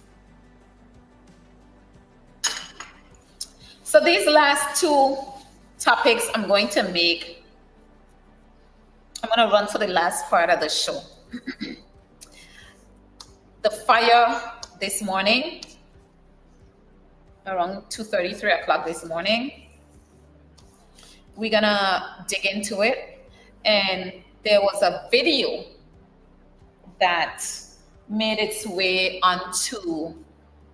S2: So these last two topics I'm going to run for the last part of the show. The fire this morning, around 2:30, 3 o'clock this morning. We're gonna dig into it. And there was a video that made its way onto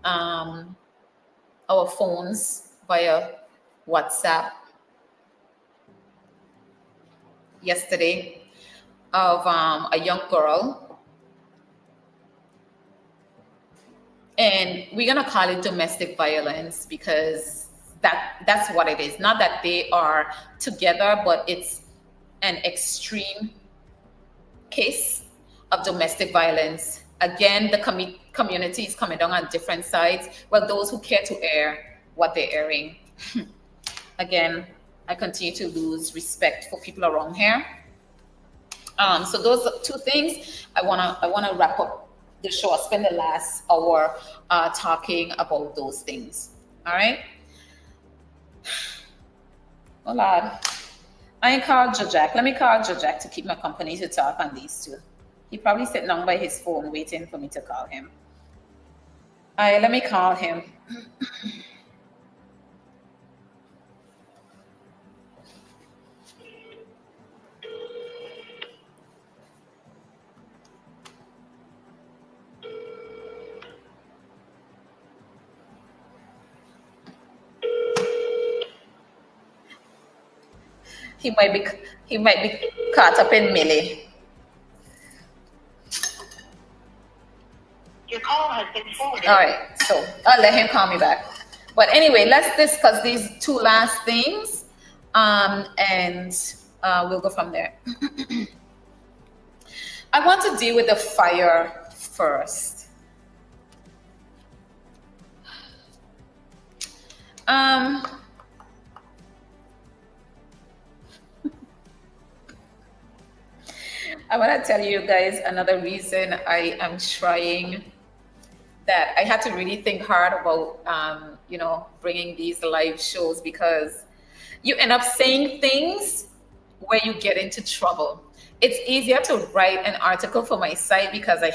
S2: our phones via WhatsApp yesterday of a young girl. And we're gonna call it domestic violence because that's what it is. Not that they are together, but it's an extreme case of domestic violence. Again, the community is coming down on different sides. Well, those who care to air what they're airing. Again, I continue to lose respect for people around here. So those are two things. I wanna wrap up the show. I'll spend the last hour talking about those things. All right. Oh Lord, I ain't called Jojak. Let me call Jojak to keep my company to talk on these two. He probably sitting down by his phone waiting for me to call him. All right, let me call him. He might be caught up in Millie.
S3: Your call has been forwarded.
S2: All right, so I'll let him call me back. But anyway, let's discuss these two last things, and we'll go from there. I want to deal with the fire first. I want to tell you guys another reason I am trying that I had to really think hard about, bringing these live shows, because you end up saying things where you get into trouble. It's easier to write an article for my site because I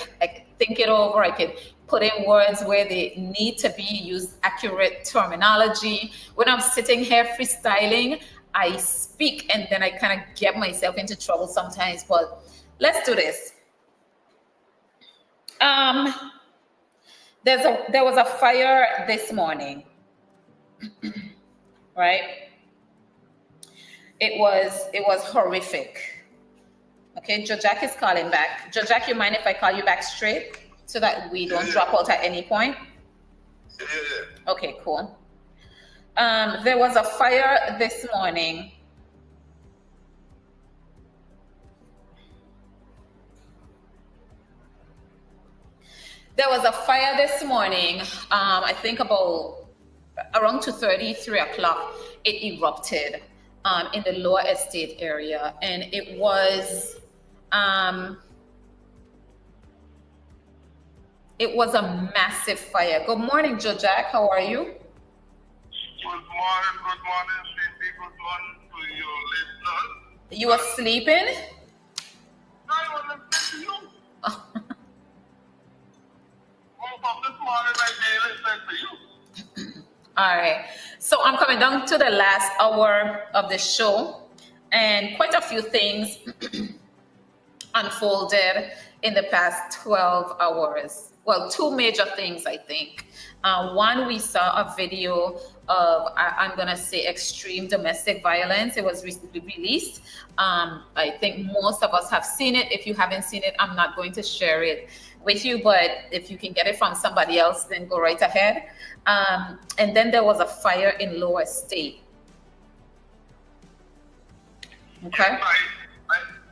S2: think it over. I can put in words where they need to be, use accurate terminology. When I'm sitting here freestyling, I speak and then I kind of get myself into trouble sometimes, but let's do this. There was a fire this morning, right? It was horrific. Okay, Jojak is calling back. Jojak, you mind if I call you back straight so that we don't drop out at any point?
S4: Yeah.
S2: Okay, cool. There was a fire this morning. There was a fire this morning, I think about around 2:30, 3 o'clock, it erupted in the Lower Estate area. And it was a massive fire. Good morning, Jojak. How are you?
S4: Good morning, Cindy. Good morning to your listeners.
S2: You were sleeping?
S4: I want to say to you.
S2: Oh.
S4: Woke up this morning, I listen to you.
S2: All right. So I'm coming down to the last hour of the show, and quite a few things unfolded in the past 12 hours. Well, two major things, I think. One, we saw a video of, I'm going to say, extreme domestic violence. It was recently released. I think most of us have seen it. If you haven't seen it, I'm not going to share it with you, but if you can get it from somebody else, then go right ahead. And then there was a fire in Lower Estate. Okay.
S4: Yes,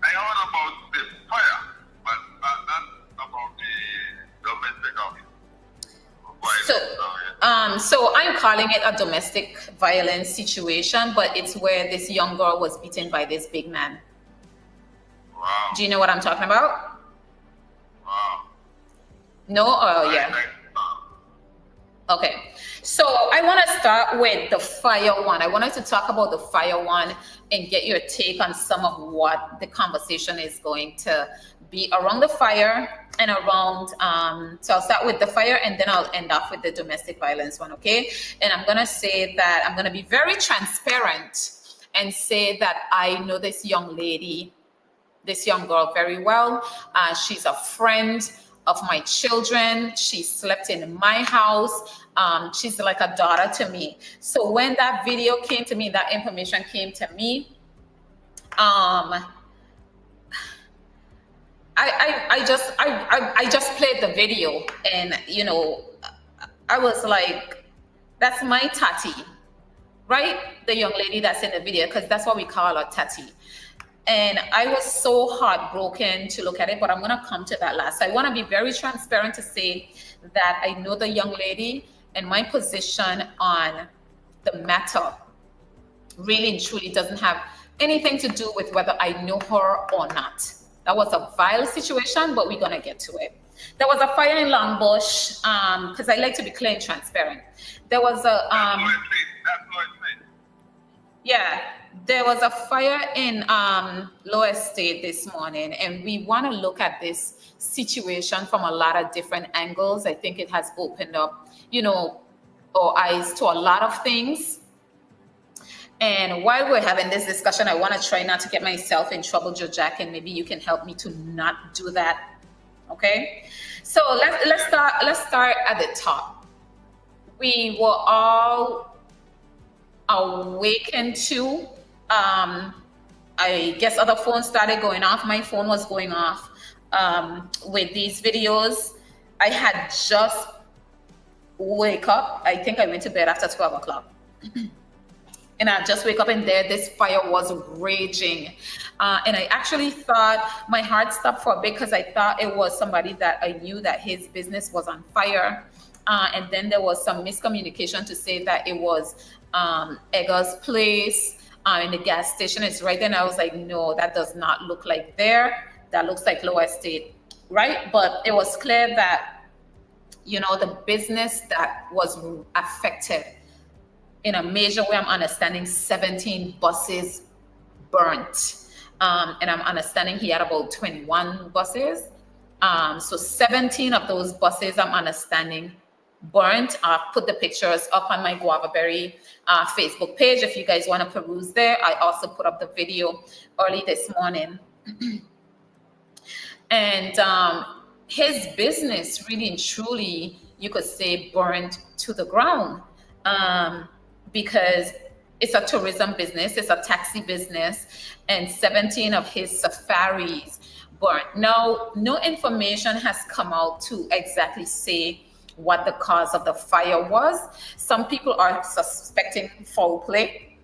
S4: I heard about the fire, but not about the domestic violence.
S2: So I'm calling it a domestic violence situation, but it's where this young girl was beaten by this big man.
S4: Wow.
S2: Do you know what I'm talking about?
S4: Wow.
S2: No? Oh, yeah. Okay, so I want to start with the fire one. I wanted to talk about the fire one and get your take on some of what the conversation is going to be around the fire and around. So I'll start with the fire and then I'll end off with the domestic violence one, okay? And I'm going to say that I'm going to be very transparent and say that I know this young lady, this young girl very well. She's a friend of my children. She slept in my house. She's like a daughter to me. So when that video came to me, that information came to me, I just played the video, and you know, I was like, that's my Tati, right? The young lady that's in the video, because that's what we call her, Tati. And I was so heartbroken to look at it, but I'm going to come to that last. So I want to be very transparent to say that I know the young lady, and my position on the matter really and truly doesn't have anything to do with whether I know her or not. That was a vile situation, but we're going to get to it. There was a fire in Longbush, because I like to be clear and transparent. There was a... yeah, there was a fire in Lower Estate this morning, and we want to look at this situation from a lot of different angles. I think it has opened up, you know, our eyes to a lot of things. And while we're having this discussion, I want to try not to get myself in trouble, Joe Jack, and maybe you can help me to not do that. Okay, so let's start at the top. We were all awakened to, I guess other phones started going off. My phone was going off with these videos. I had just wake up. I think I went to bed after 12 o'clock. And I just wake up, and there this fire was raging. And I actually thought, my heart stopped for a bit, because I thought it was somebody that I knew that his business was on fire. And then there was some miscommunication to say that it was Egger's place in the gas station. It's right there. And I was like, no, that does not look like there. That looks like Lower Estate, right? But it was clear that, you know, the business that was affected in a major way, I'm understanding 17 buses burnt. And I'm understanding he had about 21 buses. So 17 of those buses, I'm understanding, burnt. I'll put the pictures up on my Guavaberry Facebook page if you guys want to peruse there. I also put up the video early this morning. And his business really and truly, you could say, burned to the ground. Because it's a tourism business, it's a taxi business, and 17 of his safaris burnt. Now, no information has come out to exactly say what the cause of the fire was. Some people are suspecting foul play.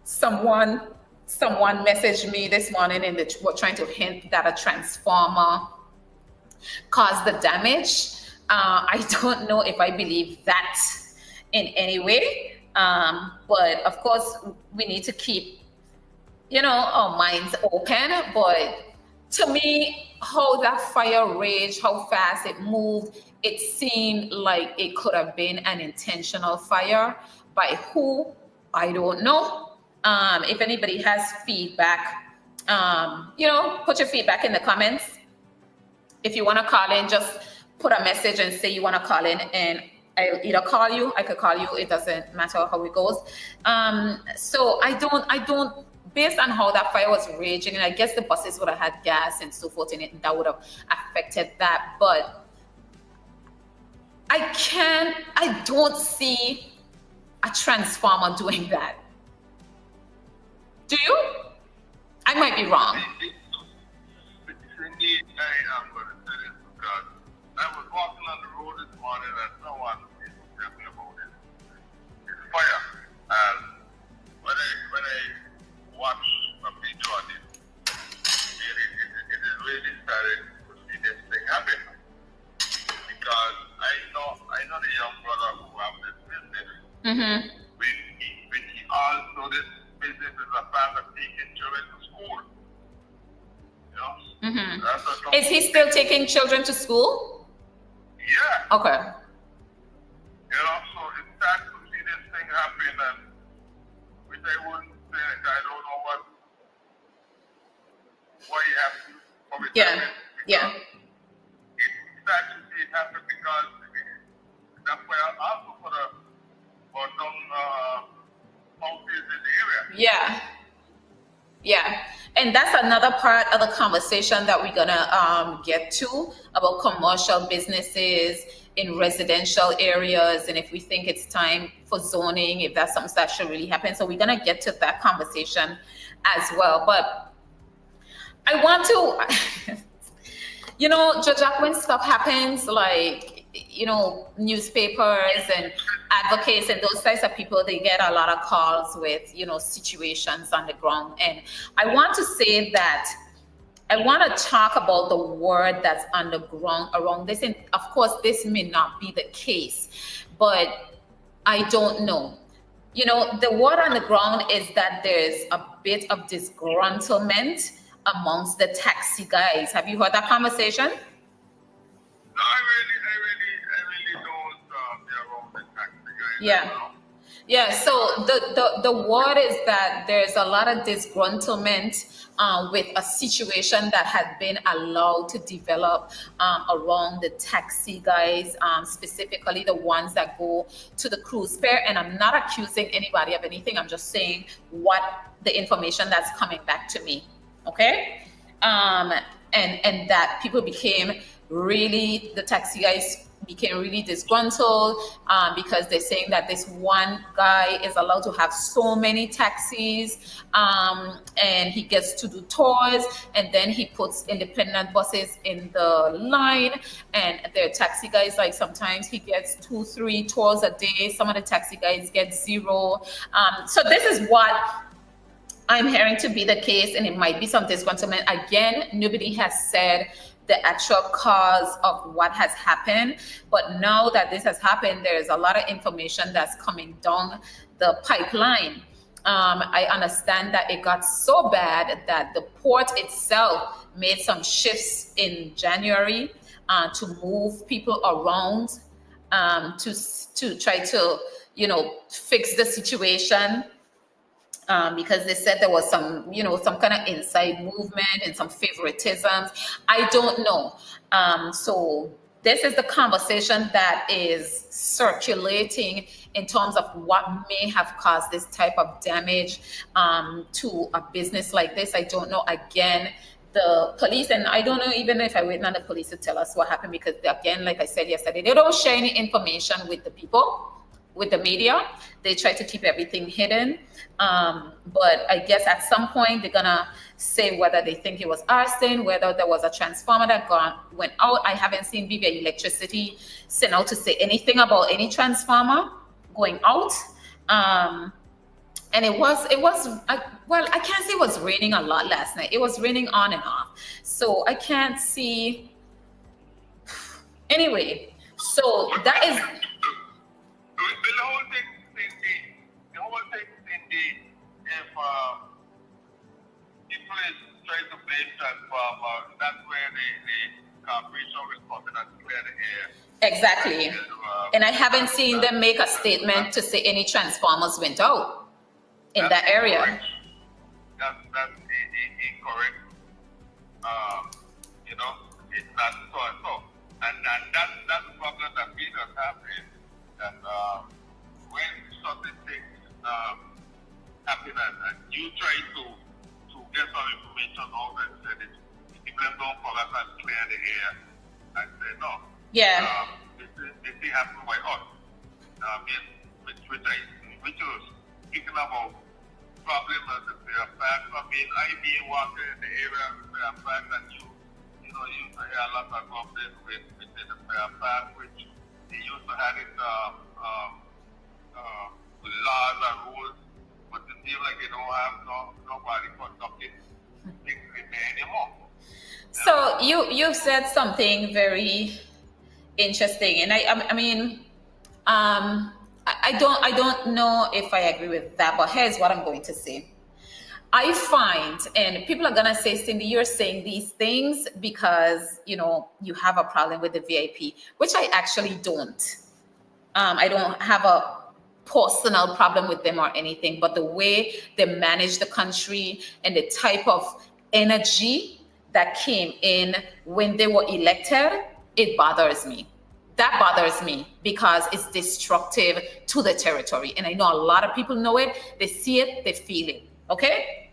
S2: Someone messaged me this morning and they were trying to hint that a transformer caused the damage. I don't know if I believe that in any way, but of course we need to keep, you know, our minds open. But to me, how that fire raged, how fast it moved, it seemed like it could have been an intentional fire. By who, I don't know. If anybody has feedback, you know, put your feedback in the comments. If you want to call in, just put a message and say you want to call in, and I'll either call you, I could call you, it doesn't matter how it goes. So I don't, based on how that fire was raging, and I guess the buses would have had gas and so forth in it, and that would have affected that. But I don't see a transformer doing that. Do you? I might be wrong.
S4: Indeed, I am going to say this because I was walking on the road this morning and someone is talking about this fire. And when I watch a video on it, it is really started to see this thing happen. Because I know the young brother who have this business. Mm-hmm. When he also, this business is a part of taking children to school. You know? Mm-hmm.
S2: Is he still taking children to school?
S4: Yeah.
S2: Okay.
S4: So it's sad to see this thing happen, and which I wouldn't say, like, I don't know why you have to for it to
S2: Yeah.
S4: happen.
S2: Yeah.
S4: It's sad to see it happen because that's why I also put a some houses in the area.
S2: Yeah. Yeah. And that's another part of the conversation that we're gonna get to about commercial businesses in residential areas, and if we think it's time for zoning, if that's something that should really happen. So we're gonna get to that conversation as well. But I want to, Jack, when stuff happens, like, newspapers and advocates and those types of people, they get a lot of calls with, situations on the ground. And I want to say that I want to talk about the word that's on the ground around this. And of course, this may not be the case, but I don't know. The word on the ground is that there's a bit of disgruntlement amongst the taxi guys. Have you heard that conversation?
S4: No, I really don't be around the taxi guys.
S2: Yeah. Yeah, so the word is that there's a lot of disgruntlement with a situation that had been allowed to develop around the taxi guys, specifically the ones that go to the cruise fair. And I'm not accusing anybody of anything. I'm just saying what the information that's coming back to me. Okay? And that people became the taxi guys became really disgruntled because they're saying that this one guy is allowed to have so many taxis and he gets to do tours, and then he puts independent buses in the line, and their taxi guys, like, sometimes he gets 2-3 tours a day. Some of the taxi guys get 0. So this is what I'm hearing to be the case, and it might be some disgruntlement. Again, nobody has said the actual cause of what has happened, but now that this has happened, there's a lot of information that's coming down the pipeline. I understand that it got so bad that the port itself made some shifts in January to move people around to try to fix the situation. Because they said there was some kind of inside movement and some favoritisms. I don't know. So this is the conversation that is circulating in terms of what may have caused this type of damage to a business like this. I don't know. Again, the police, and I don't know even if I wait on the police to tell us what happened, because again, like I said yesterday, they don't share any information with the people, with the media. They try to keep everything hidden. But I guess at some point they're gonna say whether they think it was arson, whether there was a transformer that went out. I haven't seen BVA Electricity send out to say anything about any transformer going out. And it was I can't say it was raining a lot last night. It was raining on and off. So I can't see. Anyway, so that is.
S4: The whole thing, Cindy, if police try to blame transformer, that's where the corporation responded and clear the air.
S2: Exactly. And I haven't seen them make a statement to say any transformers went out in that area.
S4: Incorrect. That's incorrect. It's not so and so. And that's the problem that we just have is that when certain things happen and you try to get some information out and say it, people don't follow us and clear the air and say no.
S2: Yeah.
S4: This thing happened by us. Which was speaking about problems as a fair fact. I mean, I being walking in the area of fair fact, and you used to hear a lot of complaints within the fair fact, which they used to have it laws and rules, but it seems like they don't have nobody conducting things in there anymore.
S2: So you've said something very interesting, and I mean, I don't know if I agree with that, but here's what I'm going to say. I find, and people are gonna say, Cindy, you're saying these things because you have a problem with the VIP, which I actually don't. I don't have a personal problem with them or anything, but the way they manage the country and the type of energy that came in when they were elected, it bothers me. That bothers me because it's destructive to the territory. And I know a lot of people know it, they see it, they feel it. Okay?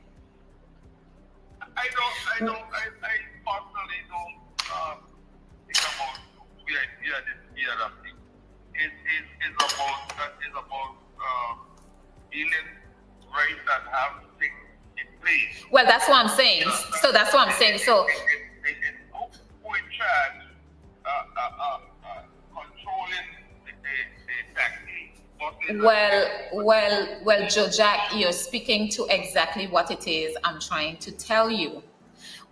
S4: I personally don't think about VIP and this year of thing. It's about dealing right and have things in place.
S2: Well, that's what I'm saying. So that's what I'm saying. So
S4: it's who in charge controlling the taxi.
S2: Well, Joe Jack, you're speaking to exactly what it is I'm trying to tell you.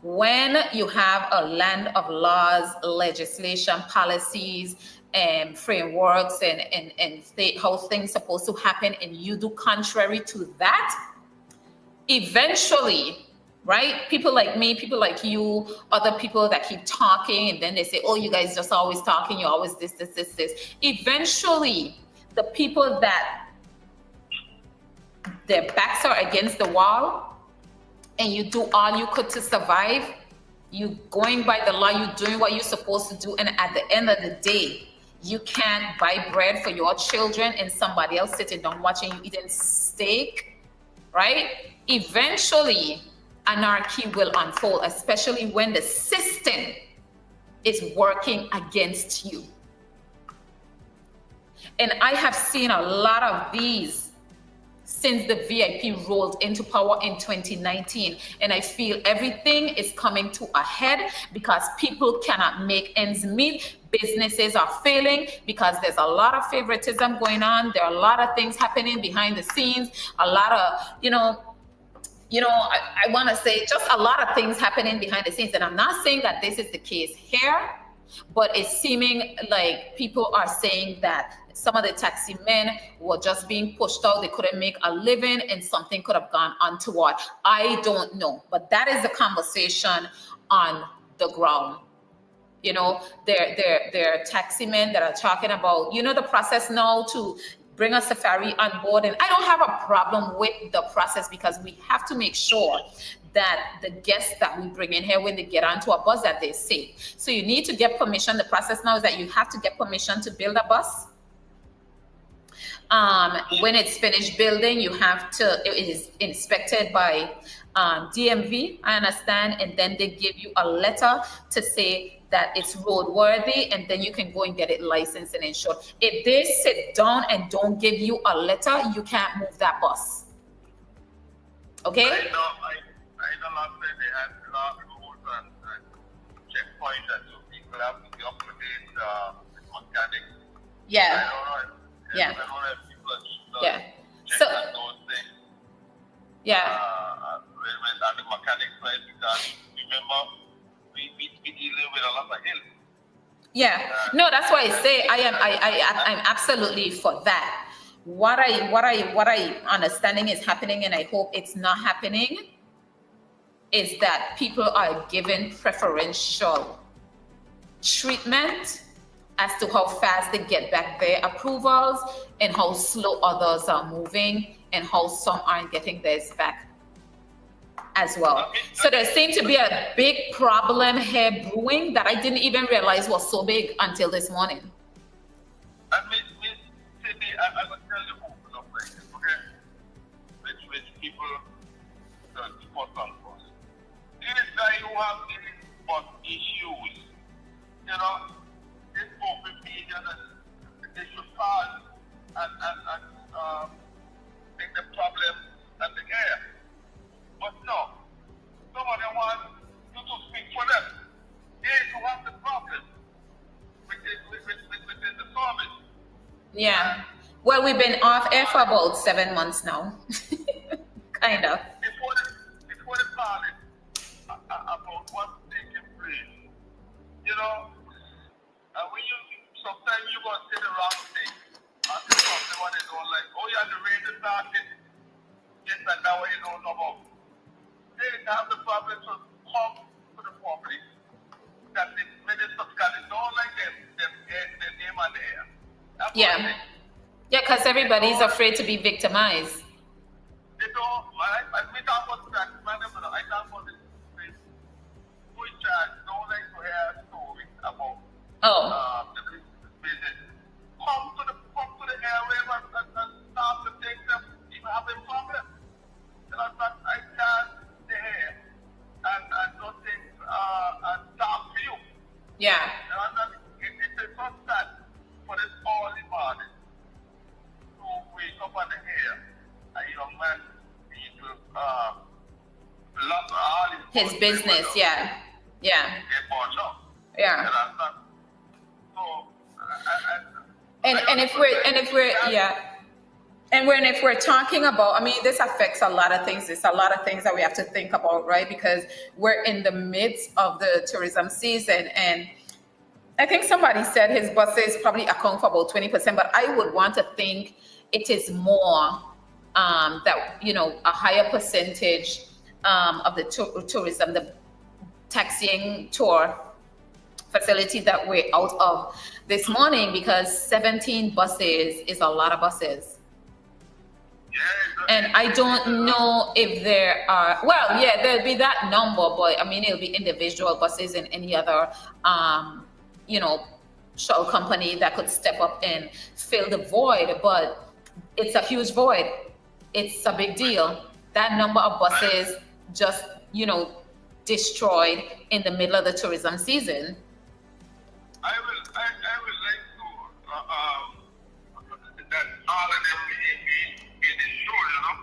S2: When you have a land of laws, legislation, policies, and frameworks, and how things supposed to happen, and you do contrary to that, eventually, right? People like me, people like you, other people that keep talking, and then they say, oh, you guys just always talking, you're always this. Eventually, the people that their backs are against the wall, and you do all you could to survive, you going by the law, you doing what you're supposed to do, and at the end of the day, you can't buy bread for your children and somebody else sitting down watching you eating steak, right? Eventually, anarchy will unfold, especially when the system is working against you. And I have seen a lot of these since the VIP rolled into power in 2019. And I feel everything is coming to a head because people cannot make ends meet. Businesses are failing because there's a lot of favoritism going on. There are a lot of things happening behind the scenes. A lot of, I want to say just a lot of things happening behind the scenes. And I'm not saying that this is the case here, but it's seeming like people are saying that some of the taxi men were just being pushed out. They couldn't make a living and something could have gone untoward. I don't know, but that is the conversation on the ground. There are taxi men that are talking about, the process now to bring a safari on board. And I don't have a problem with the process because we have to make sure that the guests that we bring in here, when they get onto a bus, that they're safe. So you need to get permission. The process now is that you have to get permission to build a bus. When it's finished building, it is inspected by DMV, I understand, and then they give you a letter to say that it's roadworthy, and then you can go and get it licensed and insured. If they sit down and don't give you a letter, you can't move that bus. Okay?
S4: I know last time they had rules and checkpoints, and so people have to be up to date with mechanics.
S2: Yeah.
S4: I don't know if people are
S2: Yeah.
S4: checking on those things.
S2: Yeah.
S4: When on the mechanic side, because remember, we dealing with a lot of hills.
S2: Yeah. No, that's why I say I'm absolutely for that. What I understanding is happening, and I hope it's not happening, is that people are given preferential treatment as to how fast they get back their approvals and how slow others are moving and how some aren't getting theirs back as well. So there seemed to be a big problem here brewing that I didn't even realize was so big until this morning.
S4: And Miss Cindy, I will tell you open up like this, okay? Which people don't spot on first. These guys who have these spot issues, this open media that they should pass and make the problem and the air. But no, somebody wants you to speak for them. They who have the problem within the service.
S2: Yeah. Well, we've been off air for about 7 months now. Kind of.
S4: Before the party about what's taking place, when sometimes you go say the wrong thing, and the something what they don't like, oh yeah, the rain is starting, yes, and that what you don't know about. they have the problem to come to the public that the minister don't like them name on the air. That's what I
S2: Yeah.
S4: think.
S2: Yeah, because everybody's afraid to be victimized.
S4: They don't, I talk about that, I talk about this who in charge don't like to hear stories about
S2: Oh,
S4: the business. Come to the airwave and start to take them, even have a problem. You know, that I can't stay here and don't think and talk to you.
S2: yeah.
S4: You know, and it's a tough start for this early morning to wake up on the air. A young man need to lock all
S2: His business, yeah. Yeah.
S4: Get born up.
S2: Yeah.
S4: You know, so
S2: And if we're talking about, I mean, this affects a lot of things. It's a lot of things that we have to think about, right? Because we're in the midst of the tourism season, and I think somebody said his buses probably account for about 20%, but I would want to think it is more that, you know, a higher percentage of the tourism, the taxiing tour facility that we're out of this morning, because 17 buses is a lot of buses. And I don't know if there are, well, yeah, there'll be that number, but I mean, it'll be individual buses and any other, you know, shuttle company that could step up and fill the void, but it's a huge void. It's a big deal. That number of buses just, you know, destroyed in the middle of the tourism season.
S4: I will like to that all of them be insured, you know.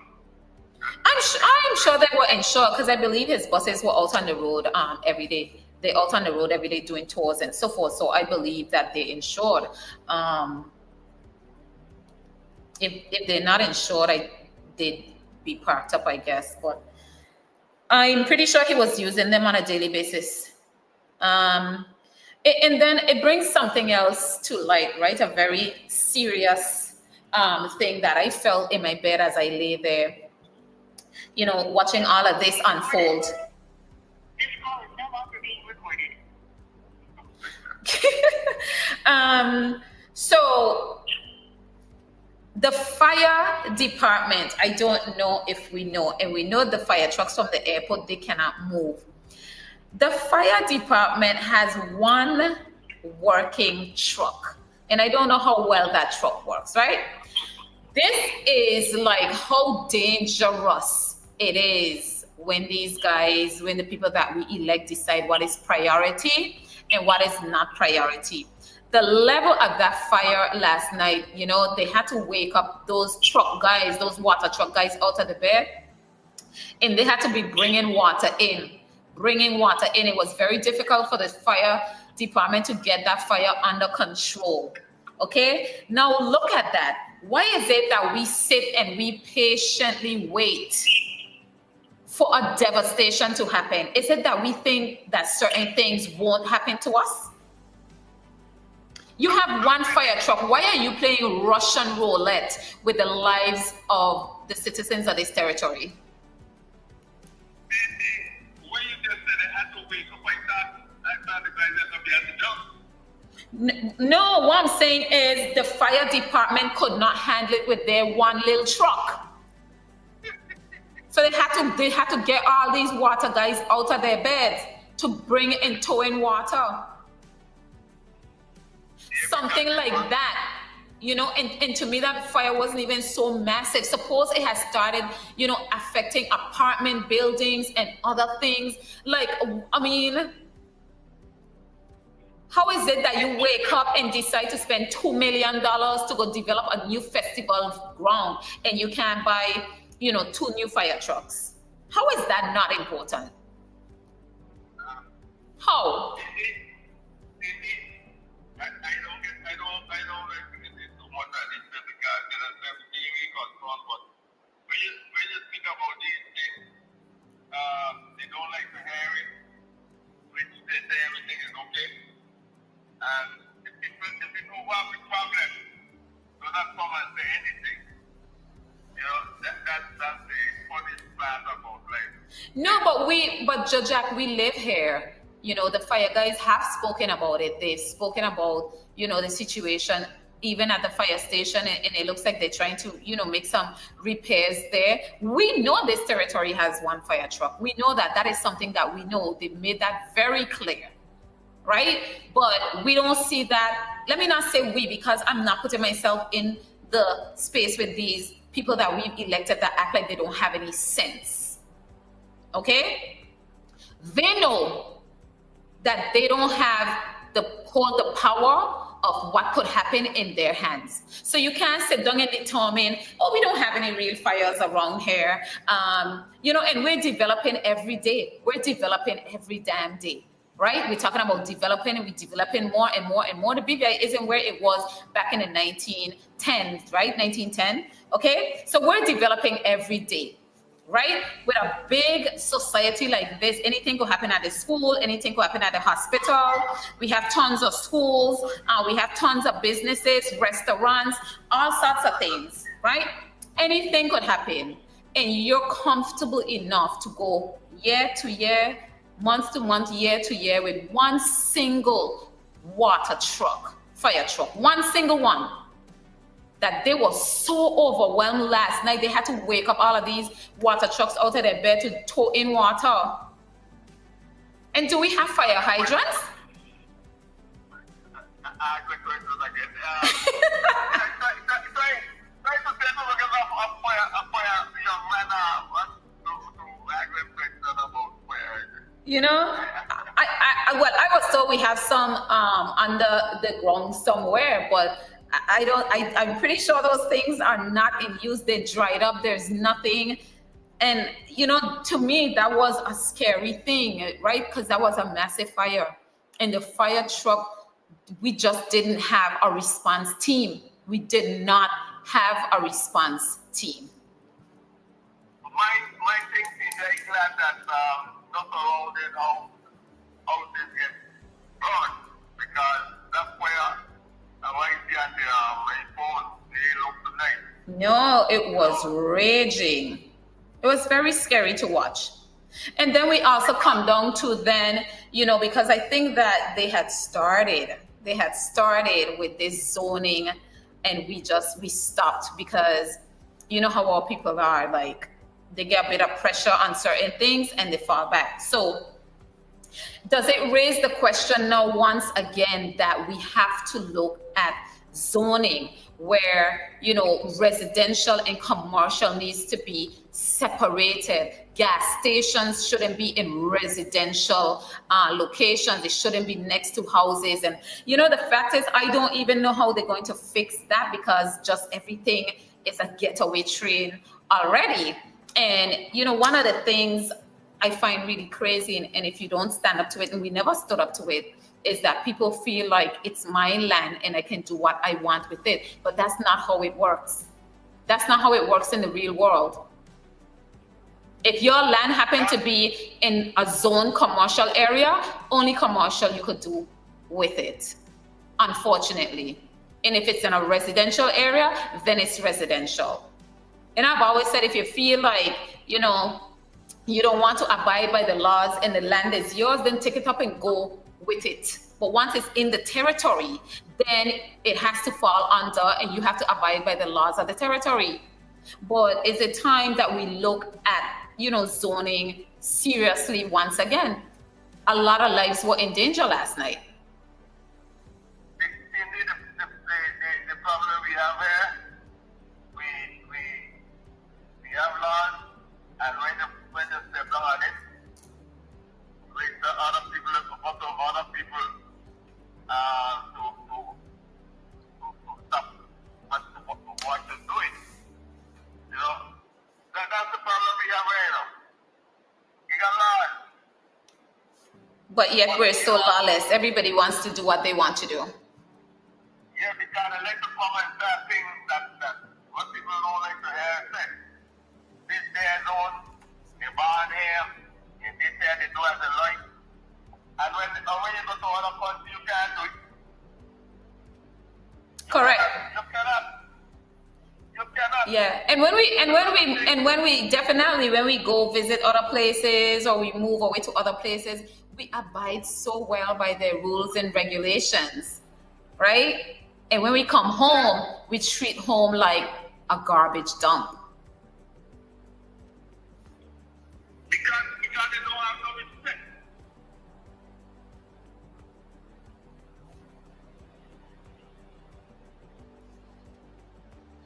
S2: I'm sure they were insured, because I believe his buses were out on the road every day. They're out on the road every day doing tours and so forth. So I believe that they're insured. If they're not insured, they'd be parked up, I guess. But I'm pretty sure he was using them on a daily basis. And then it brings something else to light, right? A very serious thing that I felt in my bed as I lay there, you know, watching all of this unfold.
S4: This call is no longer being recorded.
S2: So the fire department, I don't know if we know, and we know the fire trucks from the airport, they cannot move. The fire department has one working truck, and I don't know how well that truck works, right? This is like how dangerous it is when these guys, when the people that we elect decide what is priority and what is not priority. The level of that fire last night, you know, they had to wake up those truck guys, those water truck guys out of the bed, and they had to be bringing water in. It was very difficult for the fire department to get that fire under control. Okay, now look at that. Why is it that we sit and we patiently wait for a devastation to happen? Is it that we think that certain things won't happen to us? You have one fire truck. Why are you playing Russian roulette with the lives of the citizens of this territory?
S4: When you just said they had to wake up, I thought the guys that could be at the job.
S2: No, what I'm saying is the fire department could not handle it with their one little truck. So they had to get all these water guys out of their beds to bring and tow in water. Something like that, you know, and to me that fire wasn't even so massive. Suppose it has started, you know, affecting apartment buildings and other things. Like, I mean, how is it that you wake up and decide to spend $2 million to go develop a new festival ground and you can't buy, you know, 2 new fire trucks? How is that not important? How?
S4: I don't recognize too much that it's because there's everything we got wrong, but when you think about these things, they don't like to hear it, which they say everything is okay. And if people who have a problem do not come and say anything, you know, that's the funniest part about life.
S2: No, but Judge Jack, we live here. You know, the fire guys have spoken about it. They've spoken about, you know, the situation even at the fire station, and it looks like they're trying to, you know, make some repairs there. We know this territory has one fire truck. We know that. That is something that we know. They've made that very clear, right? But we don't see that. Let me not say we, because I'm not putting myself in the space with these people that we've elected that act like they don't have any sense. Okay? They know that they don't have hold the power of what could happen in their hands. So you can't sit down and determine, oh, we don't have any real fires around here. You know, and we're developing every day. We're developing every damn day, right? We're talking about developing, and we're developing more and more and more. The BVI isn't where it was back in the 1910s, right? 1910, okay? So we're developing every day, right? With a big society like this, anything could happen at the school, anything could happen at the hospital. We have tons of schools, we have tons of businesses, restaurants, all sorts of things, right? Anything could happen. And you're comfortable enough to go year to year, month to month, year to year with one single water truck, fire truck, one single one. That they were so overwhelmed last night, they had to wake up all of these water trucks out of their bed to tow in water. And do we have fire hydrants? You know, I was told we have some under the ground somewhere, but I'm pretty sure those things are not in use. They dried up. There's nothing. And, you know, to me, that was a scary thing, right? Because that was a massive fire. And the fire truck, we just didn't have a response team. We did not have a response team.
S4: My thing is very glad that not surrounded how this gets burned, because that's where
S2: no, it was raging. It was very scary to watch. And then we also come down to then, you know, because I think that they had started with this zoning, and we stopped because you know how all people are, like they get a bit of pressure on certain things and they fall back. So does it raise the question now once again that we have to look at zoning where, you know, residential and commercial needs to be separated? Gas stations shouldn't be in residential locations. It shouldn't be next to houses. And, you know, the fact is, I don't even know how they're going to fix that, because just everything is a getaway train already. And, you know, one of the things I find really crazy, and if you don't stand up to it, and we never stood up to it, is that people feel like it's my land and I can do what I want with it. But that's not how it works. That's not how it works in the real world. If your land happened to be in a zone commercial area, only commercial you could do with it, unfortunately. And if it's in a residential area, then it's residential. And I've always said, if you feel like, you know, you don't want to abide by the laws and the land is yours, then take it up and go with it. But once it's in the territory, then it has to fall under, and you have to abide by the laws of the territory. But is it time that we look at, you know, zoning seriously once again? A lot of lives were in danger last night.
S4: Indeed, the problem we have here, we have laws, and when you step down on it, with the other people, other people to stop what you're doing. You know, that's the problem we have right now. You got laws.
S2: But yet we're so lawless. Everybody wants to do what they want to do.
S4: Yeah, because they like to come and start things that what people don't like to hear say. This their zone, they born here, and this here they do as they like. And when you go to other countries, you can't do it.
S2: Correct.
S4: You cannot
S2: Yeah, and when we definitely when we go visit other places or we move away to other places, we abide so well by their rules and regulations, right? And when we come home, we treat home like a garbage dump.
S4: Because they don't have no respect.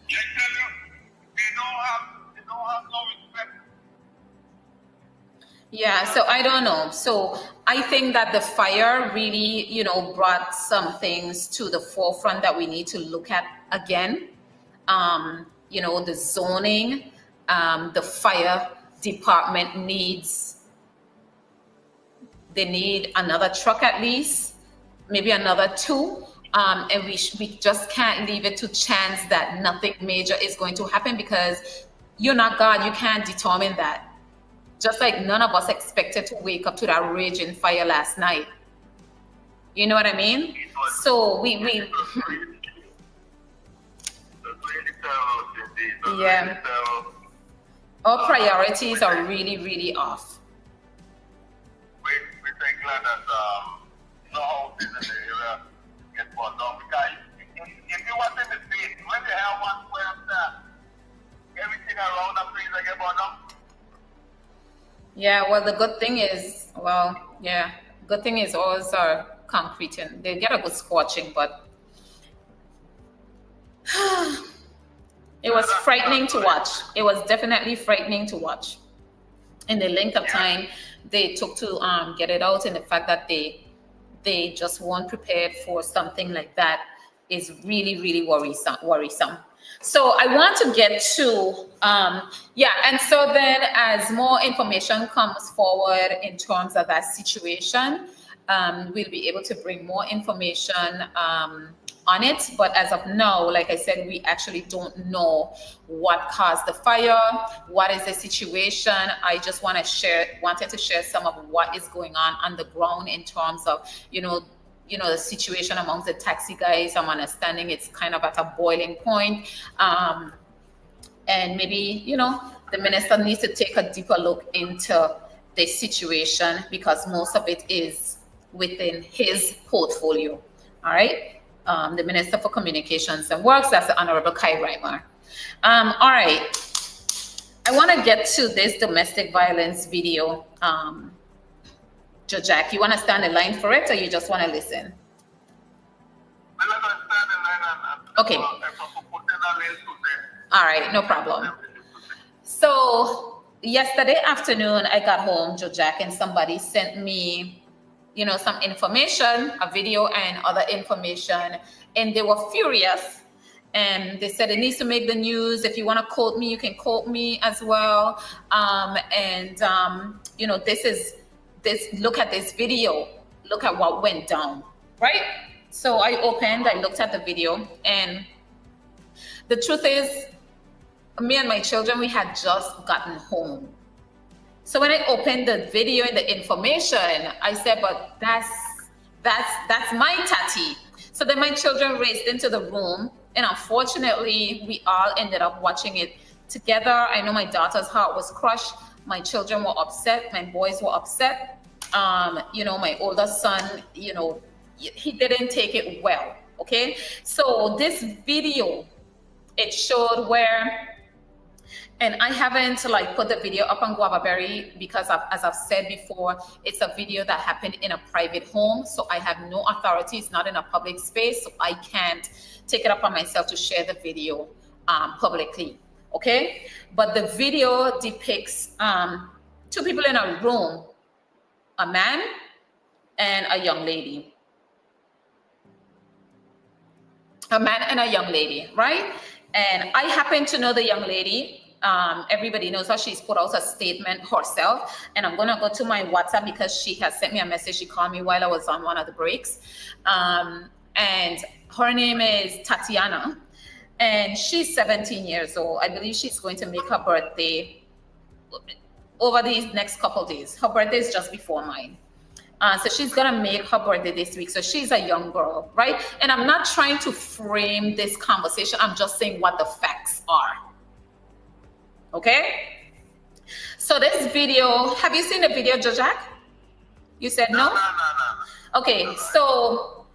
S4: I tell you, they don't have no respect.
S2: Yeah, so I don't know. So I think that the fire really, brought some things to the forefront that we need to look at again. The zoning, the fire department they need another truck at least, maybe another two. And we just can't leave it to chance that nothing major is going to happen, because you're not God. You can't determine that. Just like none of us expected to wake up to that raging fire last night. You know what I mean? So we yeah, our priorities are really, really off.
S4: We're glad that no houses in the area get burned down, because if you was in the state, when they have one square that everything around the place that get burned down.
S2: Yeah, well, the good thing is, good thing is ours are concrete and they get a good scorching, but it was frightening to watch. It was definitely frightening to watch. In the length of time they took to get it out, and the fact that they just weren't prepared for something like that is really, really worrisome. So I want to get to, and so then as more information comes forward in terms of that situation, we'll be able to bring more information on it. But as of now, like I said, we actually don't know what caused the fire, what is the situation. I just wanted to share some of what is going on the ground in terms of, the situation amongst the taxi guys. I'm understanding it's kind of at a boiling point. And maybe, the minister needs to take a deeper look into the situation, because most of it is within his portfolio. All right. The Minister for Communications and Works, that's the Honorable Kai Reimer. All right. I want to get to this domestic violence video. Jack, you want to stand in line for it, or you just want to listen? Okay. All right, no problem. So yesterday afternoon, I got home, Jack, and somebody sent me, some information, a video and other information, and they were furious. And they said it needs to make the news. If you want to quote me, you can quote me as well. Look at this video. Look at what went down, right? So I looked at the video, and the truth is, me and my children, we had just gotten home. So when I opened the video and the information, I said, but that's my tati. So then my children raced into the room, and unfortunately, we all ended up watching it together. I know my daughter's heart was crushed. My children were upset. My boys were upset. My older son, he didn't take it well. Okay. So this video, it showed where, and I haven't put the video up on Guavaberry because as I've said before, it's a video that happened in a private home. So I have no authority. It's not in a public space. So I can't take it upon myself to share the video publicly. Okay. But the video depicts two people in a room, a man and a young lady. A man and a young lady, right? And I happen to know the young lady. Everybody knows her. She's put out a statement herself. And I'm going to go to my WhatsApp because she has sent me a message. She called me while I was on one of the breaks. And her name is Tatiana. And she's 17 years old. I believe she's going to make her birthday over these next couple of days. Her birthday is just before mine. So she's going to make her birthday this week. So she's a young girl, right? And I'm not trying to frame this conversation. I'm just saying what the facts are, Okay? So this video, have you seen the video, Jojak? You said no?
S4: No.
S2: Okay, so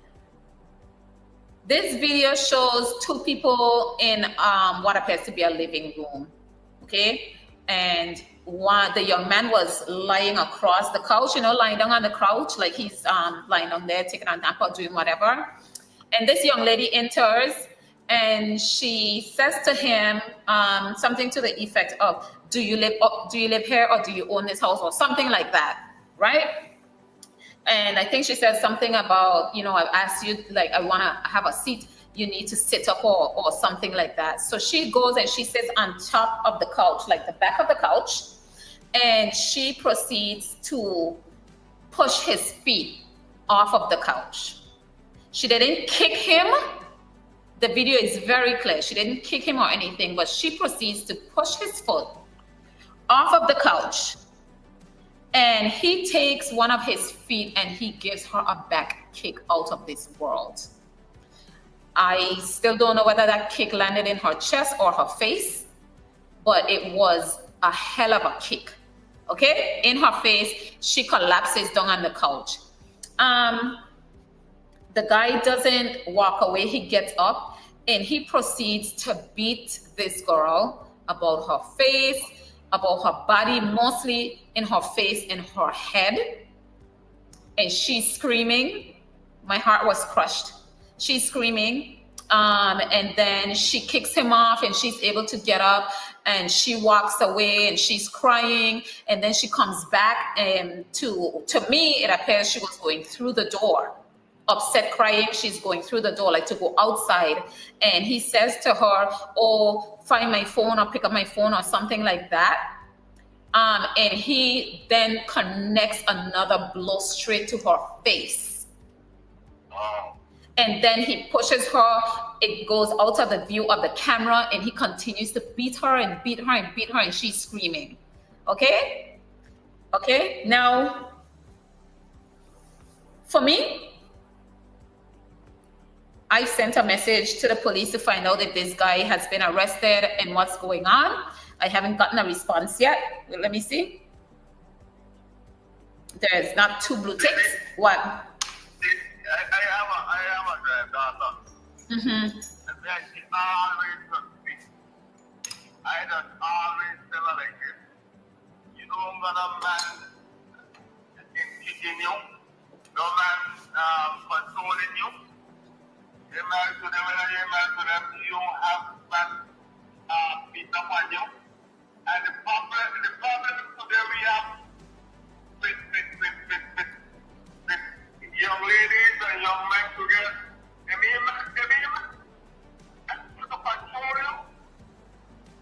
S2: this video shows two people in what appears to be a living room. Okay? And the young man was lying across the couch, lying down on the couch, like he's lying down there, taking a nap or doing whatever. And this young lady enters and she says to him something to the effect of, do you live here or do you own this house, or something like that, right? And I think she says something about, I've asked you, like, I want to have a seat, you need to sit up or something like that. So she goes and she sits on top of the couch, like the back of the couch, and she proceeds to push his feet off of the couch. She didn't kick him. The video is very clear. She didn't kick him or anything, but she proceeds to push his foot off of the couch. And he takes one of his feet and he gives her a back kick out of this world. I still don't know whether that kick landed in her chest or her face, but it was a hell of a kick. Okay? In her face, she collapses down on the couch. The guy doesn't walk away. He gets up and he proceeds to beat this girl about her face, about her body, mostly in her face and her head. And she's screaming. My heart was crushed. She's screaming. And then she kicks him off and she's able to get up and she walks away and she's crying. And then she comes back and to me, it appears she was going through the door. Upset, crying, she's going through the door, like to go outside. And he says to her, oh, find my phone or pick up my phone or something like that. And he then connects another blow straight to her face. And then he pushes her. It goes out of the view of the camera and he continues to beat her and beat her and beat her and she's screaming. Okay? Okay? Now, for me, I sent a message to the police to find out if this guy has been arrested and what's going on. I haven't gotten a response yet. Let me see. There's not 2 blue ticks. What?
S4: I have a granddaughter.
S2: Mm-hmm.
S4: And she always took me. I just always tell her like this. You don't got a man kicking you. No man controlling you. You're married to them, whether you're married to them, you don't have man beat up on you. And the problem today we have with young ladies and young men together, they mean to control you.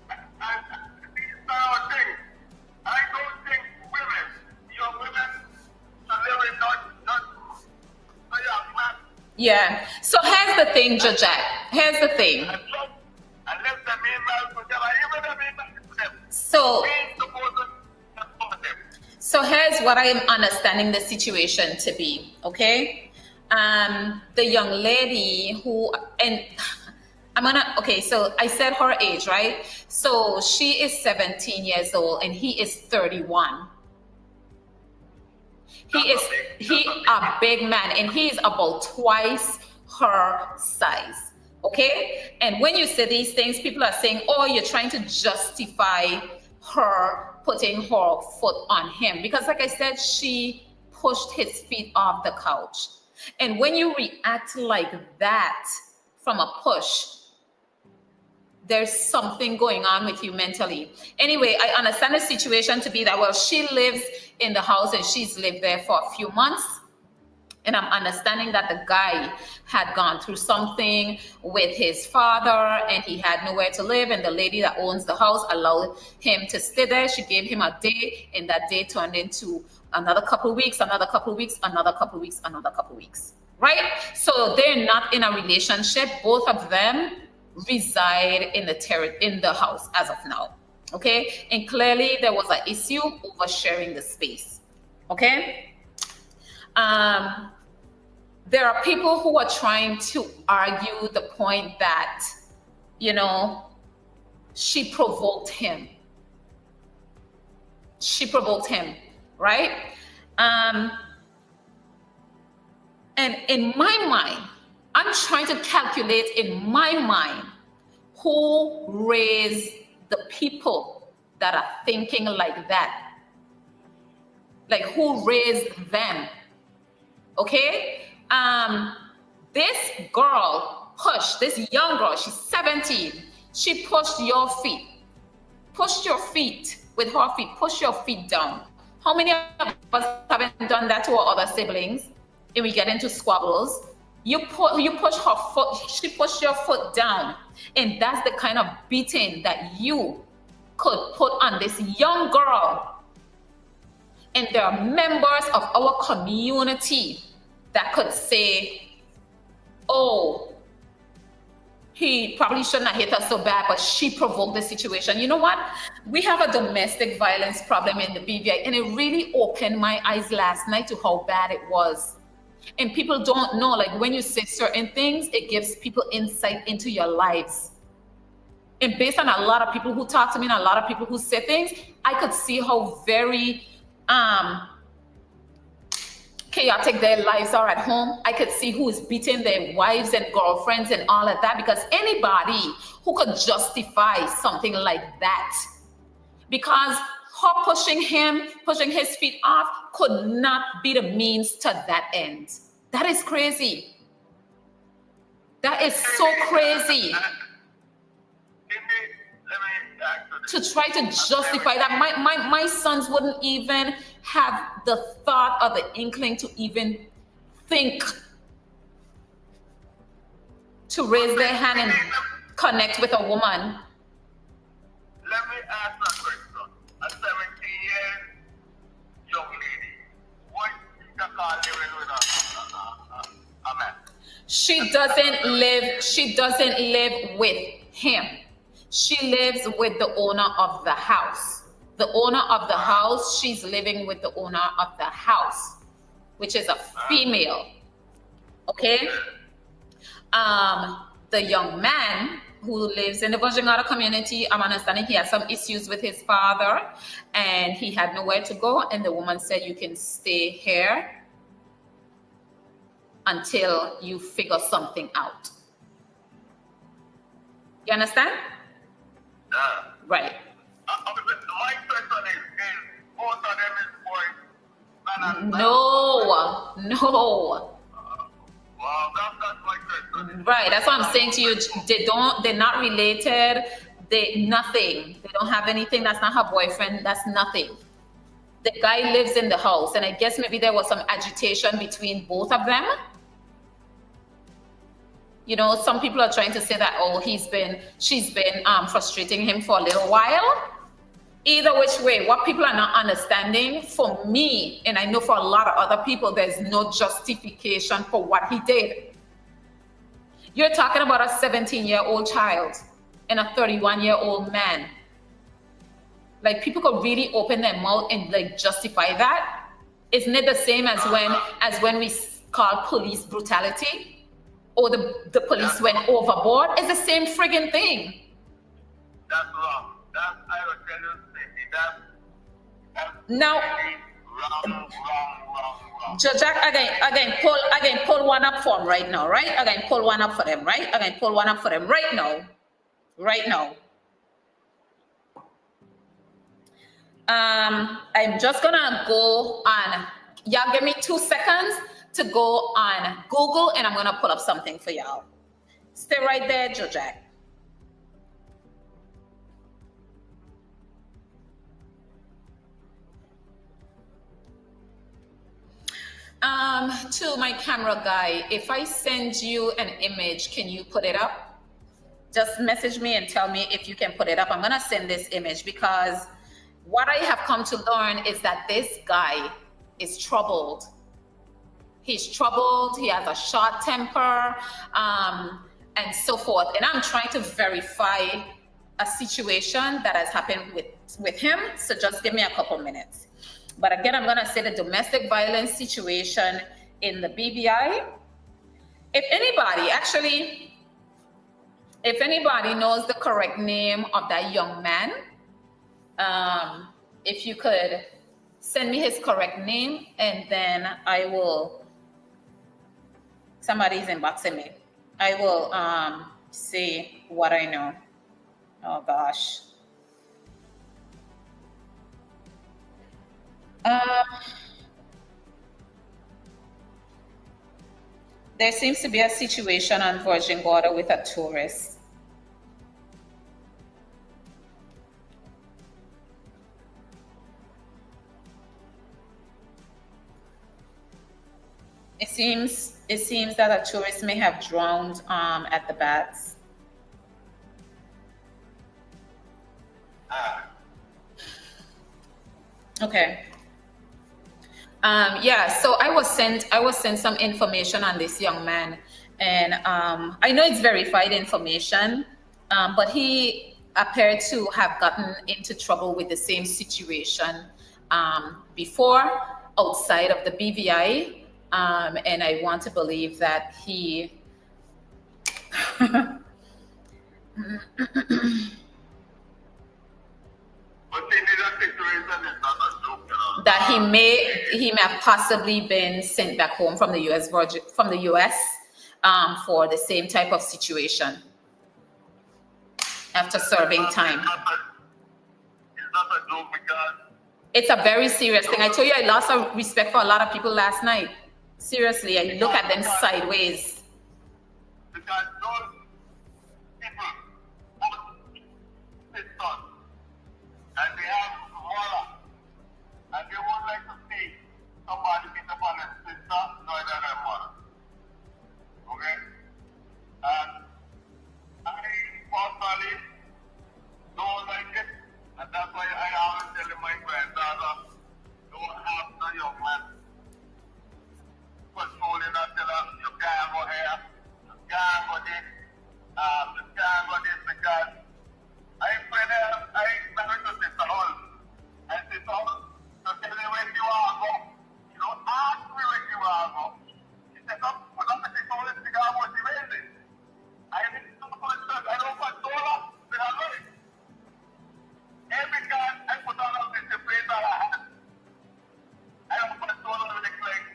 S4: And these are things. I don't think women, young women, should live in not a young man.
S2: Yeah. So here's the thing, Jojak. Here's the thing. So here's what I am understanding the situation to be, okay? The young lady who, and so I said her age, right? So she is 17 years old and he is 31. He a big man and he is about twice her size, okay? And when you say these things, people are saying, oh, you're trying to justify her putting her foot on him. Because like I said, she pushed his feet off the couch. And when you react like that from a push, there's something going on with you mentally. Anyway, I understand the situation to be that, well, she lives in the house and she's lived there for a few months. And I'm understanding that the guy had gone through something with his father and he had nowhere to live. And the lady that owns the house allowed him to stay there. She gave him a day and that day turned into another couple of weeks, another couple of weeks, another couple of weeks, another couple of weeks, right? So they're not in a relationship. Both of them reside in the house as of now, okay? And clearly there was an issue over sharing the space, okay? There are people who are trying to argue the point that, she provoked him. She provoked him, right? And in my mind, I'm trying to calculate in my mind who raised the people that are thinking like that. Like who raised them? Okay? This girl pushed, this young girl, she's 17. She pushed your feet. Pushed your feet with her feet. Push your feet down. How many of us haven't done that to our other siblings? And we get into squabbles. You push her foot, she pushed your foot down. And that's the kind of beating that you could put on this young girl. And there are members of our community that could say, oh, he probably shouldn't have hit her so bad, but she provoked the situation. You know what? We have a domestic violence problem in the BVI, and it really opened my eyes last night to how bad it was. And people don't know, like when you say certain things, it gives people insight into your lives. And based on a lot of people who talk to me and a lot of people who say things, I could see how very chaotic their lives are at home. I could see who is beating their wives and girlfriends and all of that, because anybody who could justify something like that, because her pushing his feet off could not be the means to that end. That is crazy. That is so crazy. To try to justify that. My sons wouldn't even have the thought or the inkling to even think to raise their hand and connect with a woman.
S4: Let me ask a question. A 17-year young lady, what is the call living with a man? She
S2: doesn't live with him. She lives with the owner of the house. The owner of the house, she's living with the owner of the house, which is a female. Okay? The young man who lives in the Vajangara community, I'm understanding he has some issues with his father and he had nowhere to go. And the woman said, you can stay here until you figure something out. You understand? Right.
S4: My question is both of them is boys?
S2: No.
S4: Well, that's my question.
S2: Right, that's what I'm saying to you. They're not related. Nothing. They don't have anything. That's not her boyfriend. That's nothing. The guy lives in the house, and I guess maybe there was some agitation between both of them. You know, some people are trying to say that, oh, she's been frustrating him for a little while. Either which way, what people are not understanding, for me, and I know for a lot of other people, there's no justification for what he did. You're talking about a 17-year-old child and a 31-year-old man. Like, people could really open their mouth and like justify that. Isn't it the same as when we call police brutality? Or the police went overboard? It's the same friggin' thing.
S4: That's wrong. I will tell you, that's
S2: now,
S4: wrong.
S2: Jack, again, pull one up for him right now, right? Again, pull one up for them, right? Again, pull one up for them right now. Right now. I'm just gonna go on. Y'all give me 2 seconds to go on Google, and I'm gonna pull up something for y'all. Stay right there, Joe Jack. To my camera guy, if I send you an image, can you put it up? Just message me and tell me if you can put it up. I'm gonna send this image because what I have come to learn is that this guy is troubled. He's troubled, he has a short temper, and so forth. And I'm trying to verify a situation that has happened with him. So just give me a couple minutes. But again, I'm gonna say the domestic violence situation in the BVI. If anybody knows the correct name of that young man, if you could send me his correct name, and then I will, somebody's inboxing me. I will see what I know. Oh gosh. There seems to be a situation on Virgin Gorda with a tourist. It seems that a tourist may have drowned at the baths. Okay. Yeah, so I was sent some information on this young man, and I know it's verified information, but he appeared to have gotten into trouble with the same situation before outside of the BVI, and I want to believe that he that he may have possibly been sent back home from the US for the same type of situation after serving time. It's a very serious thing. I told you I lost respect for a lot of people last night. Seriously, I look at them sideways.
S4: Because those people, and they have water, and they would like to see somebody beat up on their sister, no, their mother. Okay? And I personally don't like it, and that's why I always tell my granddaughter, don't have no young man controlling her, tell her, you can't go here, you can't go this, you can't go this, because I married to Sister Hall. And Sister Hall, to tell me where you are go. You don't ask me where you are go. She said, no, but I'm the Sister Hall is figure out what she raising. I didn't do for church, I don't control her with her life. Every time I put on a discipline that I had, I don't control her with the click.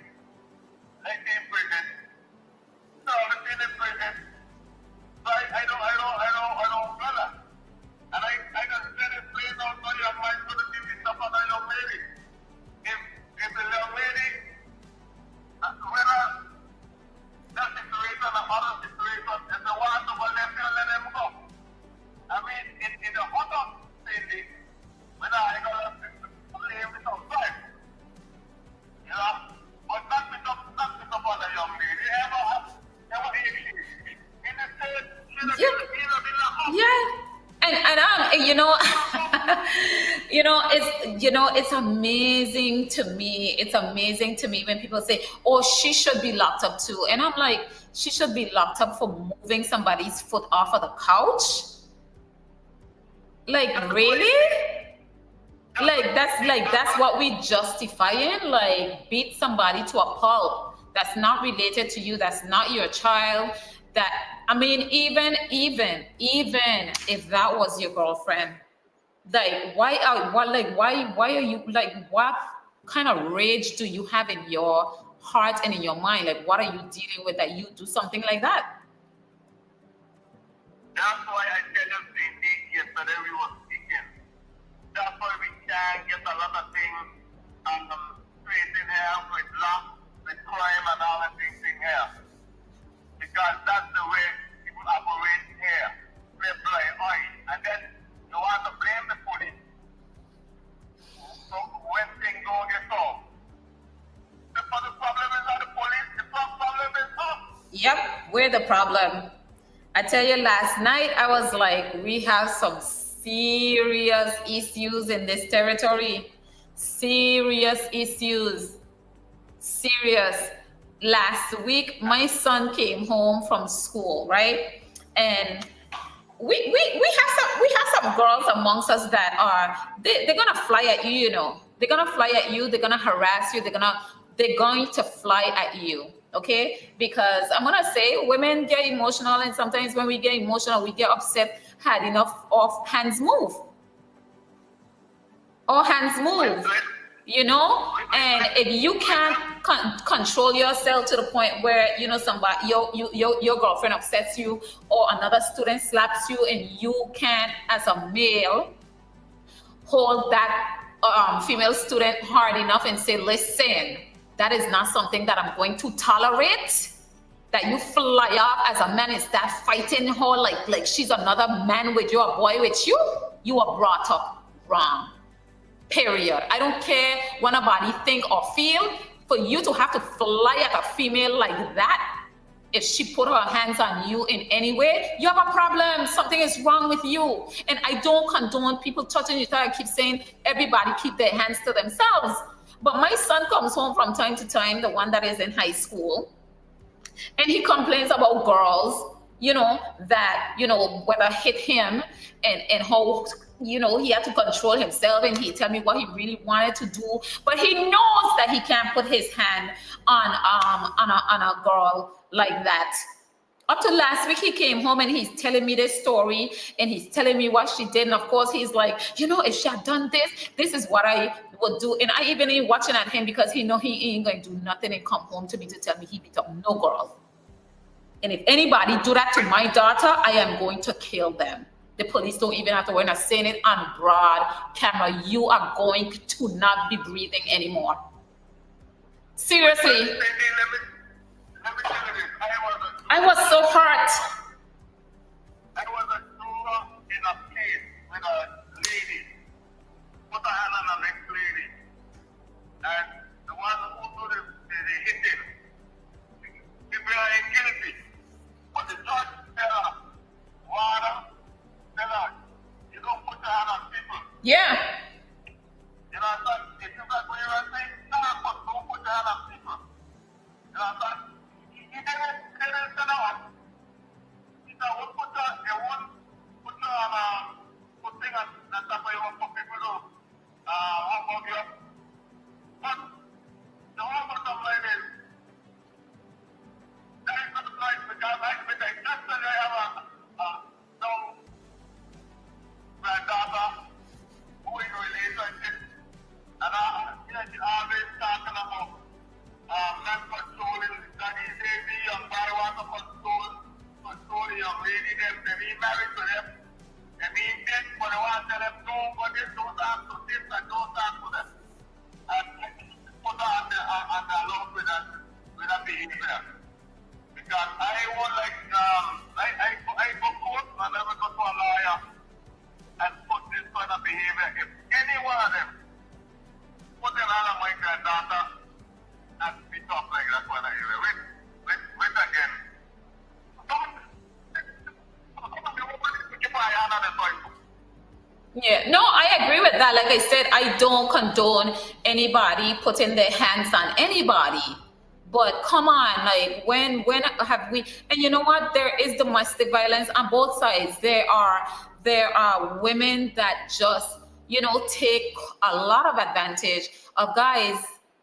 S4: Like in prison. No, I'm in prison. So I don't brother. And I just let it play out for your mind to give me stuff on a young lady. If the young lady, whether that situation or other situation, if the one to go left, you let them go. I mean, in the other city, when I got to live without life, you know, but not with other young lady. Ever in the state,
S2: yeah. And it's amazing to me. It's amazing to me when people say, "Oh, she should be locked up too," and I'm like, she should be locked up for moving somebody's foot off of the couch. Like, really? That's what we justifying? Like, beat somebody to a pulp that's not related to you, that's not your child. That, I mean, even if that was your girlfriend, like, why are you, like, what kind of rage do you have in your heart and in your mind? Like, what are you dealing with that you do something like that?
S4: That's why I tell you, Cindy, yesterday we were speaking. That's why we can get a lot of things straight in here with law, with crime and all the things in here. Because that's the way people operate here. They blind eye. And then you want to blame the police. So when things don't get solved. The problem is not the police, the problem is us.
S2: Yep, we're the problem. I tell you, last night I was like, we have some serious issues in this territory. Serious issues. Serious. Last week, my son came home from school, right? And we have some girls amongst us that are they're gonna fly at you, you know. They're gonna fly at you, they're gonna harass you, they're going to fly at you, okay? Because I'm gonna say women get emotional, and sometimes when we get emotional, we get upset, had enough of hands move. All hands move, you know. And if you can't control yourself to the point where, you know, somebody, your girlfriend upsets you, or another student slaps you, and you can't, as a male, hold that female student hard enough and say, listen, that is not something that I'm going to tolerate, that you fly off as a man and start fighting her like she's another man with you, a boy with you, you are brought up wrong. Period. I don't care what nobody think or feel. For you to have to fly at a female like that, if she put her hands on you in any way, you have a problem. Something is wrong with you. And I don't condone people touching each other. I keep saying everybody keep their hands to themselves. But my son comes home from time to time, the one that is in high school, and he complains about girls, you know, that, you know, whether hit him and how, you know, he had to control himself, and he tell me what he really wanted to do, but he knows that he can't put his hand on a girl like that. Up to last week, he came home and he's telling me this story, and he's telling me what she did. And of course, he's like, you know, if she had done this, this is what I would do. And I even ain't watching at him, because he know he ain't going to do nothing and come home to me to tell me he beat up no girl. And if anybody do that to my daughter, I am going to kill them. The police don't even have to worry. I'm saying it on broad camera. You are going to not be breathing anymore. Seriously.
S4: Let me tell you this.
S2: I was so hurt.
S4: I was a juror in a case with a lady. Put her hand on the next lady. And the one who did the hitting, people are guilty. But the judge said, Wada, you don't put your hand on people.
S2: Yeah.
S4: You know what I'm saying? If you got what you're saying, but don't put your hand on people. You know what I'm saying? He didn't turn out. He said, we'll put your hand on, put things on the top of your for people to hug you up. But the whole bottom line is, that is not the place, because I just said I have a young granddaughter who is in a relationship, and she always talking about not controlling, that he says the young boy wants to control the young lady, then he married to them, and he did, but I want to tell them, don't go this, don't talk to this, and don't talk to them. And put her on the along with that behavior. Because I would like, I go court, and I will go to a lawyer and put this kind of behavior. If any one of them put their hand on my granddaughter and be tough like that when I hear it. Wait again. Keep my hand on the soil.
S2: Yeah, no, I agree with that. Like I said, I don't condone anybody putting their hands on anybody. But come on, like when have we? And you know what? There is domestic violence on both sides. There are women that just, you know, take a lot of advantage of guys.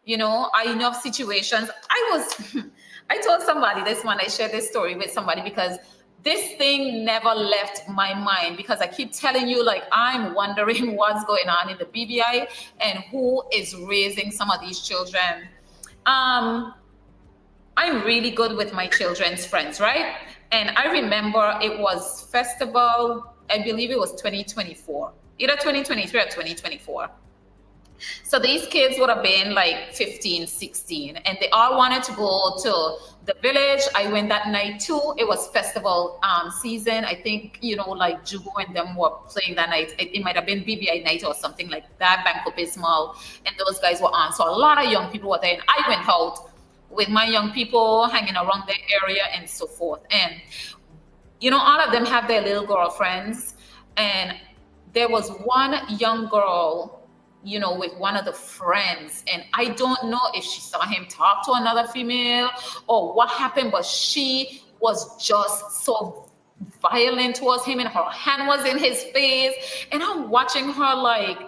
S2: You know, I know of situations. I told somebody this one. I shared this story with somebody because this thing never left my mind, because I keep telling you, like, I'm wondering what's going on in the BBI and who is raising some of these children. I'm really good with my children's friends, right? And I remember it was festival, I believe it was 2024, either 2023 or 2024. So these kids would have been like 15, 16, and they all wanted to go to the village. I went that night too. It was festival season. I think, you know, like Jugo and them were playing that night. It might have been BBI night or something like that, Banco Bismal, and those guys were on. So a lot of young people were there, and I went out with my young people, hanging around the area and so forth. And, you know, all of them have their little girlfriends. And there was one young girl, you know, with one of the friends. And I don't know if she saw him talk to another female or what happened, but she was just so violent towards him, and her hand was in his face. And I'm watching her like,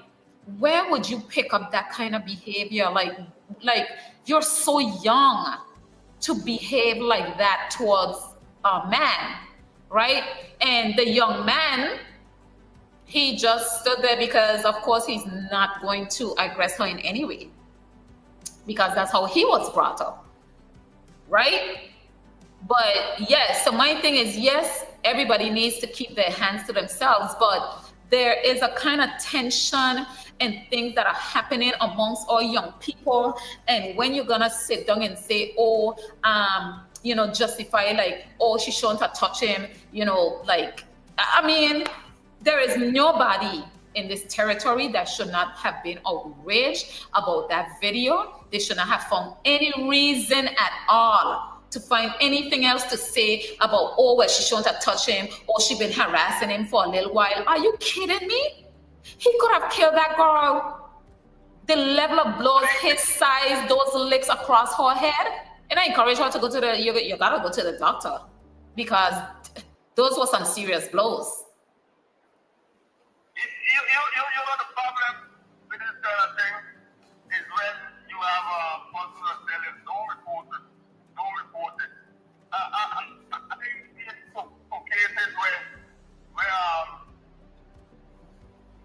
S2: where would you pick up that kind of behavior? Like you're so young to behave like that towards a man, right? And the young man He just stood there because, of course, he's not going to aggress her in any way because that's how he was brought up, right? But yes, so my thing is, yes, everybody needs to keep their hands to themselves, but there is a kind of tension and things that are happening amongst all young people. And when you're gonna sit down and say, oh, justify like, oh, she shouldn't have touched him, like, I mean, there is nobody in this territory that should not have been outraged about that video. They should not have found any reason at all to find anything else to say about, oh, well, she shouldn't have touched him, or she been harassing him for a little while. Are you kidding me? He could have killed that girl. The level of blows, his size, those licks across her head. And I encourage her to go to you gotta go to the doctor because those were some serious blows.
S4: You know the problem with this kind of thing is when you have a person that's telling, don't report it. I think it's for cases where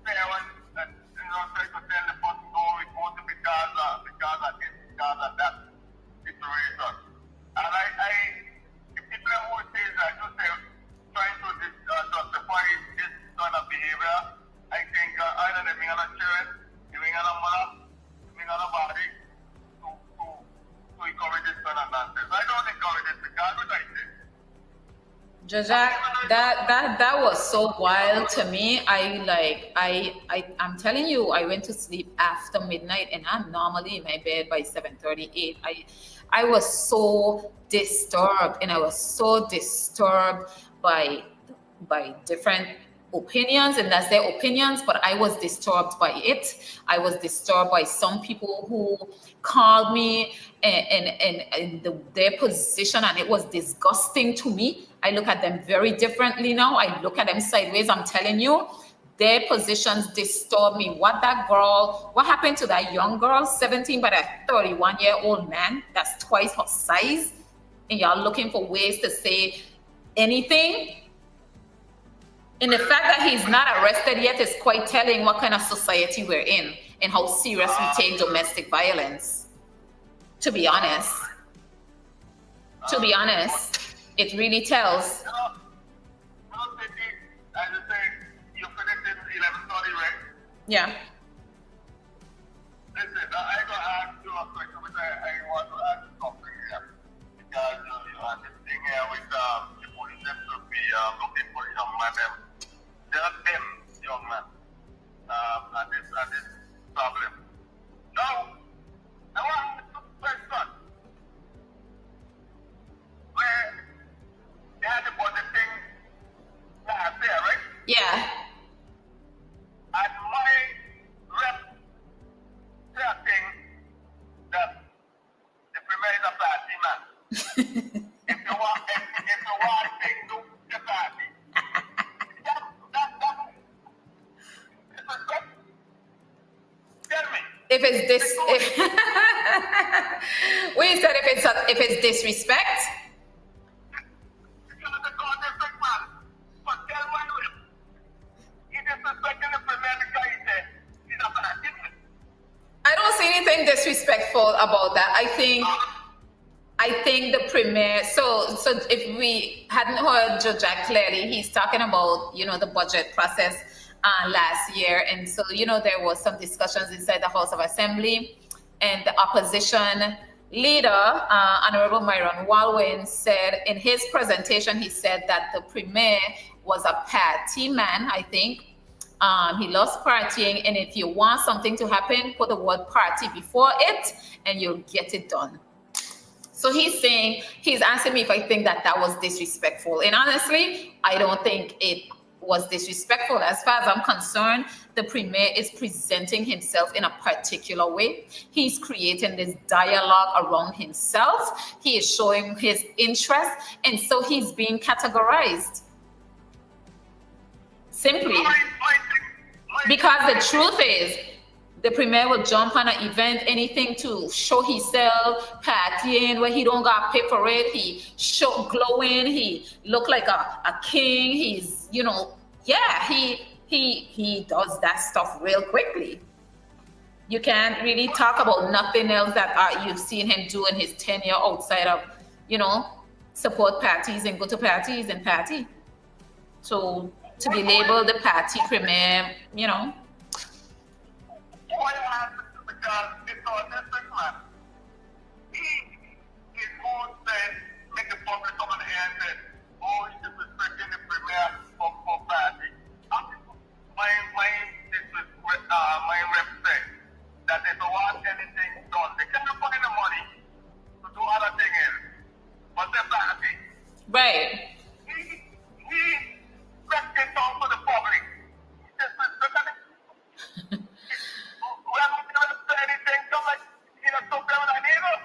S4: parents that try to tell the person don't report it because of this, because of that situation. And if people who say that, you say trying to justify this kind of behavior, I think either they bring on a church, they bring on a mother, they bring on a body to encourage this kind of nonsense. I don't encourage it because what I say.
S2: Jajak, that was so wild to me. I'm telling you, I went to sleep after midnight and I'm normally in my bed by 7:38. I was so disturbed, and I was so disturbed by different opinions, and that's their opinions, but I was disturbed by it. I was disturbed by some people who called me and their position, and it was disgusting to me. I look at them very differently now. I look at them sideways. I'm telling you, their positions disturb me. What happened to that young girl, 17, but a 31-year-old man that's twice her size, and y'all looking for ways to say anything? And the fact that he's not arrested yet is quite telling what kind of society we're in and how serious we take domestic violence. To be honest, it really tells.
S4: You finished in 11:30, right?
S2: Yeah.
S4: Listen, I'm going to ask you a question, which I want to ask you something here. Because you have this thing here with the police should be looking for young man. There are them young men and this problem. Now, I want to question where they had about the thing last year, right?
S2: Yeah.
S4: And my rep said thing that the premier is a party man. if you want things to the party. Tell me.
S2: If it's we said if it's disrespect. I don't see anything disrespectful about that. I think the premier. So if we hadn't heard Jojak clearly, he's talking about the budget process last year, and so there was some discussions inside the House of Assembly, and the opposition leader, Honorable Myron Walwyn, said in his presentation, he said that the premier was a party man. I think he loves partying, and if you want something to happen, put the word party before it, and you'll get it done. So he's asking me if I think that was disrespectful. And honestly, I don't think it was disrespectful. As far as I'm concerned, the premier is presenting himself in a particular way. He's creating this dialogue around himself. He is showing his interest, and so he's being categorized. Simply. Because the truth is, the premier will jump on an event, anything to show himself, partying, where he don't got pay for it. He glowing. He look like a king. He's, he does that stuff real quickly. You can't really talk about nothing else that you've seen him do in his tenure outside of, support parties and go to parties and party. So to be labeled the party premier,
S4: Why you have to, because it's all different, man. His own said, make the public come on the air and say, oh, he's disrespecting the premier for party. My rep said that they don't want anything done. They can't put in the money to do other things, but they're party.
S2: Right.
S4: He left it down for the public. He disrespected it. We're not going to say anything, come like, don't blame the neighbor.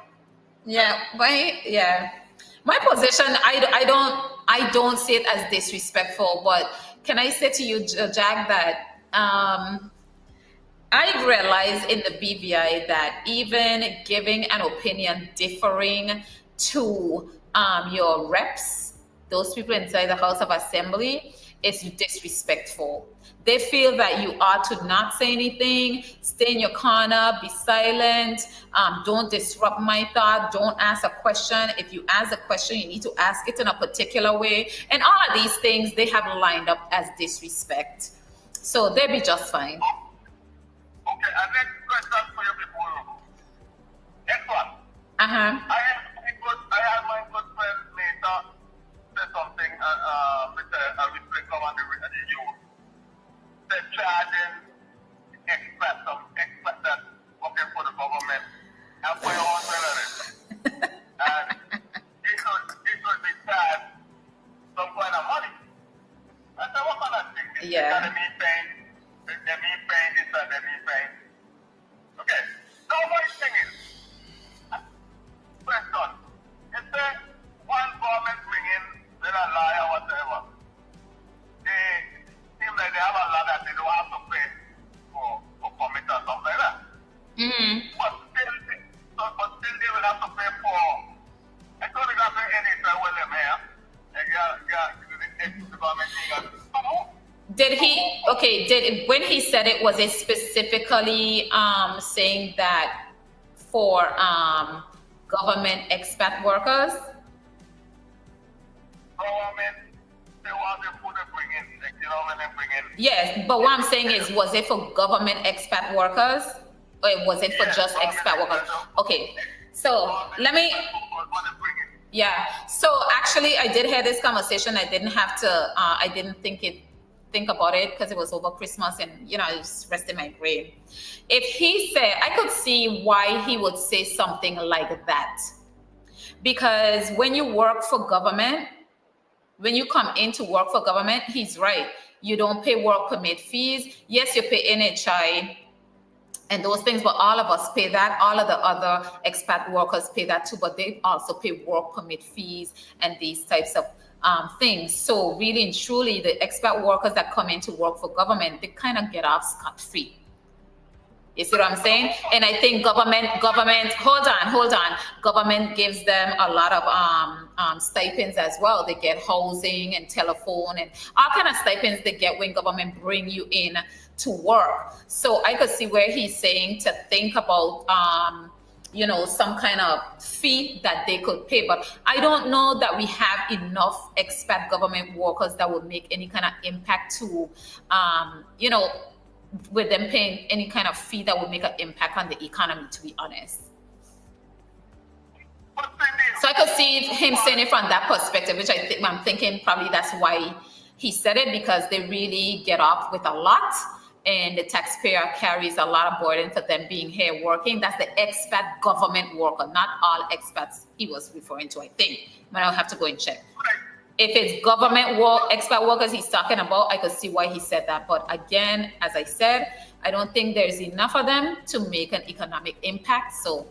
S2: My position, I don't see it as disrespectful, but can I say to you, Jack, that I've realized in the BVI that even giving an opinion differing to your reps, those people inside the House of Assembly, is disrespectful. They feel that you ought to not say anything, stay in your corner, be silent, don't disrupt my thought, don't ask a question. If you ask a question, you need to ask it in a particular way. And all of these things, they have lined up as disrespect. So they'll be just fine.
S4: Okay, and next question for you before you. Next one. I had my good friend Nita say something with a restrict on the youth. They're charging experts that working for the government and for your own relatives. And it should be charged some kind of money. I said, what kind of thing?
S2: Yeah.
S4: They me paying this and they me paying. Okay. Now my thing is, question. You say one government bring in, they don't lie or whatever. They seem like they have a lot that they don't have to pay for permit or something like that. But still they will have to pay for. I thought they got to pay anything when they're here. The government thing.
S2: When he said it, was it specifically saying that for government expat workers?
S4: Government, they want the food to bring in, when they bring in.
S2: Yes, but what I'm saying is, was it for government expat workers? Or was it for just expat workers? Okay, so let me... Yeah, so actually I did have this conversation. I didn't have to, I didn't think about it because it was over Christmas and, it was resting my brain. If he said, I could see why he would say something like that. Because when you work for government, when you come in to work for government, he's right. You don't pay work permit fees. Yes, you pay NHI and those things, but all of us pay that. All of the other expat workers pay that too, but they also pay work permit fees and these types of things. So really and truly, the expat workers that come in to work for government, they kind of get off scot-free. You see what I'm saying? And I think government, hold on. Government gives them a lot of stipends as well. They get housing and telephone and all kind of stipends they get when government bring you in to work. So I could see where he's saying to think about, some kind of fee that they could pay. But I don't know that we have enough expat government workers that would make any kind of impact to, with them paying any kind of fee that would make an impact on the economy, to be honest. So I could see him saying it from that perspective, which I'm thinking probably that's why he said it, because they really get off with a lot and the taxpayer carries a lot of burden for them being here working. That's the expat government worker, not all expats he was referring to, I think. But I'll have to go and check. If it's government expat workers he's talking about, I could see why he said that. But again, as I said, I don't think there's enough of them to make an economic impact. So.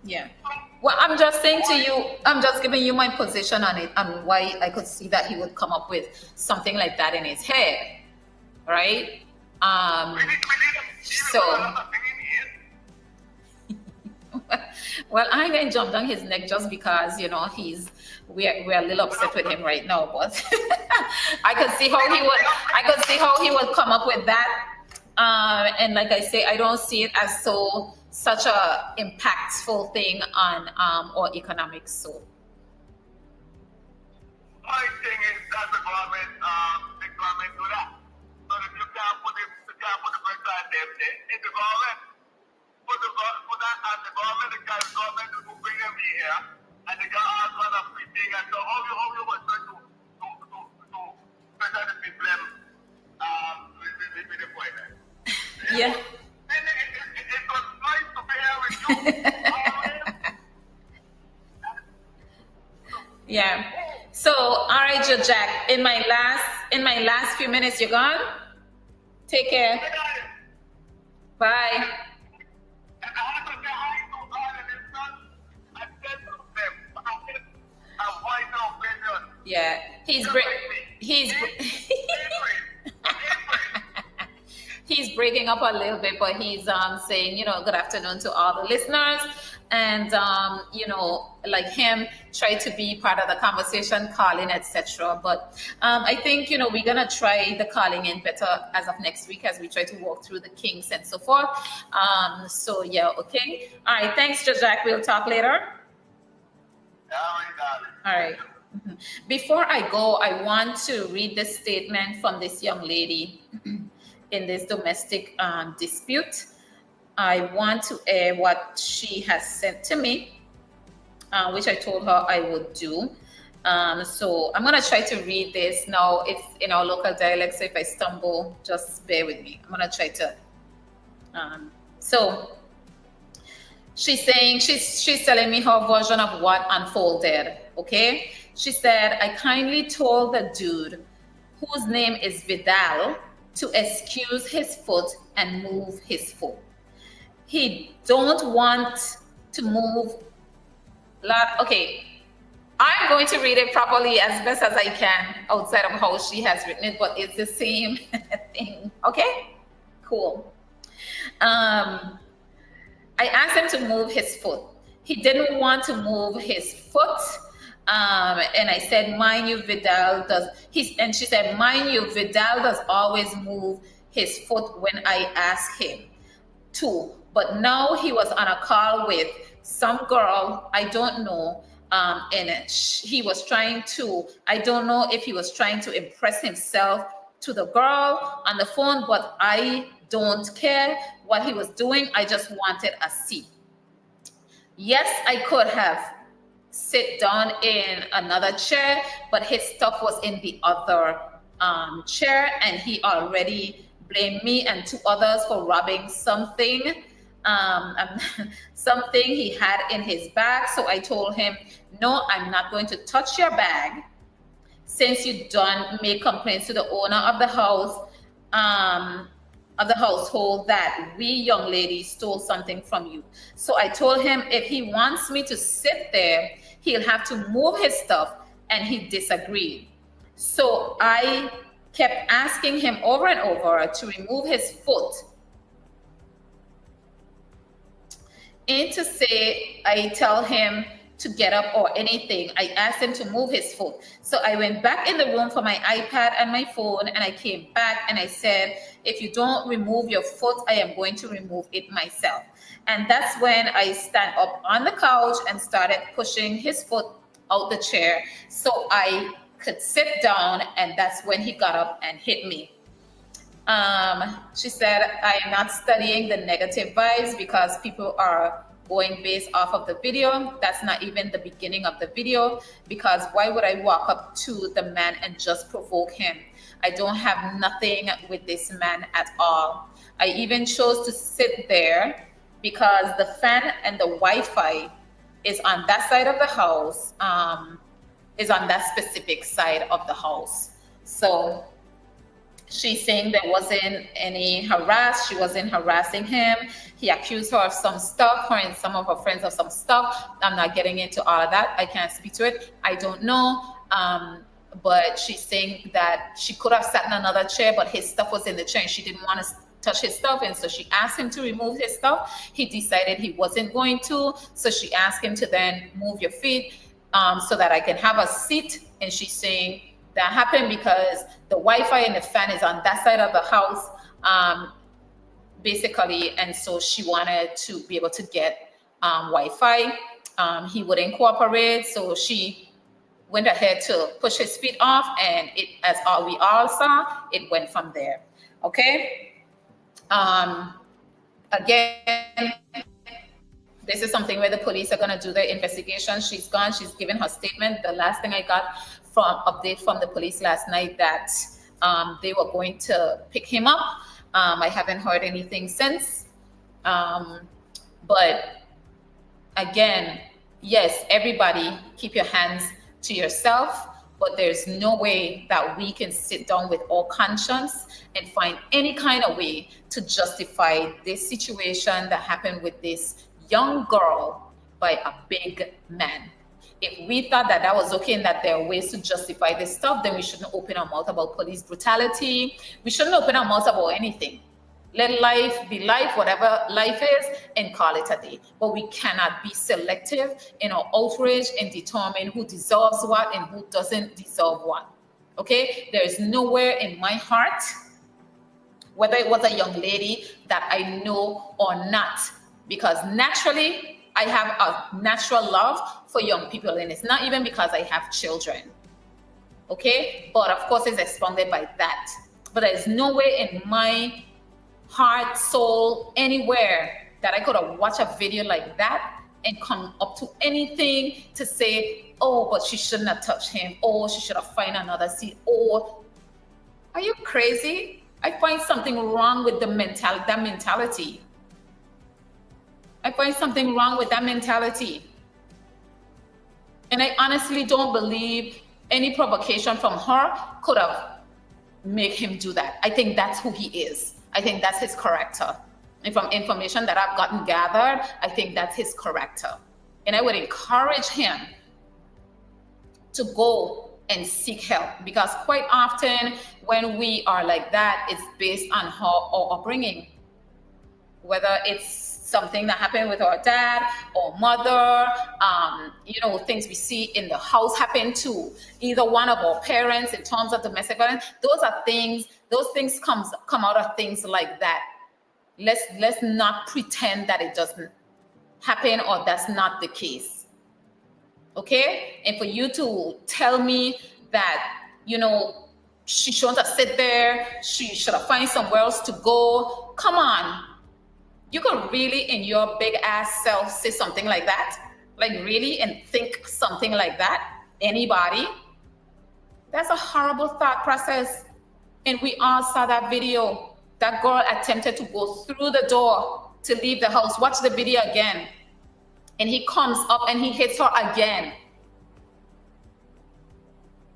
S2: Yeah. Well, I'm just saying saying to you, I'm just giving you my position on it and why I could see that he would come up with something like that in his head, right? So, well, I'm going to jump down his neck just because, you know, we're a little upset with him right now, but I could see how he would come up with that. And like I say, I don't see it as such a impactful thing on our economics. So
S4: my thing is that the government do that. So if you can't put the pressure on them, then the government put that on the government, the government will bring them here, and they can ask for a free thing. And so how you want to pressure the people with the point?
S2: yeah.
S4: And it was nice to be here with you.
S2: Yeah. So, all right, Joe Jack. In my last few minutes, you're gone. Take care. Bye. Yeah, he's breaking up a little bit, but he's saying, you know, good afternoon to all the listeners, and you know, like him, try to be part of the conversation, calling, etc. But I think, you know, we're gonna try the calling in better as of next week as we try to walk through the kinks and so forth. So yeah, okay, all right. Thanks, Jack. We'll talk later. All right. Before I go, I want to read this statement from this young lady in this domestic dispute. I want to air what she has sent to me, which I told her I would do. So I'm going to try to read this. Now, it's in our local dialect, so if I stumble, just bear with me. I'm going to try to. So she's saying, she's telling me her version of what unfolded, okay? She said, I kindly told the dude, whose name is Vidal, to excuse his foot and move his foot. He don't want to move. Okay, I'm going to read it properly as best as I can outside of how she has written it, but it's the same thing. Okay, cool. I asked him to move his foot. He didn't want to move his foot. And I said, mind you, Vidal does. And she said, mind you, Vidal does always move his foot when I ask him to. But now he was on a call with some girl, I don't know. And he was trying to, I don't know if he was trying to impress himself to the girl on the phone, but I don't care what he was doing. I just wanted a seat. Yes, I could have sit down in another chair, but his stuff was in the other chair, and he already blamed me and two others for robbing something he had in his bag. So I told him, no, I'm not going to touch your bag since you don't make complaints to the owner of the house, of the household, that we young ladies stole something from you. So I told him if he wants me to sit there, he'll have to move his stuff, and he disagreed. So I kept asking him over and over to remove his foot. And to say I tell him to get up or anything, I asked him to move his foot. So I went back in the room for my iPad and my phone, and I came back and I said, if you don't remove your foot, I am going to remove it myself. And that's when I stand up on the couch and started pushing his foot out the chair so I could sit down, and that's when he got up and hit me. She said, I am not studying the negative vibes because people are going based off of the video. That's not even the beginning of the video, because why would I walk up to the man and just provoke him? I don't have nothing with this man at all. I even chose to sit there because the fan and the Wi-Fi is on that side of the house, is on that specific side of the house. So She's saying there wasn't any harass. She wasn't harassing him. He accused her of some stuff, her and some of her friends of some stuff. I'm not getting into all of that. I can't speak to it. I don't know. But she's saying that she could have sat in another chair, but his stuff was in the chair and she didn't want to touch his stuff. And so she asked him to remove his stuff. He decided he wasn't going to. So she asked him to then move your feet so that I can have a seat. And she's saying that happened because the Wi-Fi and the fan is on that side of the house, basically. And so she wanted to be able to get Wi-Fi. He wouldn't cooperate. So she went ahead to push his feet off, and it, as we all saw, it went from there. Okay. Again, this is something where the police are going to do their investigation. She's gone. She's given her statement. The last thing I got from update from the police last night that they were going to pick him up. I haven't heard anything since. But again, yes, everybody keep your hands to yourself, but there's no way that we can sit down with our conscience and find any kind of way to justify this situation that happened with this young girl by a big man. If we thought that that was okay and that there are ways to justify this stuff, then we shouldn't open our mouth about police brutality. We shouldn't open our mouth about anything. Let life be life, whatever life is, and call it a day. But we cannot be selective in our outrage and determine who deserves what and who doesn't deserve what. Okay? There is nowhere in my heart, whether it was a young lady that I know or not, because naturally, I have a natural love for young people, and it's not even because I have children. Okay? But of course, it's expounded by that. But there's no way in my heart, soul, anywhere that I could have watched a video like that and come up to anything to say, oh, but she shouldn't have touched him. Oh, she should have found another seat. Oh, are you crazy? I find something wrong with that mentality. I find something wrong with that mentality. And I honestly don't believe any provocation from her could have made him do that. I think that's who he is. I think that's his character. And from information that I've gotten gathered, I think that's his character. And I would encourage him to go and seek help, because quite often when we are like that, it's based on our upbringing. Whether it's something that happened with our dad or mother, things we see in the house happen to either one of our parents in terms of domestic violence. Those things come out of things like that. Let's not pretend that it doesn't happen or that's not the case. Okay? And for you to tell me that, she shouldn't have sit there, she should have found somewhere else to go. Come on. You could really, in your big ass self, say something like that? Like really, and think something like that? Anybody? That's a horrible thought process. And we all saw that video. That girl attempted to go through the door to leave the house. Watch the video again. And he comes up and he hits her again.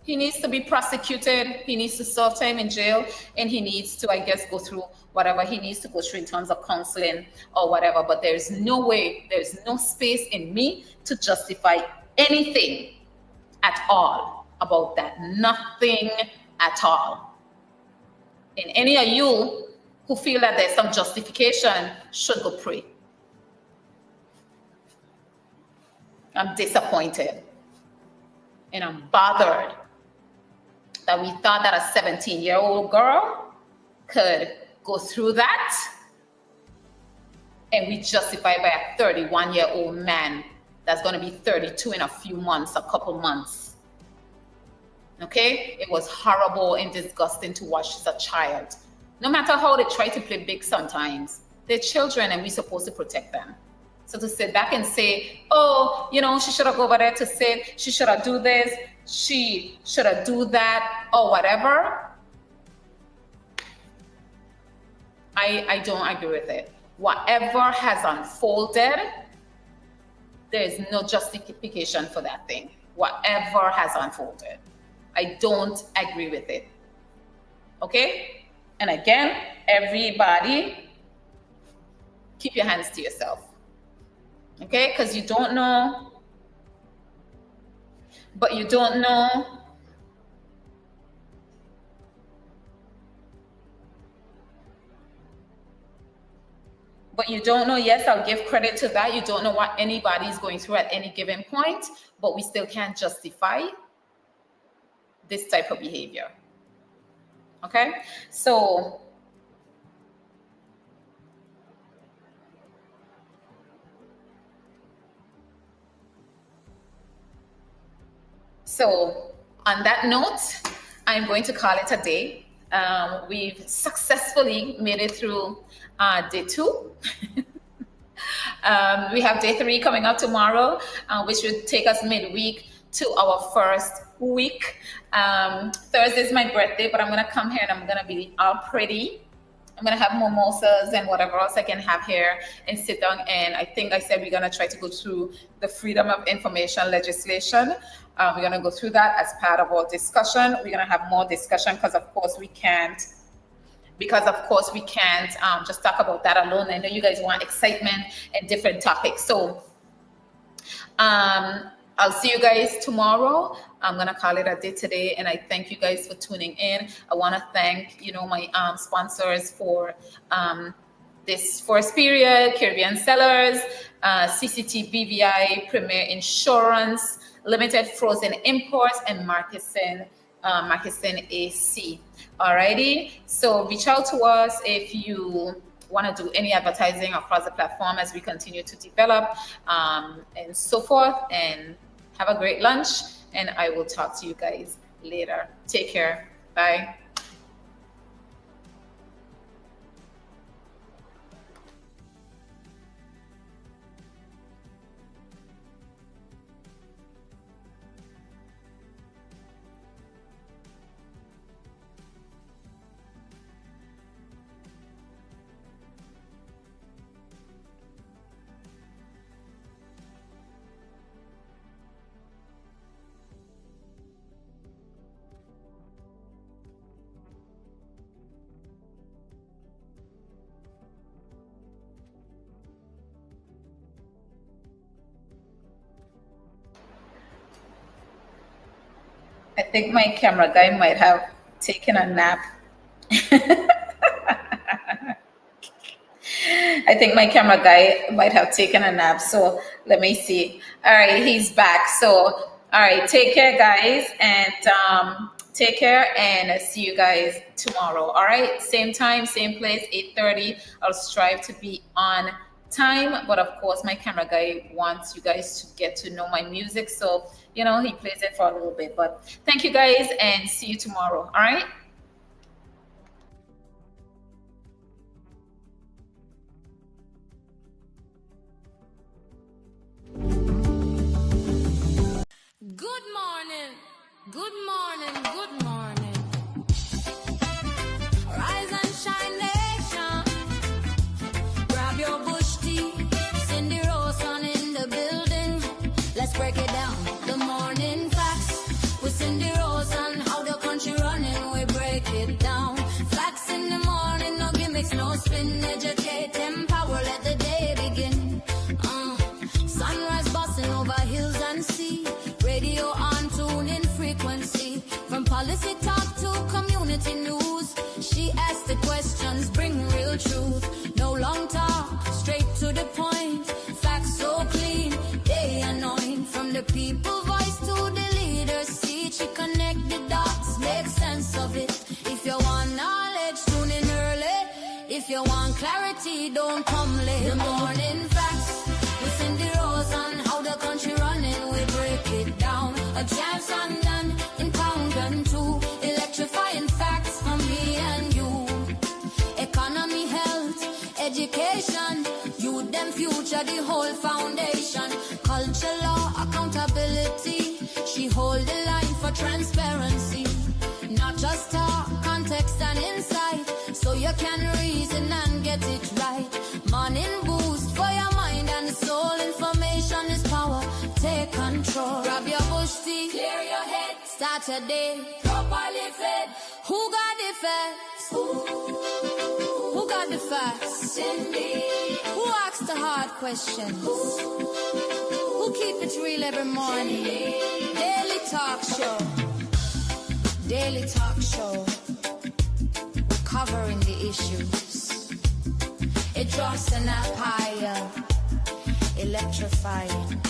S2: He needs to be prosecuted. He needs to serve time in jail. And he needs to, I guess, go through whatever he needs to go through in terms of counseling or whatever. But there's no way, there's no space in me to justify anything at all about that. Nothing at all. And any of you who feel that there's some justification should go pray. I'm disappointed. And I'm bothered that we thought that a 17-year-old girl could go through that, and we justify by a 31-year-old man that's going to be 32 in a few months, a couple months. Okay? It was horrible and disgusting to watch as a child. No matter how they try to play big sometimes, they're children and we're supposed to protect them. So to sit back and say, oh, she should have go over there to sit, she should have do this, she should have do that, or whatever, I don't agree with it. Whatever has unfolded, there is no justification for that thing. Whatever has unfolded, I don't agree with it. Okay? And again, everybody, keep your hands to yourself. Okay? Because you don't know, but you don't know. But you don't know, yes, I'll give credit to that. You don't know what anybody is going through at any given point, but we still can't justify this type of behavior. Okay? So on that note, I'm going to call it a day. We've successfully made it through day 2. We have day 3 coming up tomorrow, which would take us midweek to our first week. Thursday is my birthday, but I'm going to come here and I'm going to be all pretty. I'm going to have mimosas and whatever else I can have here and sit down. And I think I said we're going to try to go through the Freedom of Information legislation. We're going to go through that as part of our discussion. We're going to have more discussion because, of course, we can't just talk about that alone. I know you guys want excitement and different topics. So I'll see you guys tomorrow. I'm going to call it a day today. And I thank you guys for tuning in. I want to thank, my sponsors for this first period, Caribbean Sellers, CCT BVI, Premier Insurance, Limited Frozen Imports, and Marketing AC. Alrighty, so reach out to us if you want to do any advertising across the platform as we continue to develop and so forth. And have a great lunch, and I will talk to you guys later. Take care. Bye. I think my camera guy might have taken a nap. I think my camera guy might have taken a nap. So let me see. All right, he's back. So, all right, take care, guys. And take care and see you guys tomorrow. All right, same time, same place, 8:30. I'll strive to be on time. But of course, my camera guy wants you guys to get to know my music. So, he plays it for a little bit. But thank you guys and see you tomorrow. All right.
S1: Good morning, good morning, good morning. Rise and shine, nation. Grab your bush tea. Cindy Rosen in the building. Let's break it down. The morning facts with Cindy Rosen. How the country running, we break it down. Facts in the morning, no gimmicks, no spin. Educate, empower, let the day begin. Sunrise busting over hills and sea. Radio on, tune in frequency. From policy talk to community news. She asks the questions, bring real truth. No long talk, straight to the point. Facts so clean, day and night. From the people voice to the leaders' seat. She connect the dots, make sense of it. If you want knowledge, tune in early. If you want clarity, don't come late. The morning facts with Cindy Rosen. How the country running, we break it down. A chance undone in pound and two. Electrifying facts for me and you. Economy, health, education. Youth, them future, the whole foundation. Culture, law, accountability. She hold the line for transparency. Not just talk, context and insight. So you can reason and get it right. Morning boost for your mind and soul. Information is power. Take control. Grab your bush tea. Clear your head. start your day properly fed. Who got the facts? Who got the facts? Cindy. Who asks the hard questions? Who keep it real every morning? Daily talk show. Daily talk show. Covering the issues. It drops an empire. Electrifying.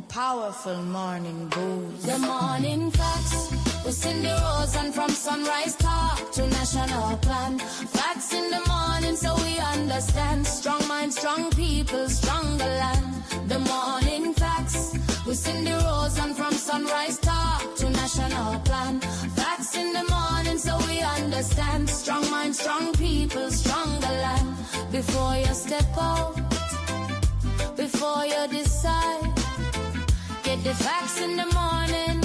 S1: Powerful morning booze. The morning facts with Cindy Rose, and from sunrise talk to national plan. Facts in the morning so we understand. Strong mind, strong people, stronger land. The morning facts with Cindy Rose, and from sunrise talk to national plan. Facts in the morning so we understand. Strong mind, strong people, stronger land. Before you step out, before you decide, get the facts in the morning.